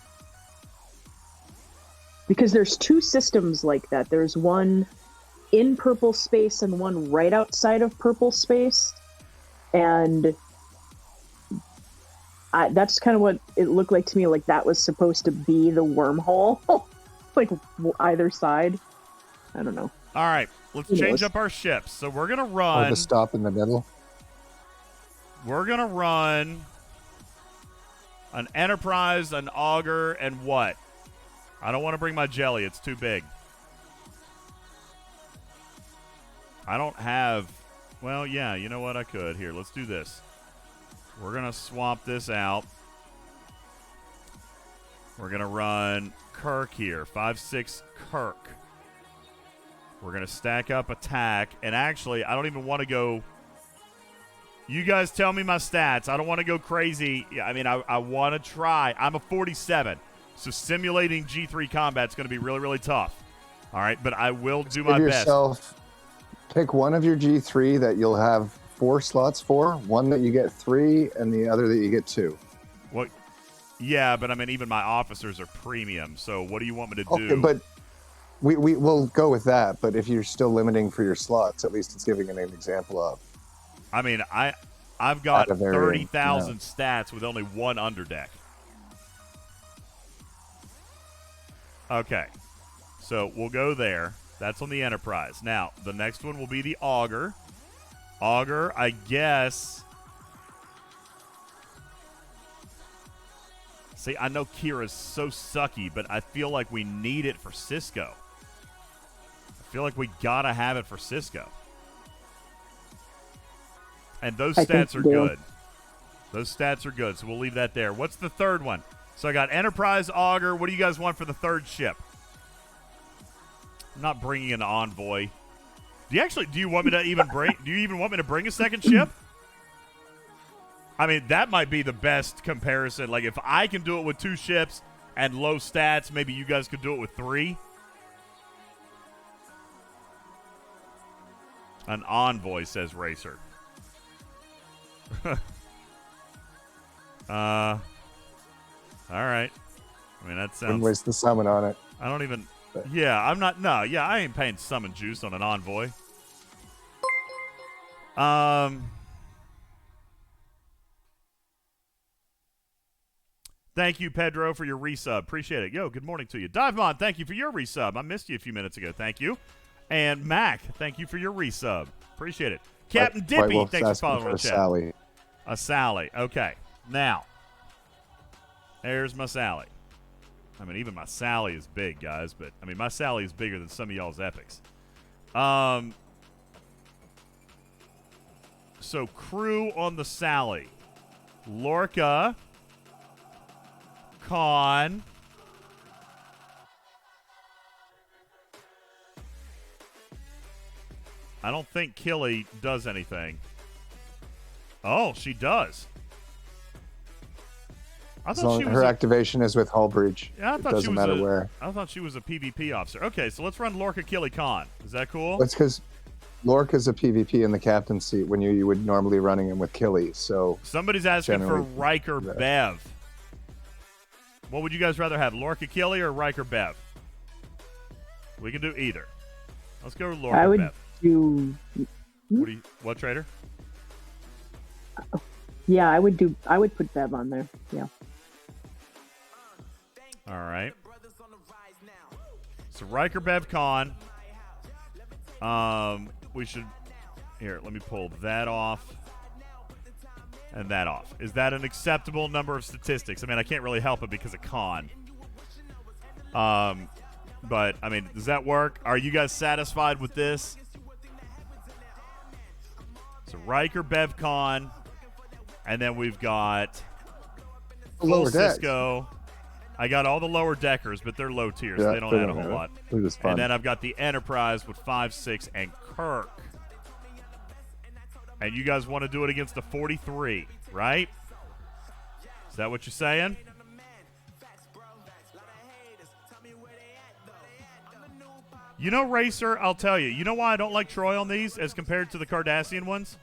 Because there's two systems like that. There's one in purple space and one right outside of purple space. And that's kind of what it looked like to me. Like that was supposed to be the wormhole. Like either side. I don't know. All right. Let's change up our ships. So we're going to run. Or the stop in the middle. We're going to run an Enterprise, an Augur, and what? I don't want to bring my jelly. It's too big. I don't have... Well, yeah, you know what? I could. Here, let's do this. We're going to swap this out. We're going to run Kirk here. 5-6 Kirk. We're going to stack up attack. And actually, I don't even want to go... You guys tell me my stats. I don't want to go crazy. Yeah, I mean, I want to try. I'm a 47. So simulating G3 combat is going to be really, really tough. All right, but I will do my best. Pick one of your G3 that you'll have 4 slots for, one that you get 3, and the other that you get 2. What? Yeah, but I mean, even my officers are premium. So what do you want me to do? Okay, but we'll go with that. But if you're still limiting for your slots, at least it's giving an example of. I mean, I've got 30,000 stats with only 1 underdeck. Okay, so we'll go there. That's on the Enterprise. Now, the next one will be the Augur. Augur, I guess. See, I know Kira's so sucky, but I feel like we need it for Cisco. I feel like we gotta have it for Cisco. And those stats are good. Those stats are good, so we'll leave that there. What's the third one? So I got Enterprise, Augur. What do you guys want for the third ship? I'm not bringing an Envoy. Do you want me to even bring? Do you even want me to bring a second ship? I mean, that might be the best comparison. Like, if I can do it with 2 ships and low stats, maybe you guys could do it with 3. An Envoy, says Racer. All right. I mean, that sounds... Wouldn't waste the summon on it. I don't even... Yeah, I'm not... No, yeah, I ain't paying summon juice on an Envoy. Thank you, Pedro, for your resub. Appreciate it. Yo, good morning to you. Divemon, thank you for your resub. I missed you a few minutes ago. Thank you. And Mac, thank you for your resub. Appreciate it. Captain Dippy, thanks for following on the chat. Sally. A Sally. Okay. Now, there's my Sally. I mean, even my Sally is big, guys, but, I mean, my Sally is bigger than some of y'all's epics. So, crew on the Sally. Lorca. Khan. I don't think Killy does anything. Oh, she does. I thought her activation is with hull breach. Yeah, I thought it doesn't matter where. I thought she was a PvP officer. Okay, so let's run Lorca Killy Khan. Is that cool? That's because Lorca's a PvP in the captain's seat when you would normally running him with Killy. So somebody's asking for Riker Bev. What would you guys rather have, Lorca Killy or Riker Bev? We can do either. Let's go with Lorca Bev. Do what, Trader? Yeah, I would put Bev on there. Yeah. All right. So Riker Bev Khan. We should here, let me pull that off. And that off. Is that an acceptable number of statistics? I mean, I can't really help it because of Khan. But I mean, does that work? Are you guys satisfied with this? So Riker, Bev, Khan, and then we've got full Cisco. I got all the lower deckers, but they're low tiers. So they don't add a whole lot. And then I've got the Enterprise with 5, 6, and Kirk. And you guys want to do it against the 43, right? Is that what you're saying? You know, Racer, I'll tell you. You know why I don't like Troy on these as compared to the Cardassian ones?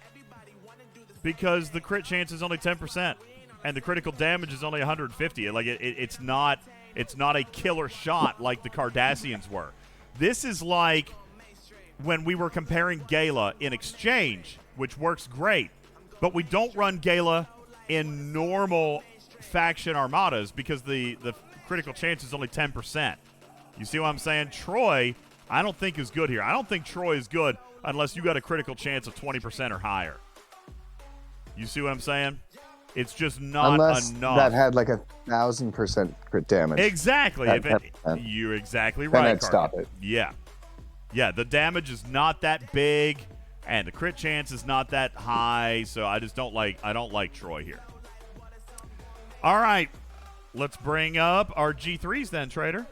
because the crit chance is only 10%, and the critical damage is only 150. Like it's not a killer shot like the Cardassians were. This is like when we were comparing Gala in Exchange, which works great, but we don't run Gala in normal faction Armadas because the critical chance is only 10%. You see what I'm saying? Troy, I don't think is good here. I don't think Troy is good unless you got a critical chance of 20% or higher. You see what I'm saying? It's just not unless enough. That had like 1,000% crit damage. Exactly. You're exactly right. Then I'd stop it. Yeah. Yeah, the damage is not that big, and the crit chance is not that high, so I don't like Troy here. All right. Let's bring up our G3s then, Trader.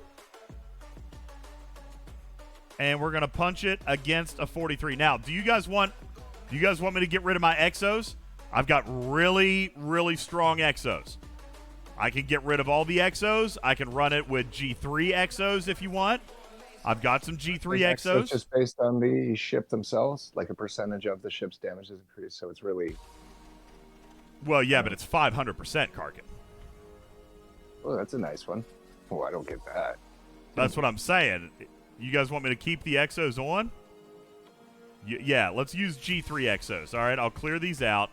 And we're going to punch it against a 43. Now, do you guys want me to get rid of my Exos? I've got really, really strong Exos. I can get rid of all the Exos. I can run it with G3 Exos if you want. I've got some G3 Exos. Just based on the ship themselves, like a percentage of the ship's damage is increased, so it's really... Well, yeah, but it's 500% Karkin. Oh, that's a nice one. Oh, I don't get that. That's what I'm saying. You guys want me to keep the Exos on? Yeah, let's use G3 Exos. All right, I'll clear these out.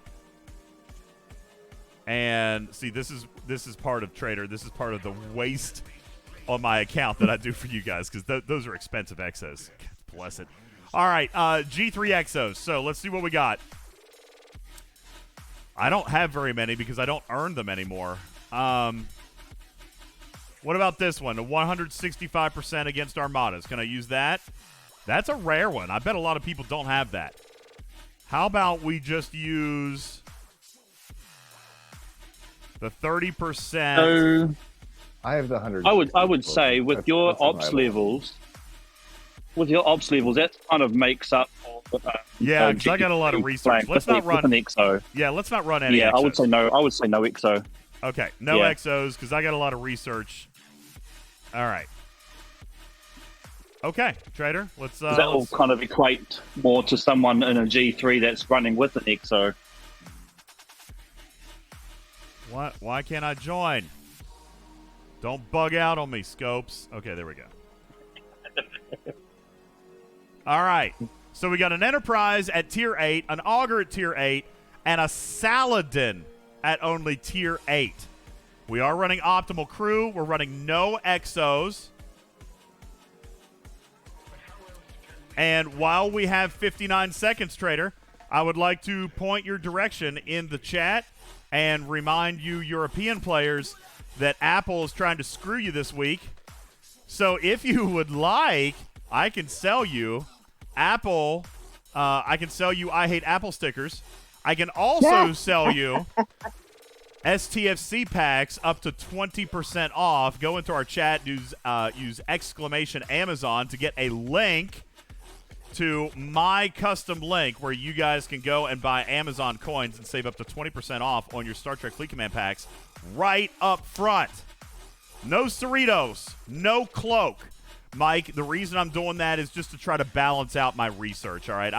And see, this is part of Trader. This is part of the waste on my account that I do for you guys because those are expensive Exos. God bless it. All right, G3 Exos. So let's see what we got. I don't have very many because I don't earn them anymore. What about this one? A 165% against Armadas. Can I use that? That's a rare one. I bet a lot of people don't have that. How about we just use the 30%? I have the 100. I would say with your ops levels, that kind of makes up. Yeah, because I got a lot of research. Let's not run an EXO. Yeah, let's not run any. Yeah, Exos. I would say no. I would say no EXO. Okay, no Exos because I got a lot of research. All right. Okay, Trader. Let's. That will kind of equate more to someone in a G3 that's running with an EXO. What? Why can't I join? Don't bug out on me, Scopes. Okay, there we go. All right. So we got an Enterprise at Tier 8, an Augur at Tier 8, and a Saladin at only Tier 8. We are running Optimal Crew. We're running no Exos. And while we have 59 seconds, Trader, I would like to point your direction in the chat and remind you European players that Apple is trying to screw you this week. So if you would like, I can sell you Apple. I can sell you I Hate Apple stickers. I can also sell you STFC packs up to 20% off. Go into our chat, use exclamation Amazon to get a link to my custom link where you guys can go and buy Amazon coins and save up to 20% off on your Star Trek Fleet Command packs right up front. No Cerritos, no Cloak. Mike, the reason I'm doing that is just to try to balance out my research, all right?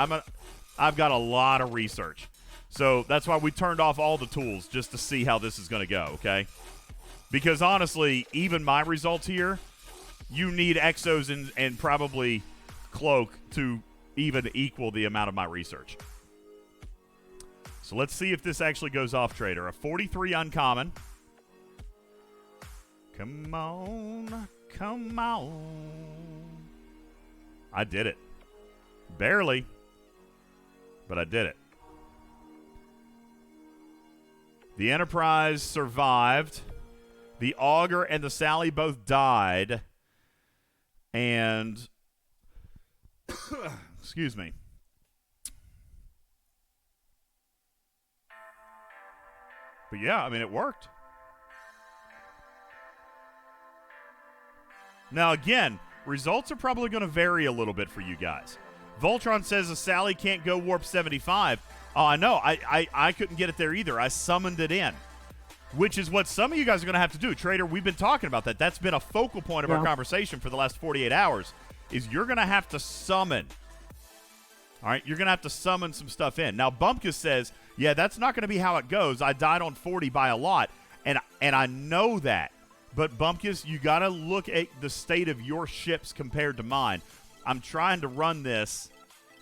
I've got a lot of research. So that's why we turned off all the tools just to see how this is going to go, okay? Because honestly, even my results here, you need Exos and probably Cloak to even equal the amount of my research. So let's see if this actually goes off, Trader. A 43 uncommon. Come on. Come on. I did it. Barely. But I did it. The Enterprise survived. The Augur and the Sally both died. And excuse me. But yeah, I mean, it worked. Now, again, results are probably going to vary a little bit for you guys. Voltron says a Sally can't go warp 75. Oh, I know. I couldn't get it there either. I summoned it in, which is what some of you guys are going to have to do. Trader, we've been talking about that. That's been a focal point of our conversation for the last 48 hours, is you're going to have to summon. All right, you're going to have to summon some stuff in. Now, Bumpkus says, Yeah, that's not going to be how it goes. I died on 40 by a lot, and I know that. But, Bumpkus, you got to look at the state of your ships compared to mine. I'm trying to run this.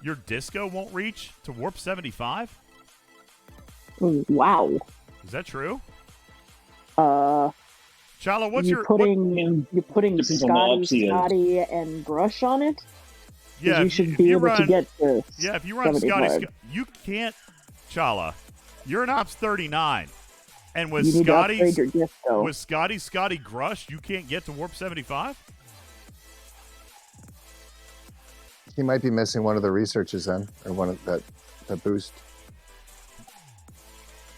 Your disco won't reach to warp 75? Wow. Is that true? Chala, what's you're putting Depends on the Scotty and Grush on it? Yeah, you should be able to get to Yeah, if you run 75. Scotty, you can't, Chala. You're an Ops 39. And with You need to upgrade Scotty your disco. Grush, you can't get to warp 75? He might be missing one of the researches then, or one of that boost.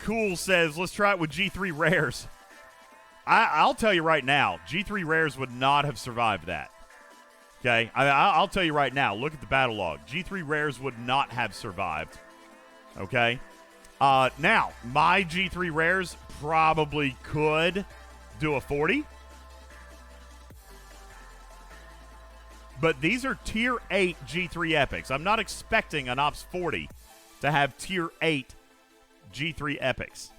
Cool says, let's try it with G3 rares. I'll tell you right now, G3 rares would not have survived that. Okay? I'll tell you right now, look at the battle log. G3 rares would not have survived. Okay? Now, my G3 rares probably could do a 40. But these are tier 8 G3 epics. I'm not expecting an Ops 40 to have tier 8 G3 epics.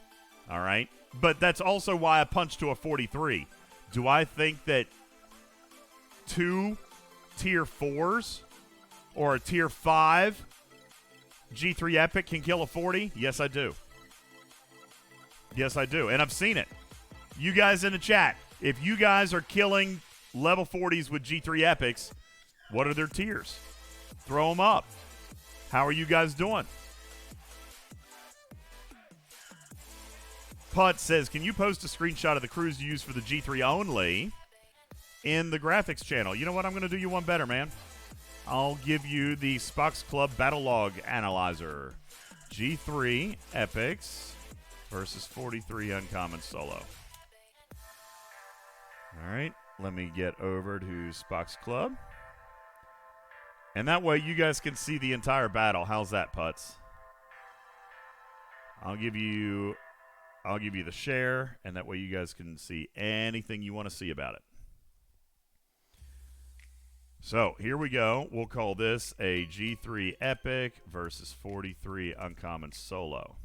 All right? But that's also why I punched to a 43. Do I think that 2 tier 4s or a tier 5 G3 epic can kill a 40? Yes, I do. Yes, I do. And I've seen it. You guys in the chat, if you guys are killing level 40s with G3 epics, what are their tiers? Throw them up. How are you guys doing? Putt says, can you post a screenshot of the crews you use for the G3 only in the graphics channel? You know what? I'm going to do you one better, man. I'll give you the Spock's Club Battle Log Analyzer. G3 epics versus 43 uncommon solo. All right. Let me get over to Spock's Club. And that way you guys can see the entire battle. How's that, Putz? I'll give you the share, and that way you guys can see anything you want to see about it. So, here we go. We'll call this a G3 Epic versus 43 Uncommon Solo.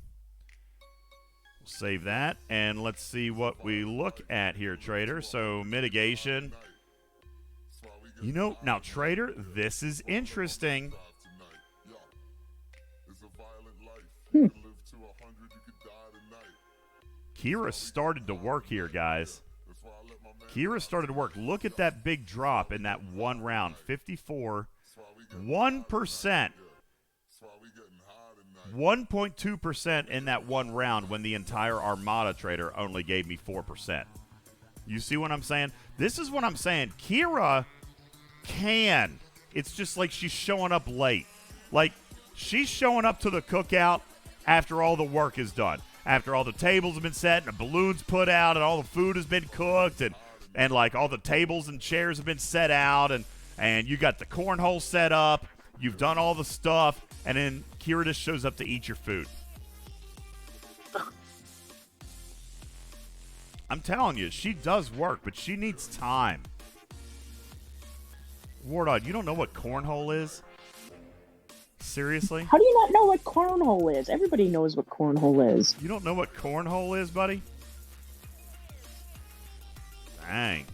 We'll save that, and let's see what we look at here, Trader. So, Mitigation. You know, now, Trader, this is interesting. Kira started to work here, guys. Kira started to work. Look at that big drop in that one round. 54. 1%. 1.2% in that one round when the entire Armada trader only gave me 4%. You see what I'm saying? This is what I'm saying. Kira can. It's just like she's showing up late. Like, she's showing up to the cookout after all the work is done. After all the tables have been set and the balloons put out and all the food has been cooked and like all the tables and chairs have been set out and you got the cornhole set up, you've done all the stuff, and then Kira just shows up to eat your food. I'm telling you, she does work, but she needs time. Wardod, you don't know what cornhole is? Seriously? How do you not know what cornhole is? Everybody knows what cornhole is. You don't know what cornhole is, buddy? Dang.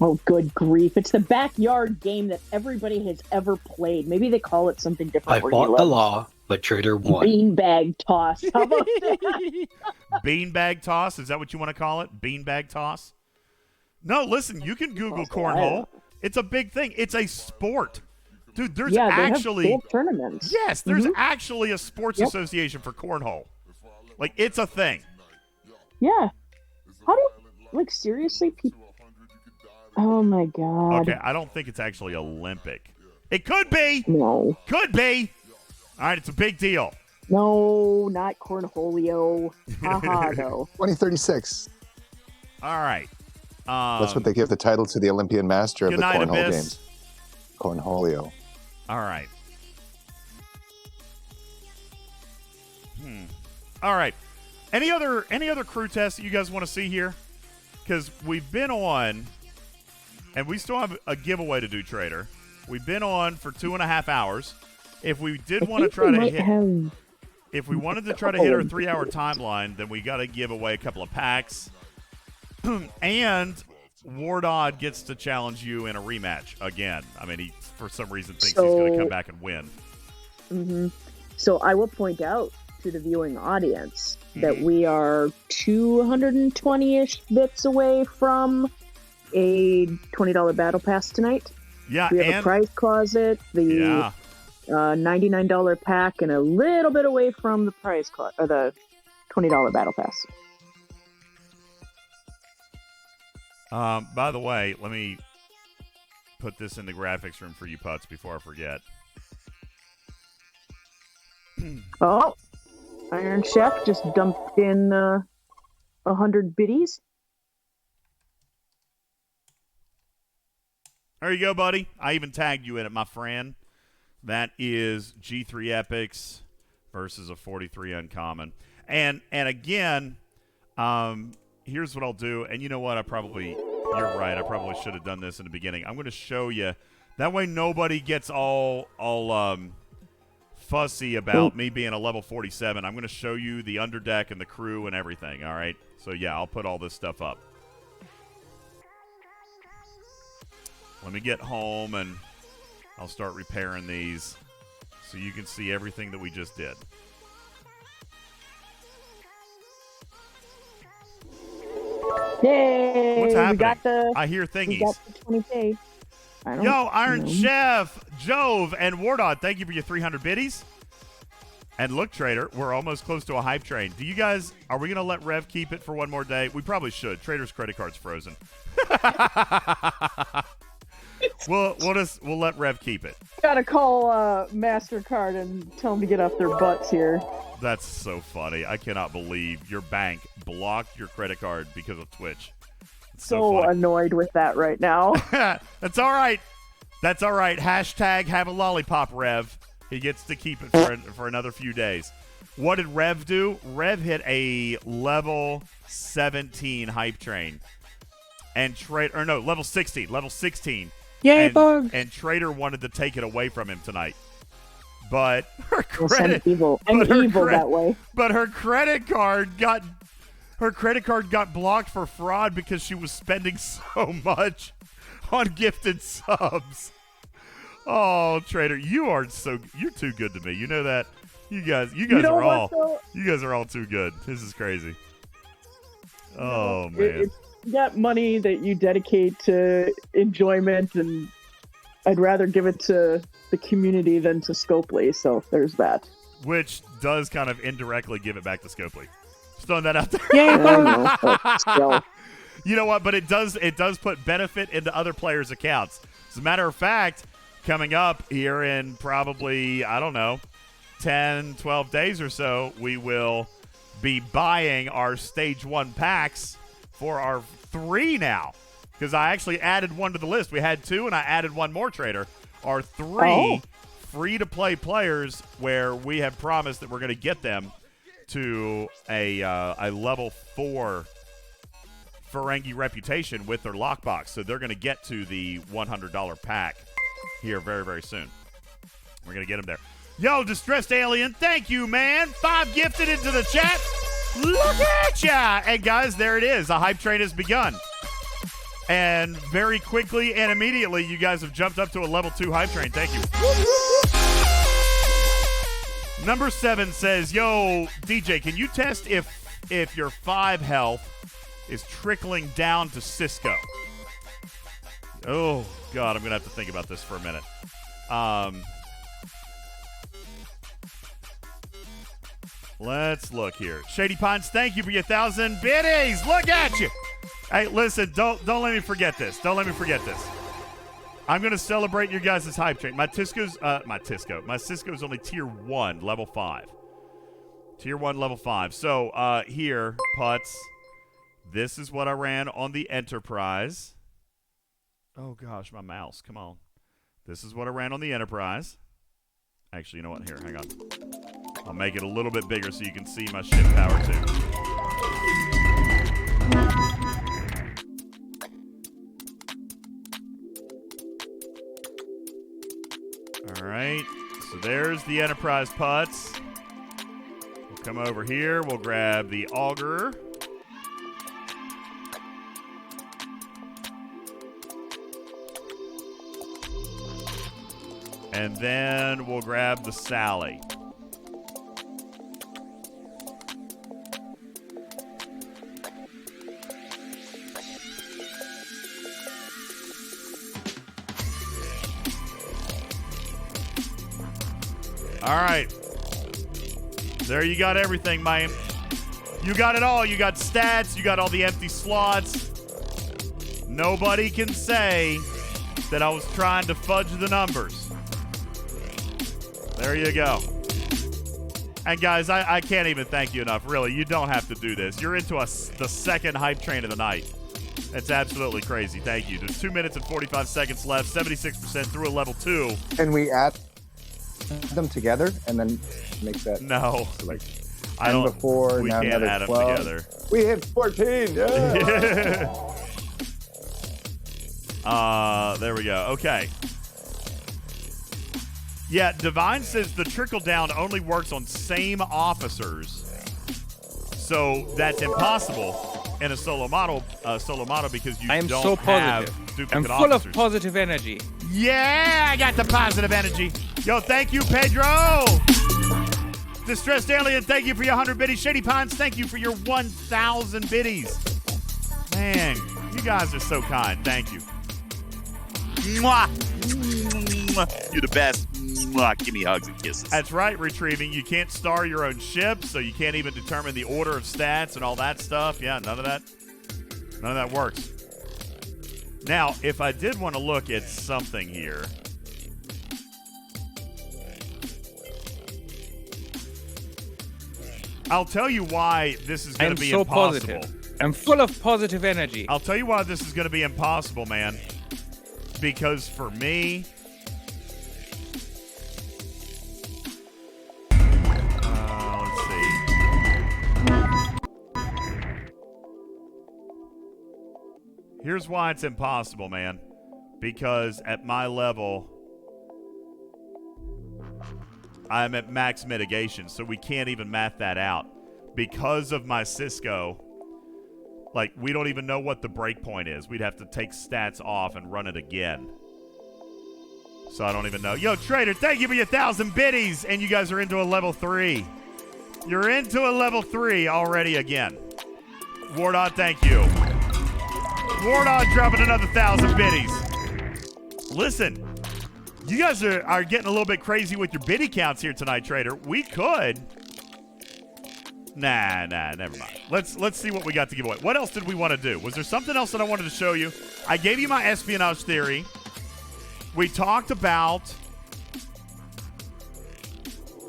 Oh, good grief. It's the backyard game that everybody has ever played. Maybe they call it something different. I fought the law, but Trader won. Beanbag toss. How about that? Beanbag toss? Is that what you want to call it? Beanbag toss? No, listen, you can Google cornhole. It's a big thing. It's a sport. Dude, there's actually... they have tournaments. Yes, there's actually a sports association for cornhole. Like, it's a thing. Yeah. How do... Like, seriously? People... Oh, my God. Okay, I don't think it's actually Olympic. It could be. No. Could be. All right, it's a big deal. No, not cornholio. Haha, no. 2036. All right. That's what they give the title to the Olympian master of the night, cornhole Abyss. games. Cornholio. All right. All right. Any other crew tests that you guys want to see here? Because we've been on, and we still have a giveaway to do, Trader. We've been on for 2.5 hours. if we did I want to think try we to might hit, have- if we wanted to try to hit our 3-hour timeline, then we got to give away a couple of packs, and Wardod gets to challenge you in a rematch again. I mean, he for some reason thinks he's going to come back and win. Mm-hmm. So I will point out to the viewing audience that we are 220-ish bits away from a $20 battle pass tonight. Yeah, we have a prize closet, the $99 pack, and a little bit away from the prize closet, or the $20 battle pass. By the way, let me put this in the graphics room for you putts before I forget. Oh, Iron Chef just dumped in 100 biddies. There you go, buddy. I even tagged you in it, my friend. That is G3 Epics versus a 43 Uncommon. And again, here's what I'll do. And you know what? You're right. I probably should have done this in the beginning. I'm going to show you. That way nobody gets all fussy about me being a level 47. I'm going to show you the underdeck and the crew and everything, all right? So, yeah, I'll put all this stuff up. Let me get home, and I'll start repairing these so you can see everything that we just did. Yay! What's happening? I hear thingies. We got the 20K. Yo, Iron Chef, Jove, and Wardod, thank you for your 300 biddies. And look, Trader, we're almost close to a hype train. Do you guys, are we going to let Rev keep it for one more day? We probably should. Trader's credit card's frozen. We'll let Rev keep it. Gotta call MasterCard and tell them to get off their butts here. That's so funny. I cannot believe your bank blocked your credit card because of Twitch. It's so annoyed with that right now. That's all right. That's all right. Hashtag have a lollipop, Rev. He gets to keep it for another few days. What did Rev do? Rev hit a level 17 hype train. And level 16. Level 16. Yay, bug! And Trader wanted to take it away from him tonight. But her I'm credit evil that way. But her credit card got blocked for fraud because she was spending so much on gifted subs. Oh, Trader, you're too good to me. You know that. You guys are all too good. This is crazy. Oh man. You got money that you dedicate to enjoyment, and I'd rather give it to the community than to Scopely, so there's that. Which does kind of indirectly give it back to Scopely. Just throwing that out there. Yeah, you know what? But it does put benefit into other players' accounts. As a matter of fact, coming up here in probably, 10, 12 days or so, we will be buying our Stage 1 packs for our 3 now, because I actually added one to the list. We had 2, and I added one more, Trader. Our 3 free-to-play players, where we have promised that we're going to get them to a level 4 Ferengi reputation with their lockbox. So they're going to get to the $100 pack here very, very soon. We're going to get them there. Yo, Distressed Alien, thank you, man. 5 gifted into the chat. Look at ya! And guys, there it is. The hype train has begun. And very quickly and immediately, you guys have jumped up to a level 2 hype train. Thank you. Number 7 says, yo, DJ, can you test if your 5 health is trickling down to Cisco? Oh, God, I'm going to have to think about this for a minute. Let's look here. Shady Pines, thank you for your 1,000 biddies. Look at you. Hey, listen, don't let me forget this. Don't let me forget this. I'm going to celebrate your guys' hype train. My Cisco's only tier 1, level 5. Tier 1, level 5. So, here, Putz, this is what I ran on the Enterprise. Oh, gosh, my mouse. Come on. This is what I ran on the Enterprise. Actually, you know what? Here, hang on. I'll make it a little bit bigger so you can see my ship power, too. All right. So there's the Enterprise putts. We'll come over here. We'll grab the Auger. And then we'll grab the Sally. All right. There you got everything, man. You got it all. You got stats. You got all the empty slots. Nobody can say that I was trying to fudge the numbers. There you go. And guys, I can't even thank you enough. Really, you don't have to do this. You're into the second hype train of the night. It's absolutely crazy. Thank you. There's 2 minutes and 45 seconds left. 76% through a level 2. Can we add them together and then make that? No. So like I don't. before, We now can't another add them 12. together. We hit 14. Yeah. There we go. Okay. Yeah, Divine says the trickle down only works on same officers, so that's impossible in a solo model because you I am don't so have positive. duplicate I'm full officers. of positive energy. Yeah, I got the positive energy. Yo, thank you, Pedro. Distressed Alien, thank you for your 100 biddies. Shady Pines, thank you for your 1,000 biddies. Man, you guys are so kind. Thank you. Mwah. You're the best. Mwah. Give me hugs and kisses. That's right, Retrieving. You can't star your own ship, so you can't even determine the order of stats and all that stuff. Yeah, none of that works. Now, if I did want to look at something here, I'll tell you why this is going to be so impossible. Positive. I'm full of positive energy. I'll tell you why this is going to be impossible, man. Because for me, let's see. Here's why it's impossible, man. Because at my level, I'm at max mitigation, so we can't even math that out. Because of my Cisco, like, we don't even know what the breakpoint is. We'd have to take stats off and run it again. So I don't even know. Yo, Trader, thank you for your 1,000 biddies. And you guys are into a level 3. You're into a level 3 already again. Wardod, thank you. Wardod dropping another 1,000 biddies. Listen, you guys are getting a little bit crazy with your biddy counts here tonight, Trader. We could... Nah, never mind. Let's see what we got to give away. What else did we want to do? Was there something else that I wanted to show you? I gave you my espionage theory. We talked about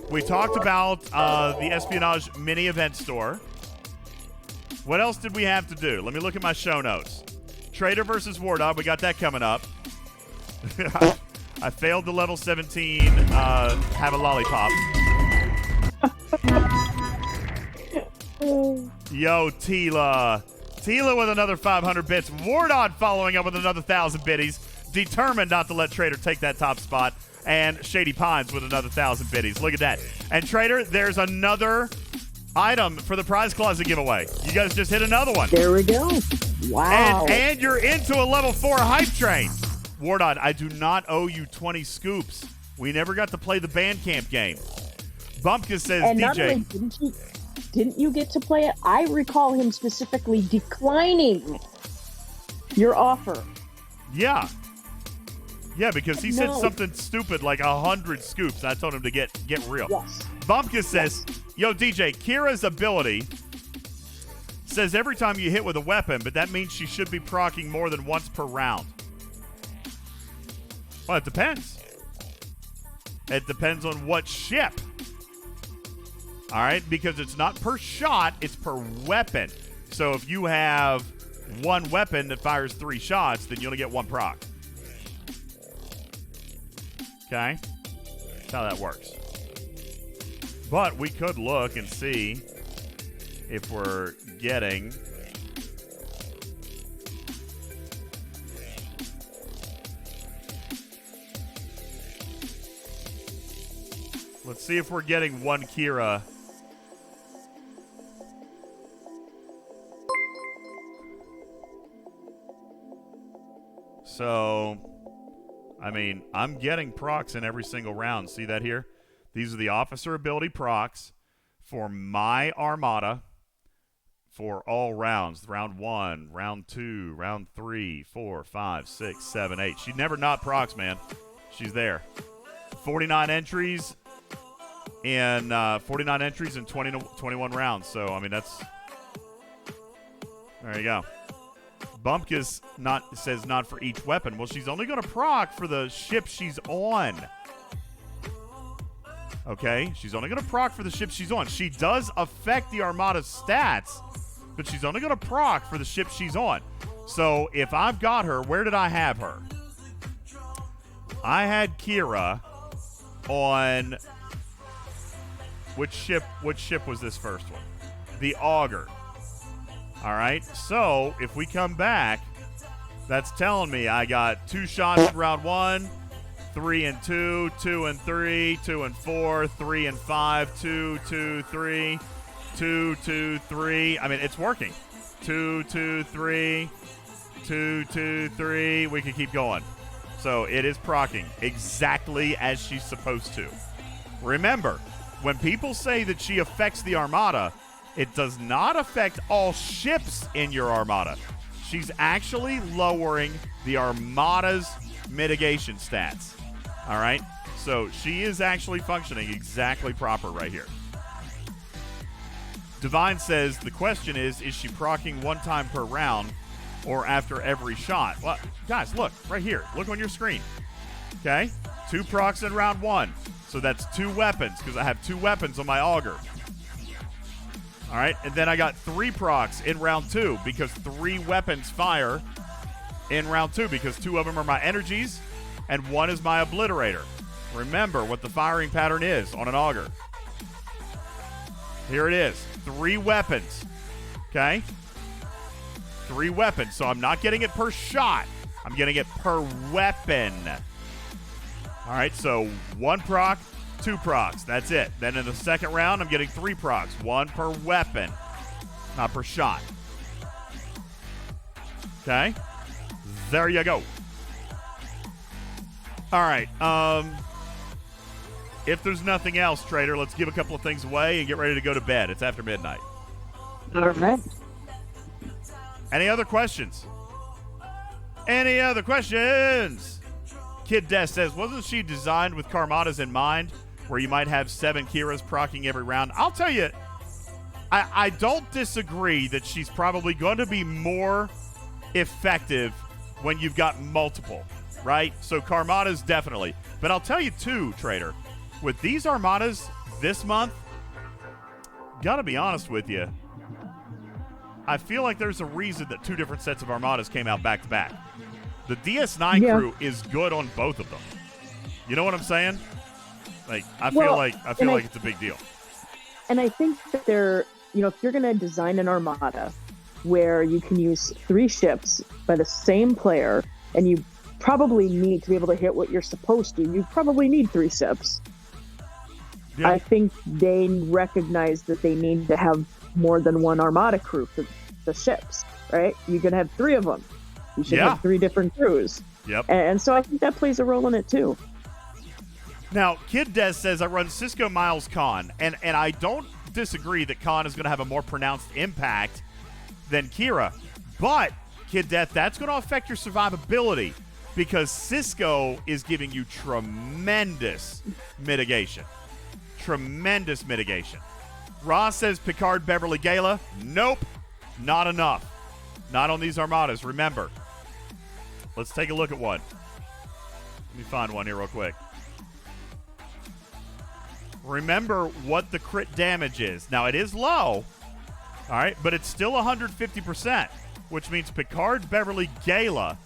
the espionage mini event store. What else did we have to do? Let me look at my show notes. Trader versus Wardog. We got that coming up. I failed the level 17 have a lollipop. Yo, Tila. Tila with another 500 bits. Wardod following up with another 1,000 biddies. Determined not to let Trader take that top spot. And Shady Pines with another 1,000 biddies. Look at that. And Trader, there's another item for the prize closet giveaway. You guys just hit another one. There we go. Wow. And you're into a level 4 hype train. Wardod, I do not owe you 20 scoops. We never got to play the Bandcamp game. Bumpkin says, and not DJ. only didn't you get to play it? I recall him specifically declining your offer. Yeah. Yeah, because he said No. something stupid like 100 scoops. I told him to get real. Yes. Bumpkin says, yo, DJ, Kira's ability says every time you hit with a weapon, but that means she should be proccing more than once per round. Well, it depends. It depends on what ship. All right, because it's not per shot, it's per weapon. So if you have one weapon that fires 3 shots, then you only get 1 proc. Okay? That's how that works. But we could look and see if we're getting... Let's see if we're getting one Kira. So, I mean, I'm getting procs in every single round. See that here? These are the officer ability procs for my Armada for all rounds. Round 1, round 2, round 3, 4, 5, 6, 7, 8. She never not procs, man. She's there. 49 entries in 21 rounds. So, I mean, that's... There you go. Bumpkus says not for each weapon. Well, she's only going to proc for the ship she's on. Okay? She's only going to proc for the ship she's on. She does affect the Armada's stats, but she's only going to proc for the ship she's on. So if I've got her, where did I have her? I had Kira on... Which ship was this first one? The Augur. All right, so if we come back, that's telling me I got 2 shots in round 1, 3 and 2, 2 and 3, 2 and 4, 3 and 5, 2, 2, 3, 2, 2, 3. I mean, it's working. 2, 2, 3, 2, 2, 3. We can keep going. So it is proccing exactly as she's supposed to. Remember, when people say that she affects the Armada, it does not affect all ships in your Armada. She's actually lowering the Armada's mitigation stats. All right? So she is actually functioning exactly proper right here. Divine says, the question is she proccing one time per round or after every shot? Well, guys, look, right here. Look on your screen. Okay? 2 procs in round 1. So that's 2 weapons because I have 2 weapons on my Augur. All right, and then I got 3 procs in round 2 because 3 weapons fire in round 2 because 2 of them are my energies and 1 is my obliterator. Remember what the firing pattern is on an Augur. Here it is, 3 weapons, okay? 3 weapons, so I'm not getting it per shot. I'm getting it per weapon. All right, so 1 proc, 2 procs. That's it. Then in the second round, I'm getting 3 procs. 1 per weapon, not per shot. Okay? There you go. All right. If there's nothing else, Trader, let's give a couple of things away and get ready to go to bed. It's after midnight. All right. Any other questions? Any other questions? Kid Des says, wasn't she designed with Armadas in mind, where you might have 7 Kiras proccing every round? I'll tell you, I don't disagree that she's probably going to be more effective when you've got multiple, right? So Armadas definitely. But I'll tell you too, Trader, with these Armadas this month, gotta be honest with you, I feel like there's a reason that 2 different sets of Armadas came out back to back. The DS9 crew is good on both of them. You know what I'm saying? Like, I feel like it's a big deal. And I think that if you're going to design an Armada where you can use 3 ships by the same player, and you probably need to be able to hit what you're supposed to, you probably need 3 ships. Yeah. I think they recognize that they need to have more than 1 Armada crew for the ships, right? You can have 3 of them. You should have 3 different crews. Yep. And so I think that plays a role in it too. Now, Kid Des says, I run Cisco Miles Khan, and I don't disagree that Khan is going to have a more pronounced impact than Kira. But, Kid Des, that's going to affect your survivability because Cisco is giving you tremendous mitigation. Tremendous mitigation. Ross says Picard Beverly Gala. Nope, not enough. Not on these Armadas, remember. Let's take a look at one. Let me find one here real quick. Remember what the crit damage is. Now, it is low, all right, but it's still 150%, which means Picard Beverly Gala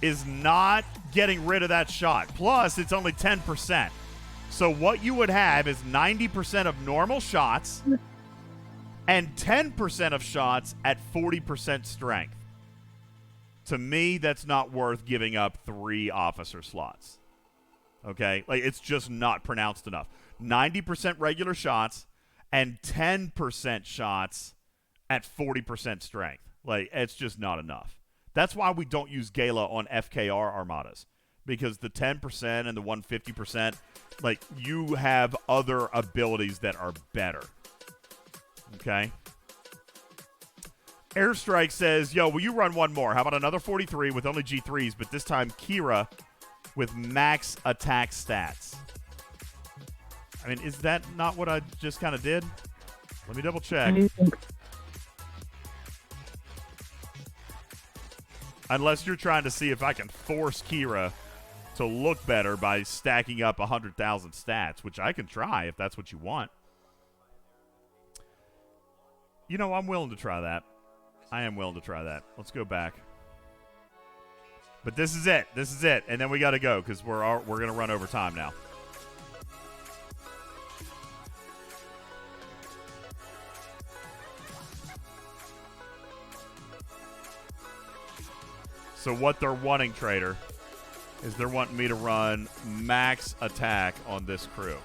is not getting rid of that shot. Plus, it's only 10%. So what you would have is 90% of normal shots and 10% of shots at 40% strength. To me, that's not worth giving up 3 officer slots. Okay? Like, it's just not pronounced enough. 90% regular shots and 10% shots at 40% strength. Like, it's just not enough. That's why we don't use Gala on FKR Armadas, because the 10% and the 150%, like, you have other abilities that are better. Okay? Airstrike says, yo, will you run one more? How about another 43 with only G3s, but this time Kira with max attack stats? I mean, is that not what I just kind of did? Let me double check. Unless you're trying to see if I can force Kira to look better by stacking up 100,000 stats, which I can try if that's what you want. You know, I'm willing to try that. I am willing to try that. Let's go back. But this is it. This is it. And then we got to go because we're going to run over time now. So what they're wanting, Trader, is they're wanting me to run max attack on this crew,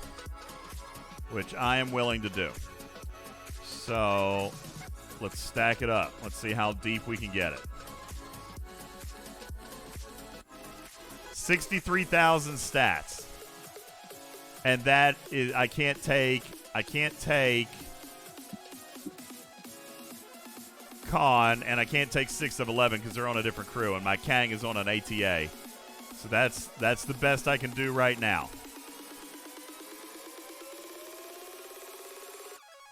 which I am willing to do. So let's stack it up. Let's see how deep we can get it. 63,000 stats. And that is, I can't take Khan, and I can't take 6 of 11 because they're on a different crew, and my Kang is on an ATA. So that's the best I can do right now.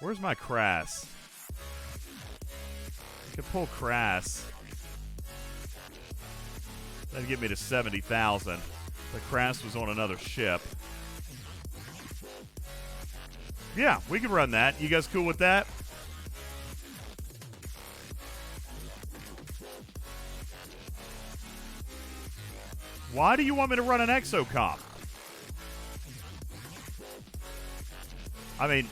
Where's my Crass? I could pull Crass. That'd get me to 70,000. The Crass was on another ship. Yeah, we can run that. You guys cool with that? Why do you want me to run an exocomp? I mean,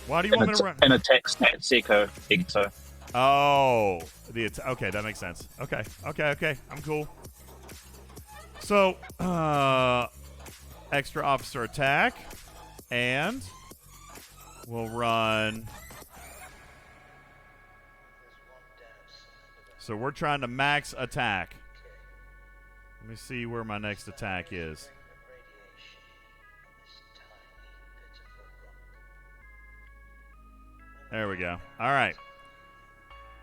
why do you want me to run an attack stat exo? Oh, okay, that makes sense. Okay, I'm cool. So, extra officer attack, and we'll run. So we're trying to max attack. Let me see where my next attack is. There we go. All right.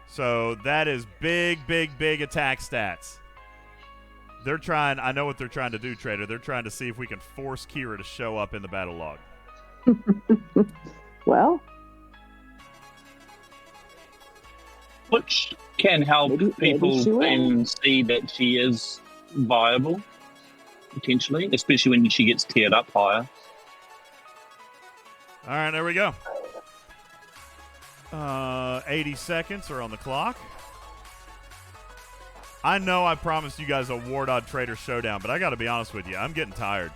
So that is big attack stats. They're trying, I know what they're trying to do, Trader. They're trying to see if we can force Kira to show up in the battle log. Well, which can help people and see that she is viable, potentially, especially when she gets tiered up higher. All right, there we go. 80 seconds are on the clock. I know I promised you guys a Wardod Trader showdown, but I got to be honest with you. I'm getting tired.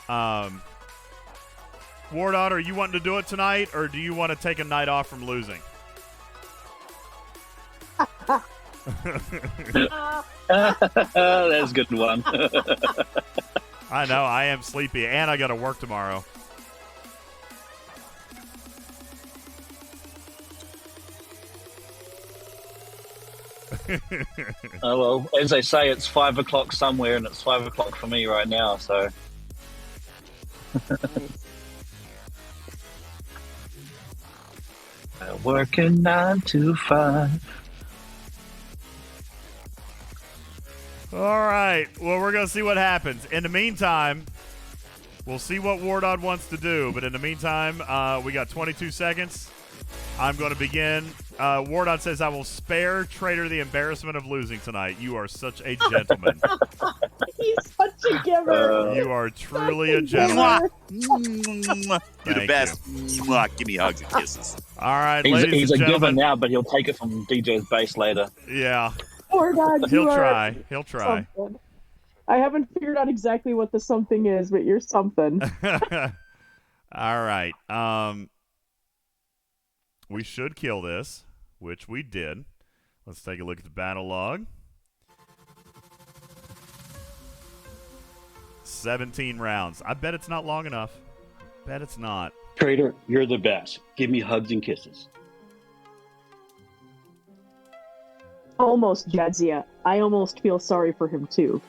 Wardod, are you wanting to do it tonight, or do you want to take a night off from losing? That's a good one. I know. I am sleepy, and I got to work tomorrow. Oh, well, as they say, it's 5 o'clock somewhere, and it's 5 o'clock for me right now, so. Working 9 to 5. All right. Well, we're going to see what happens. In the meantime, we'll see what Wardod wants to do. But in the meantime, we got 22 seconds. I'm going to begin. Wardod says, I will spare Trader the embarrassment of losing tonight. You are such a gentleman. He's such a giver. You are truly a gentleman. You're the best. Give me hugs and kisses. All right, he's ladies a and giver gentlemen. now, but he'll take it from DJ's base later. Yeah. Wardod, He'll try. He'll try. Something. I haven't figured out exactly what the something is, but you're something. All right. We should kill this, which we did. Let's take a look at the battle log. 17 rounds. I bet it's not long enough. Bet it's not. Trader, you're the best. Give me hugs and kisses. Almost, Jadzia. I almost feel sorry for him, too.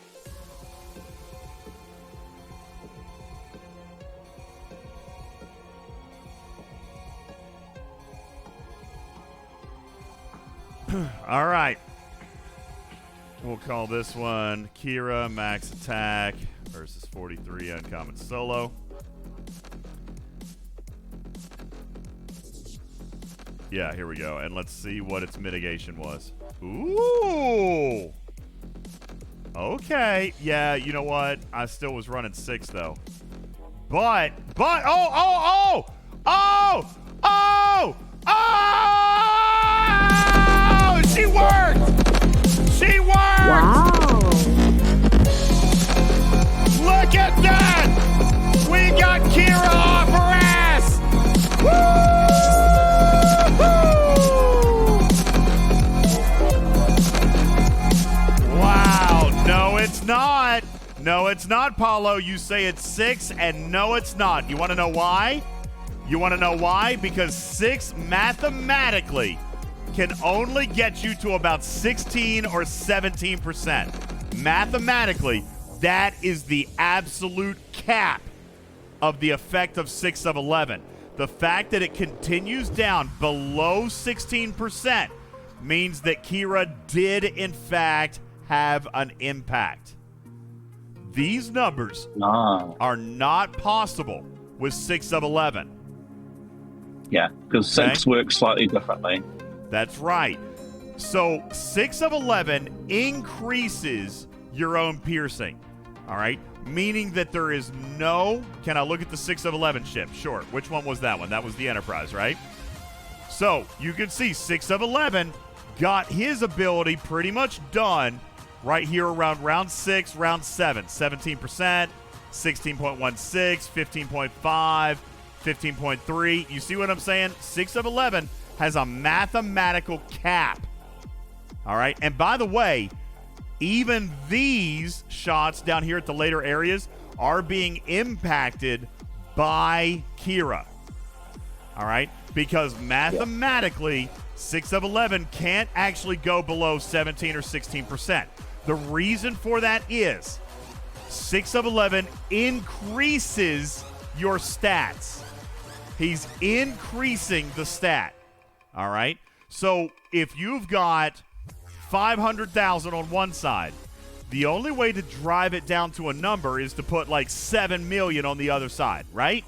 All right. We'll call this one Kira max attack versus 43 uncommon solo. Yeah, here we go. And let's see what its mitigation was. Ooh. Okay. Yeah, you know what? I still was running 6 though. But oh! She worked! She worked! Wow. Look at that! We got Kira off her ass! Woo! Wow, no it's not. No it's not, Paulo. You say it's 6, and no it's not. You want to know why? You want to know why? Because 6 mathematically can only get you to about 16 or 17%. Mathematically, that is the absolute cap of the effect of 6 of 11. The fact that it continues down below 16% means that Kira did, in fact, have an impact. These numbers are not possible with 6 of 11. Yeah, because 6 works slightly differently. That's right. So 6 of 11 increases your own piercing. All right? Meaning that there is no... Can I look at the 6 of 11 ship? Sure. Which one was that one? That was the Enterprise, right? So you can see 6 of 11 got his ability pretty much done right here around round 6, round 7. 17%, 16.16, 15.5, 15.3. You see what I'm saying? 6 of 11 has a mathematical cap. All right? And by the way, even these shots down here at the later areas are being impacted by Kira. All right? Because mathematically, 6 of 11 can't actually go below 17 or 16%. The reason for that is 6 of 11 increases your stats. He's increasing the stat. All right? So if you've got 500,000 on one side, the only way to drive it down to a number is to put like 7 million on the other side, right?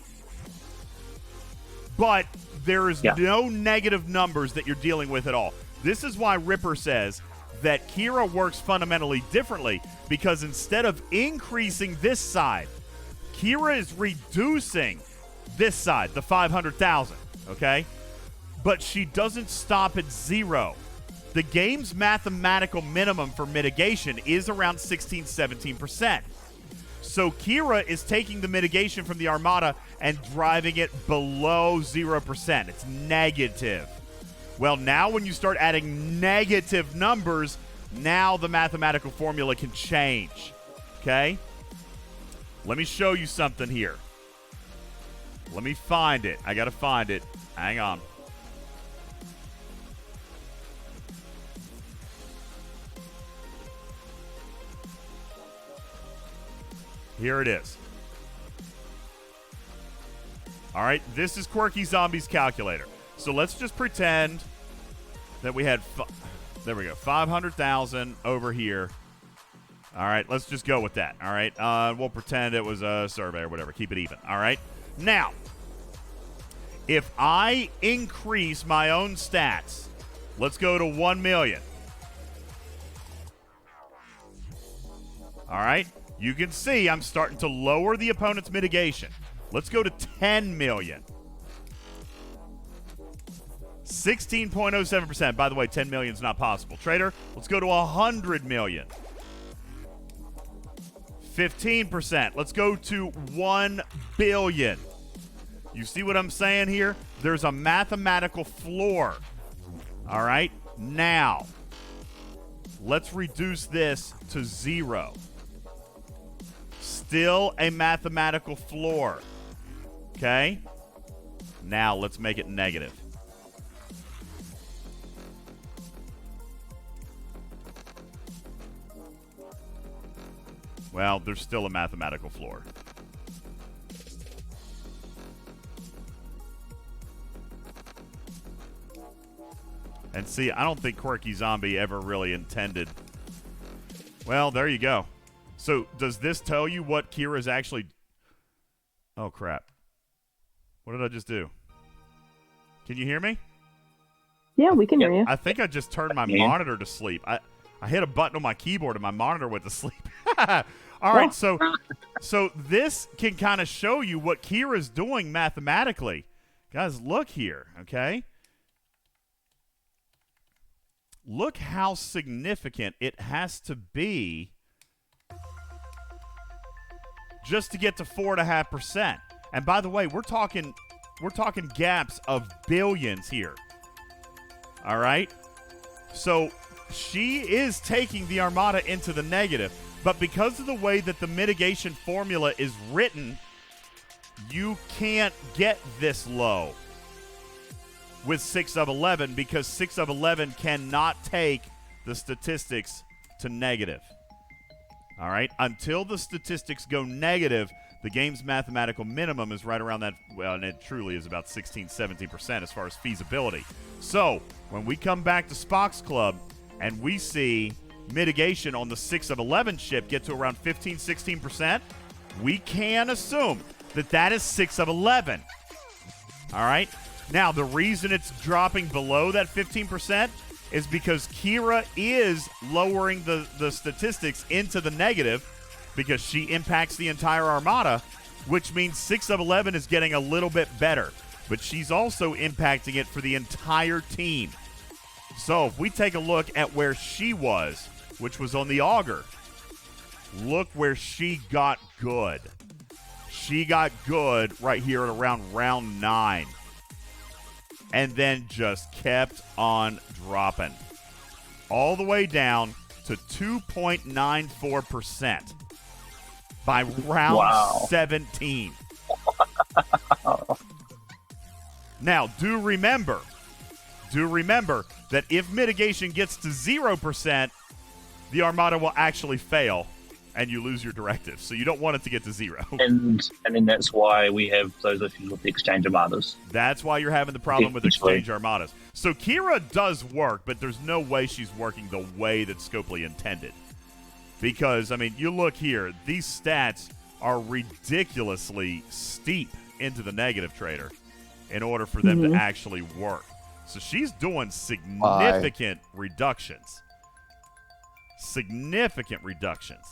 But there is no negative numbers that you're dealing with at all. This is why Ripper says that Kira works fundamentally differently, because instead of increasing this side, Kira is reducing this side, the 500,000, okay? But she doesn't stop at 0. The game's mathematical minimum for mitigation is around 16, 17%. So Kira is taking the mitigation from the Armada and driving it below 0%. It's negative. Well, now when you start adding negative numbers, now the mathematical formula can change. Okay? Let me show you something here. Let me find it. I got to find it. Hang on. Here it is. All right, this is Quirky Zombie's calculator. So let's just pretend that we had, there we go, 500,000 over here. All right, let's just go with that. All right, we'll pretend it was a survey or whatever. Keep it even. All right. Now, if I increase my own stats, let's go to 1 million. All right. You can see I'm starting to lower the opponent's mitigation. Let's go to 10 million. 16.07%. By the way, 10 million is not possible. Trader, let's go to 100 million. 15%. Let's go to 1 billion. You see what I'm saying here? There's a mathematical floor. All right? Now, let's reduce this to 0. Still a mathematical floor. Okay? Now let's make it negative. Well, there's still a mathematical floor. And see, I don't think Quirky Zombie ever really intended. Well, there you go. So, does this tell you what Kira's actually... Oh, crap. What did I just do? Can you hear me? Yeah, we can hear you. I think I just turned my monitor to sleep. I hit a button on my keyboard and my monitor went to sleep. All right, so this can kind of show you what Kira's doing mathematically. Guys, look here, okay? Look how significant it has to be just to get to 4.5%. And by the way, we're talking gaps of billions here. All right? So she is taking the Armada into the negative, but because of the way that the mitigation formula is written, you can't get this low with 6 of 11 because 6 of 11 cannot take the statistics to negative. All right? Until the statistics go negative, the game's mathematical minimum is right around that, well, and it truly is about 16, 17% as far as feasibility. So, when we come back to Spock's Club and we see mitigation on the 6 of 11 ship get to around 15, 16%, we can assume that that is 6 of 11. All right? Now, the reason it's dropping below that 15% is because Kira is lowering the statistics into the negative because she impacts the entire Armada, which means 6 of 11 is getting a little bit better. But she's also impacting it for the entire team. So if we take a look at where she was, which was on the auger, look where she got good. She got good right here at around round 9. And then just kept on dropping. All the way down to 2.94% by round 17. Now, do remember that if mitigation gets to 0%, the Armada will actually fail and you lose your directive. So you don't want it to get to 0. And then that's why we have those issues with the exchange armadas. That's why you're having the problem with exchange armadas. So Kira does work, but there's no way she's working the way that Scopely intended. Because, I mean, you look here, these stats are ridiculously steep into the negative, Trader, in order for them to actually work. So she's doing significant reductions. Significant reductions.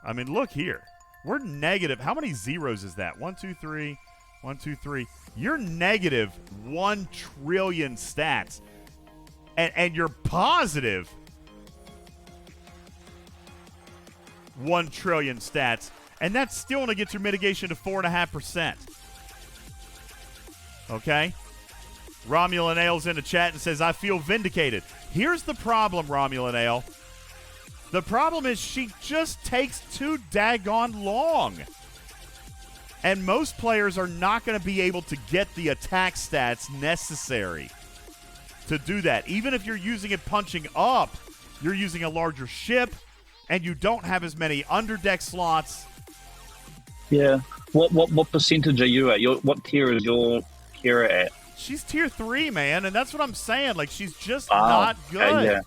I mean, look here. We're negative. How many zeros is that? 1, 2, 3. 1, 2, 3. You're negative 1 trillion stats. And you're positive 1 trillion stats. And that's still going to get your mitigation to 4.5%. Okay? Romulan Ale's in the chat and says, I feel vindicated. Here's the problem, Romulan Ale. The problem is she just takes too daggone long. And most players are not going to be able to get the attack stats necessary to do that. Even if you're using it punching up, you're using a larger ship, and you don't have as many underdeck slots. Yeah. What percentage are you at? What tier is your Kira at? She's tier 3, man, and that's what I'm saying. Like, she's just not good. Yeah.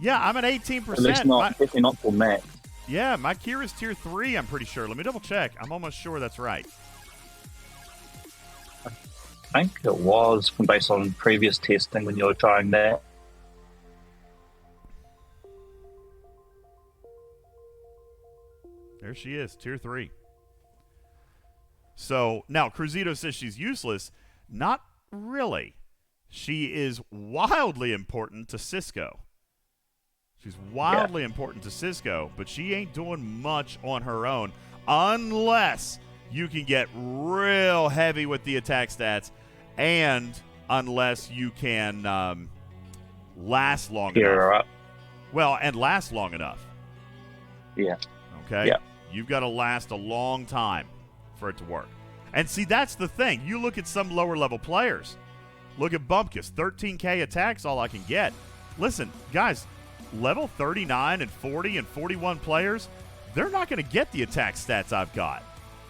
Yeah, I'm at 18%. Definitely not full max. Yeah, my Kira's tier 3, I'm pretty sure. Let me double check. I'm almost sure that's right. I think it was based on previous testing when you were trying that. There she is, tier 3. So, now, Cruzito says she's useless. Not really. She is wildly important to Cisco. She's wildly important to Cisco, but she ain't doing much on her own unless you can get real heavy with the attack stats and unless you can last long enough. Well, and last long enough. Yeah. Okay? Yeah. You've got to last a long time for it to work. And see, that's the thing. You look at some lower level players. Look at Bumpkus, 13K attacks, all I can get. Listen, guys, level 39 and 40 and 41 players, they're not going to get the attack stats I've got.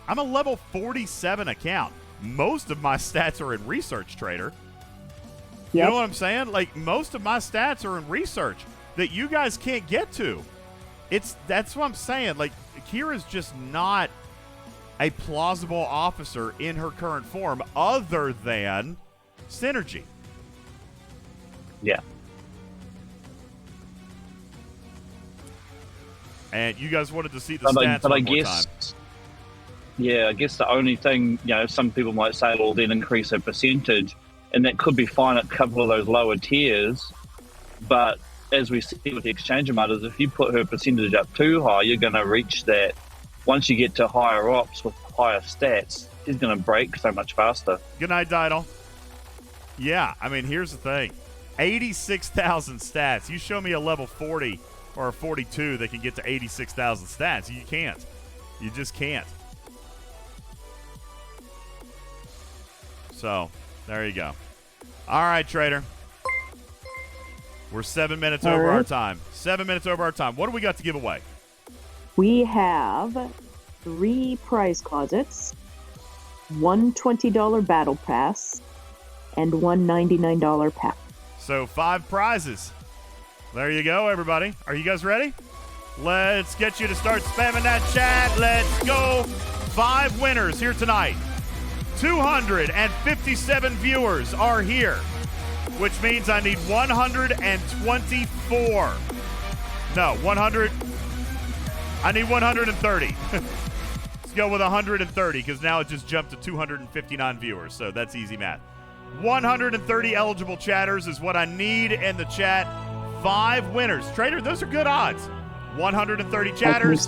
I'm a level 47 account. Most of my stats are in Research, Trader. You know what I'm saying? Like, most of my stats are in Research that you guys can't get to. That's what I'm saying. Like, Kira's just not a plausible officer in her current form other than Synergy. Yeah. And you guys wanted to see the stats one more time. Yeah, I guess the only thing, some people might say, well, then increase her percentage, and that could be fine at a couple of those lower tiers. But as we see with the exchange Armadas, if you put her percentage up too high, you're going to reach that. Once you get to higher ops with higher stats, she's going to break so much faster. Good night, Didal. Yeah, I mean, here's the thing. 86,000 stats. You show me a level 40 or a 42 that can get to 86,000 stats. You can't. You just can't. So, there you go. All right, Trader. We're 7 minutes over our time. 7 minutes over our time. What do we got to give away? We have 3 prize closets, one $20 battle pass, and one $99 pack. So 5 prizes. There you go, everybody. Are you guys ready? Let's get you to start spamming that chat. Let's go. 5 winners here tonight. 257 viewers are here, which means I need 124. No, 100. I need 130. Let's go with 130 because now it just jumped to 259 viewers, so that's easy math. 130 eligible chatters is what I need in the chat. 5 winners. Trader, those are good odds. 130 chatters.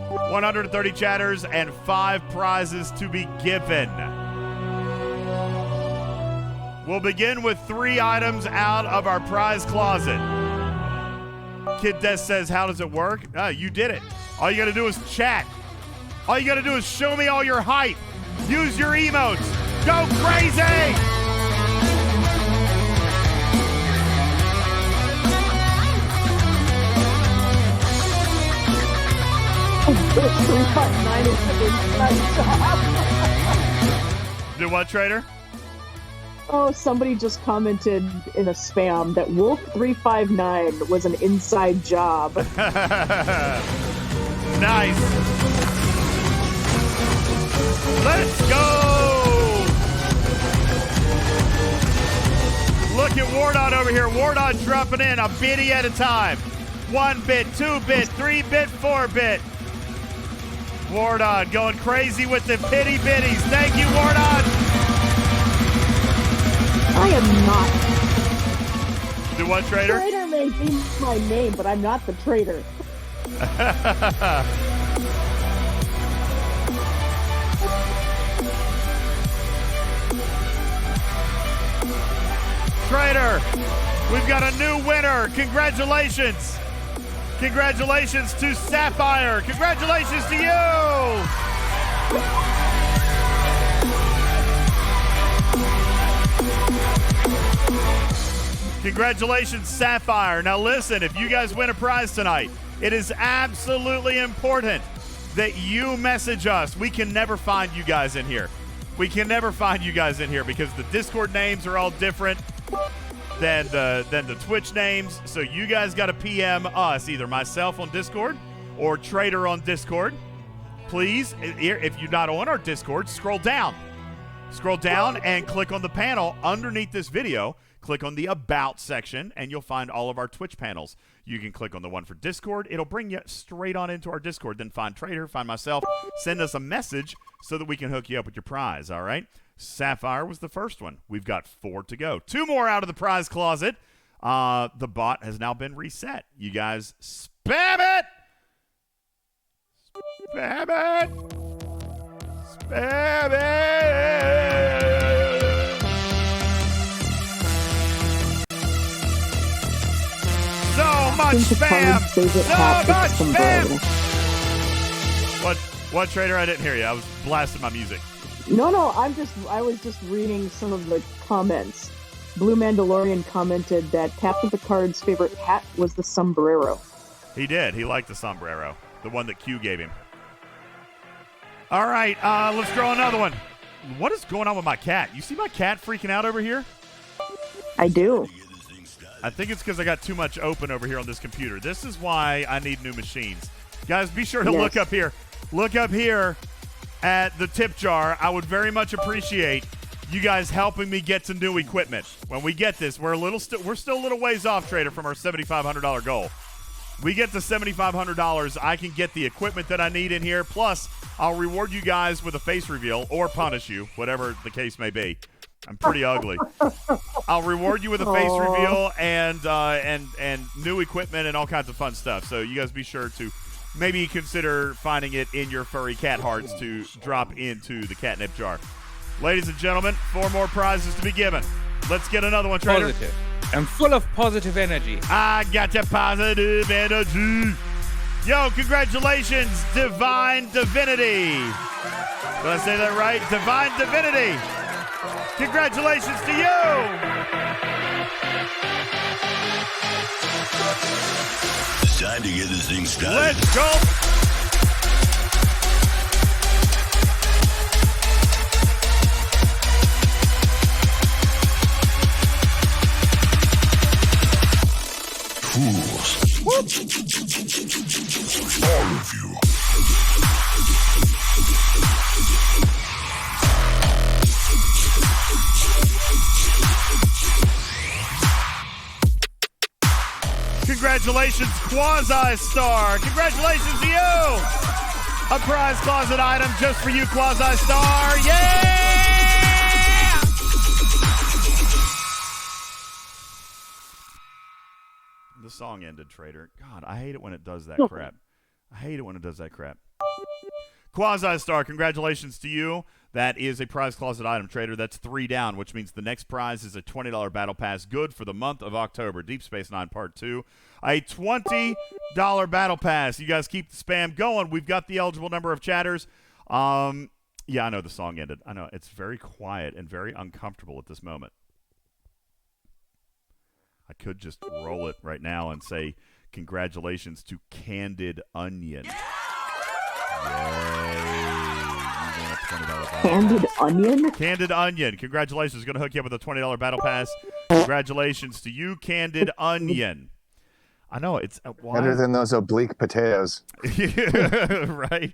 130 chatters and 5 prizes to be given. We'll begin with 3 items out of our prize closet. Kid Des says, how does it work? You did it. All you got to do is chat. All you got to do is show me all your hype. Use your emotes. Go crazy! Do what, Trader? Oh, somebody just commented in a spam that Wolf 359 was an inside job. Nice. Let's go! Look at Wardon over here. Wardon dropping in a bitty at a time. 1 bit, 2 bit, 3 bit, 4 bit. Wardon going crazy with the bitty bitties. Thank you, Wardon. I am not. Do what, Trader? Trader may be my name, but I'm not the traitor. Trader, we've got a new winner. Congratulations. Congratulations to Sapphire. Congratulations to you. Congratulations, Sapphire. Now listen, if you guys win a prize tonight, it is absolutely important that you message us. We can never find you guys in here. We can never find you guys in here because the Discord names are all different than the Twitch names. So you guys got to PM us, either myself on Discord or Trader on Discord. Please, if you're not on our Discord, scroll down. Scroll down and click on the panel underneath this video. Click on the About section, and you'll find all of our Twitch panels. You can click on the one for Discord. It'll bring you straight on into our Discord. Then find Trader, find myself, send us a message so that we can hook you up with your prize, all right? Sapphire was the first one. We've got 4 to go. 2 more out of the prize closet. The bot has now been reset. You guys spam it! Spam it! Spam it! So much spam! So much spam! What, Trader? I didn't hear you. I was blasting my music. No, I was just reading some of the comments. Blue Mandalorian commented that Captain Picard's favorite hat was the sombrero. He did. He liked the sombrero, the one that Q gave him. All right, let's draw another one. What is going on with my cat? You see my cat freaking out over here? I do. I think it's because I got too much open over here on this computer. This is why I need new machines. Guys, be sure to look up here. Look up here at the tip jar. I would very much appreciate you guys helping me get some new equipment. When we get this, we're still a little ways off, Trader, from our $7,500 goal. We get to $7,500, I can get the equipment that I need in here. Plus, I'll reward you guys with a face reveal or punish you, whatever the case may be. I'm pretty ugly. I'll reward you with a face reveal and new equipment and all kinds of fun stuff. So you guys be sure to maybe consider finding it in your furry cat hearts to drop into the catnip jar. Ladies and gentlemen, 4 more prizes to be given. Let's get another one, Trader. Positive. I'm full of positive energy. I got your positive energy. Yo, congratulations, Divine Divinity. Did I say that right? Divine Divinity. Congratulations to you. It's time to get this thing started. Let's go. Fools. All of you. Congratulations, Quasi Star. Congratulations to you. A prize closet item just for you, Quasi Star. Yeah! The song ended, Trader. God, I hate it when it does that crap. I hate it when it does that crap. Quasi Star, congratulations to you. That is a prize closet item, Trader. That's 3 down, which means the next prize is a $20 battle pass, good for the month of October. Deep Space Nine Part 2. A $20 battle pass. You guys keep the spam going. We've got the eligible number of chatters. Yeah, I know the song ended. I know. It's very quiet and very uncomfortable at this moment. I could just roll it right now and say congratulations to Candid Onion. Yay. Candid Onion? Candid Onion. Congratulations. Going to hook you up with a $20 battle pass. Congratulations to you, Candid Onion. I know. It's better than those oblique potatoes. Right?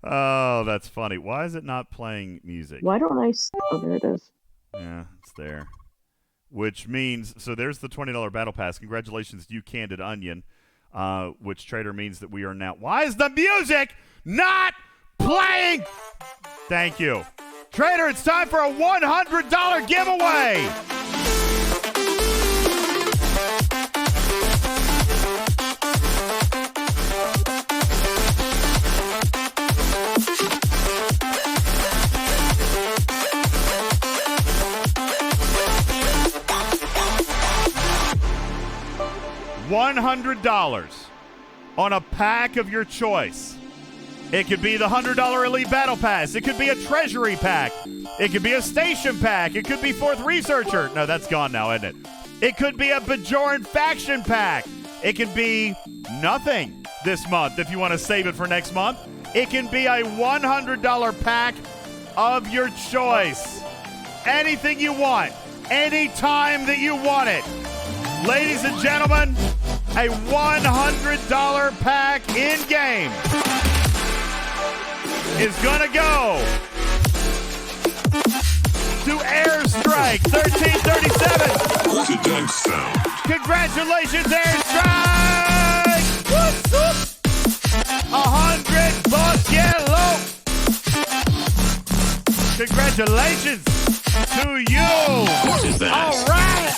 Oh, that's funny. Why is it not playing music? Why don't I... Oh, there it is. Yeah, it's there. Which means... So there's the $20 battle pass. Congratulations to you, Candid Onion. Which, Trader, means that we are now... Why is the music not playing? Thank you. Trader, it's time for a $100 giveaway. $100 on a pack of your choice. It could be the $100 Elite Battle Pass. It could be a Treasury pack. It could be a Station pack. It could be Fourth Researcher. No, that's gone now, isn't it? It could be a Bajoran Faction pack. It could be nothing this month if you want to save it for next month. It can be a $100 pack of your choice. Anything you want. Anytime that you want it. Ladies and gentlemen, a $100 pack in-game is going to go to Airstrike 1337. Congratulations, Airstrike! Whoop, whoop. $100 yellow. Congratulations to you. All right.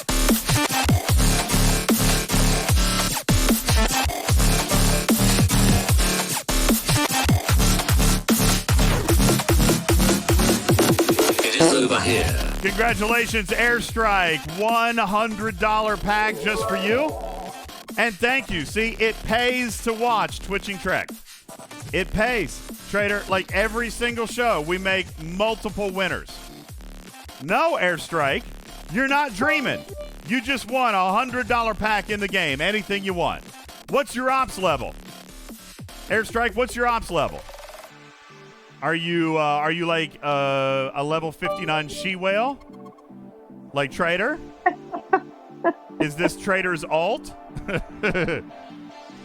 Over here. Congratulations, Airstrike. $100 pack just for you. And thank you. See, it pays to watch Twitching Trek. It pays. Trader, like every single show, we make multiple winners. No, Airstrike, you're not dreaming. You just won a $100 pack in the game. Anything you want. What's your ops level? Airstrike, what's your ops level? Are you like a level 59 she-whale? Like Trader? Is this Trader's alt?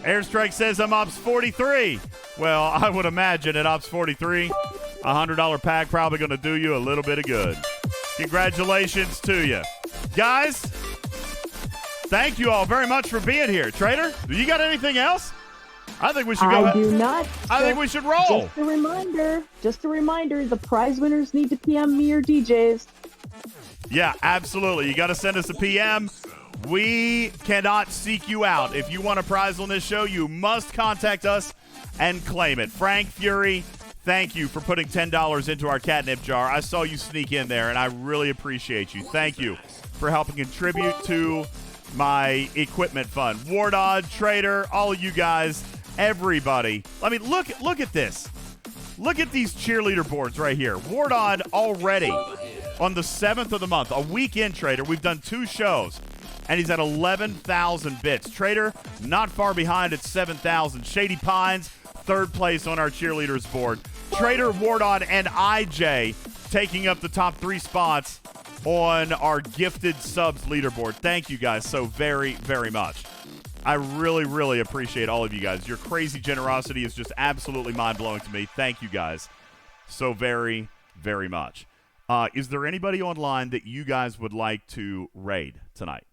Airstrike says I'm Ops 43. Well, I would imagine at Ops 43, a $100 pack probably going to do you a little bit of good. Congratulations to you. Guys, thank you all very much for being here. Trader, do you got anything else? I think we should go. I do not. I think we should roll. Just a reminder, the prize winners need to PM me or DJs. Yeah, absolutely. You got to send us a PM. We cannot seek you out. If you want a prize on this show, you must contact us and claim it. Frank Fury, thank you for putting $10 into our catnip jar. I saw you sneak in there, and I really appreciate you. Thank you for helping contribute to my equipment fund. Wardod, Trader, all of you guys, everybody. I mean, look at this. Look at these cheerleader boards right here. Wardod already on the 7th of the month, a weekend, Trader. We've done 2 shows. And he's at 11,000 bits. Trader, not far behind at 7,000. Shady Pines, 3rd place on our cheerleaders board. Trader, Wardon, and IJ taking up the top 3 spots on our gifted subs leaderboard. Thank you guys so very, very much. I really, really appreciate all of you guys. Your crazy generosity is just absolutely mind-blowing to me. Thank you guys so very, very much. Is there anybody online that you guys would like to raid tonight?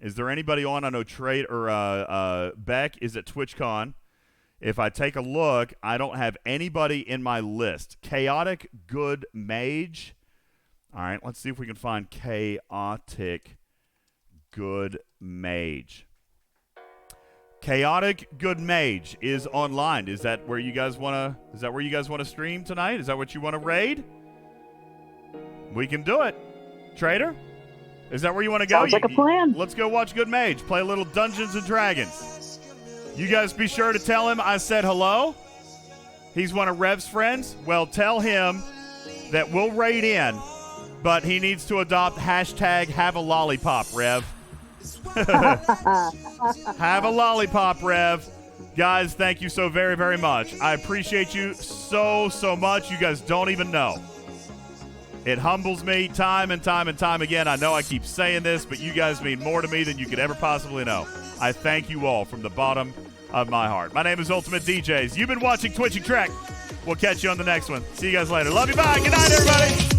Is there anybody on? I know Trade or Beck is at TwitchCon. If I take a look, I don't have anybody in my list. Chaotic Good Mage. All right, let's see if we can find Chaotic Good Mage. Chaotic Good Mage is online. Is that where you guys want to? Is that where you guys want to stream tonight? Is that what you want to raid? We can do it, Trader. Is that where you want to go? Sounds like a plan. Let's go watch Good Mage. Play a little Dungeons and Dragons. You guys be sure to tell him I said hello. He's one of Rev's friends. Well, tell him that we'll raid in, but he needs to adopt hashtag have a lollipop, Rev. Have a lollipop, Rev. Guys, thank you so very, very much. I appreciate you so, so much. You guys don't even know. It humbles me time and time and time again. I know I keep saying this, but you guys mean more to me than you could ever possibly know. I thank you all from the bottom of my heart. My name is UltimatDJz. You've been watching Twitching Trek. We'll catch you on the next one. See you guys later. Love you. Bye. Good night, everybody.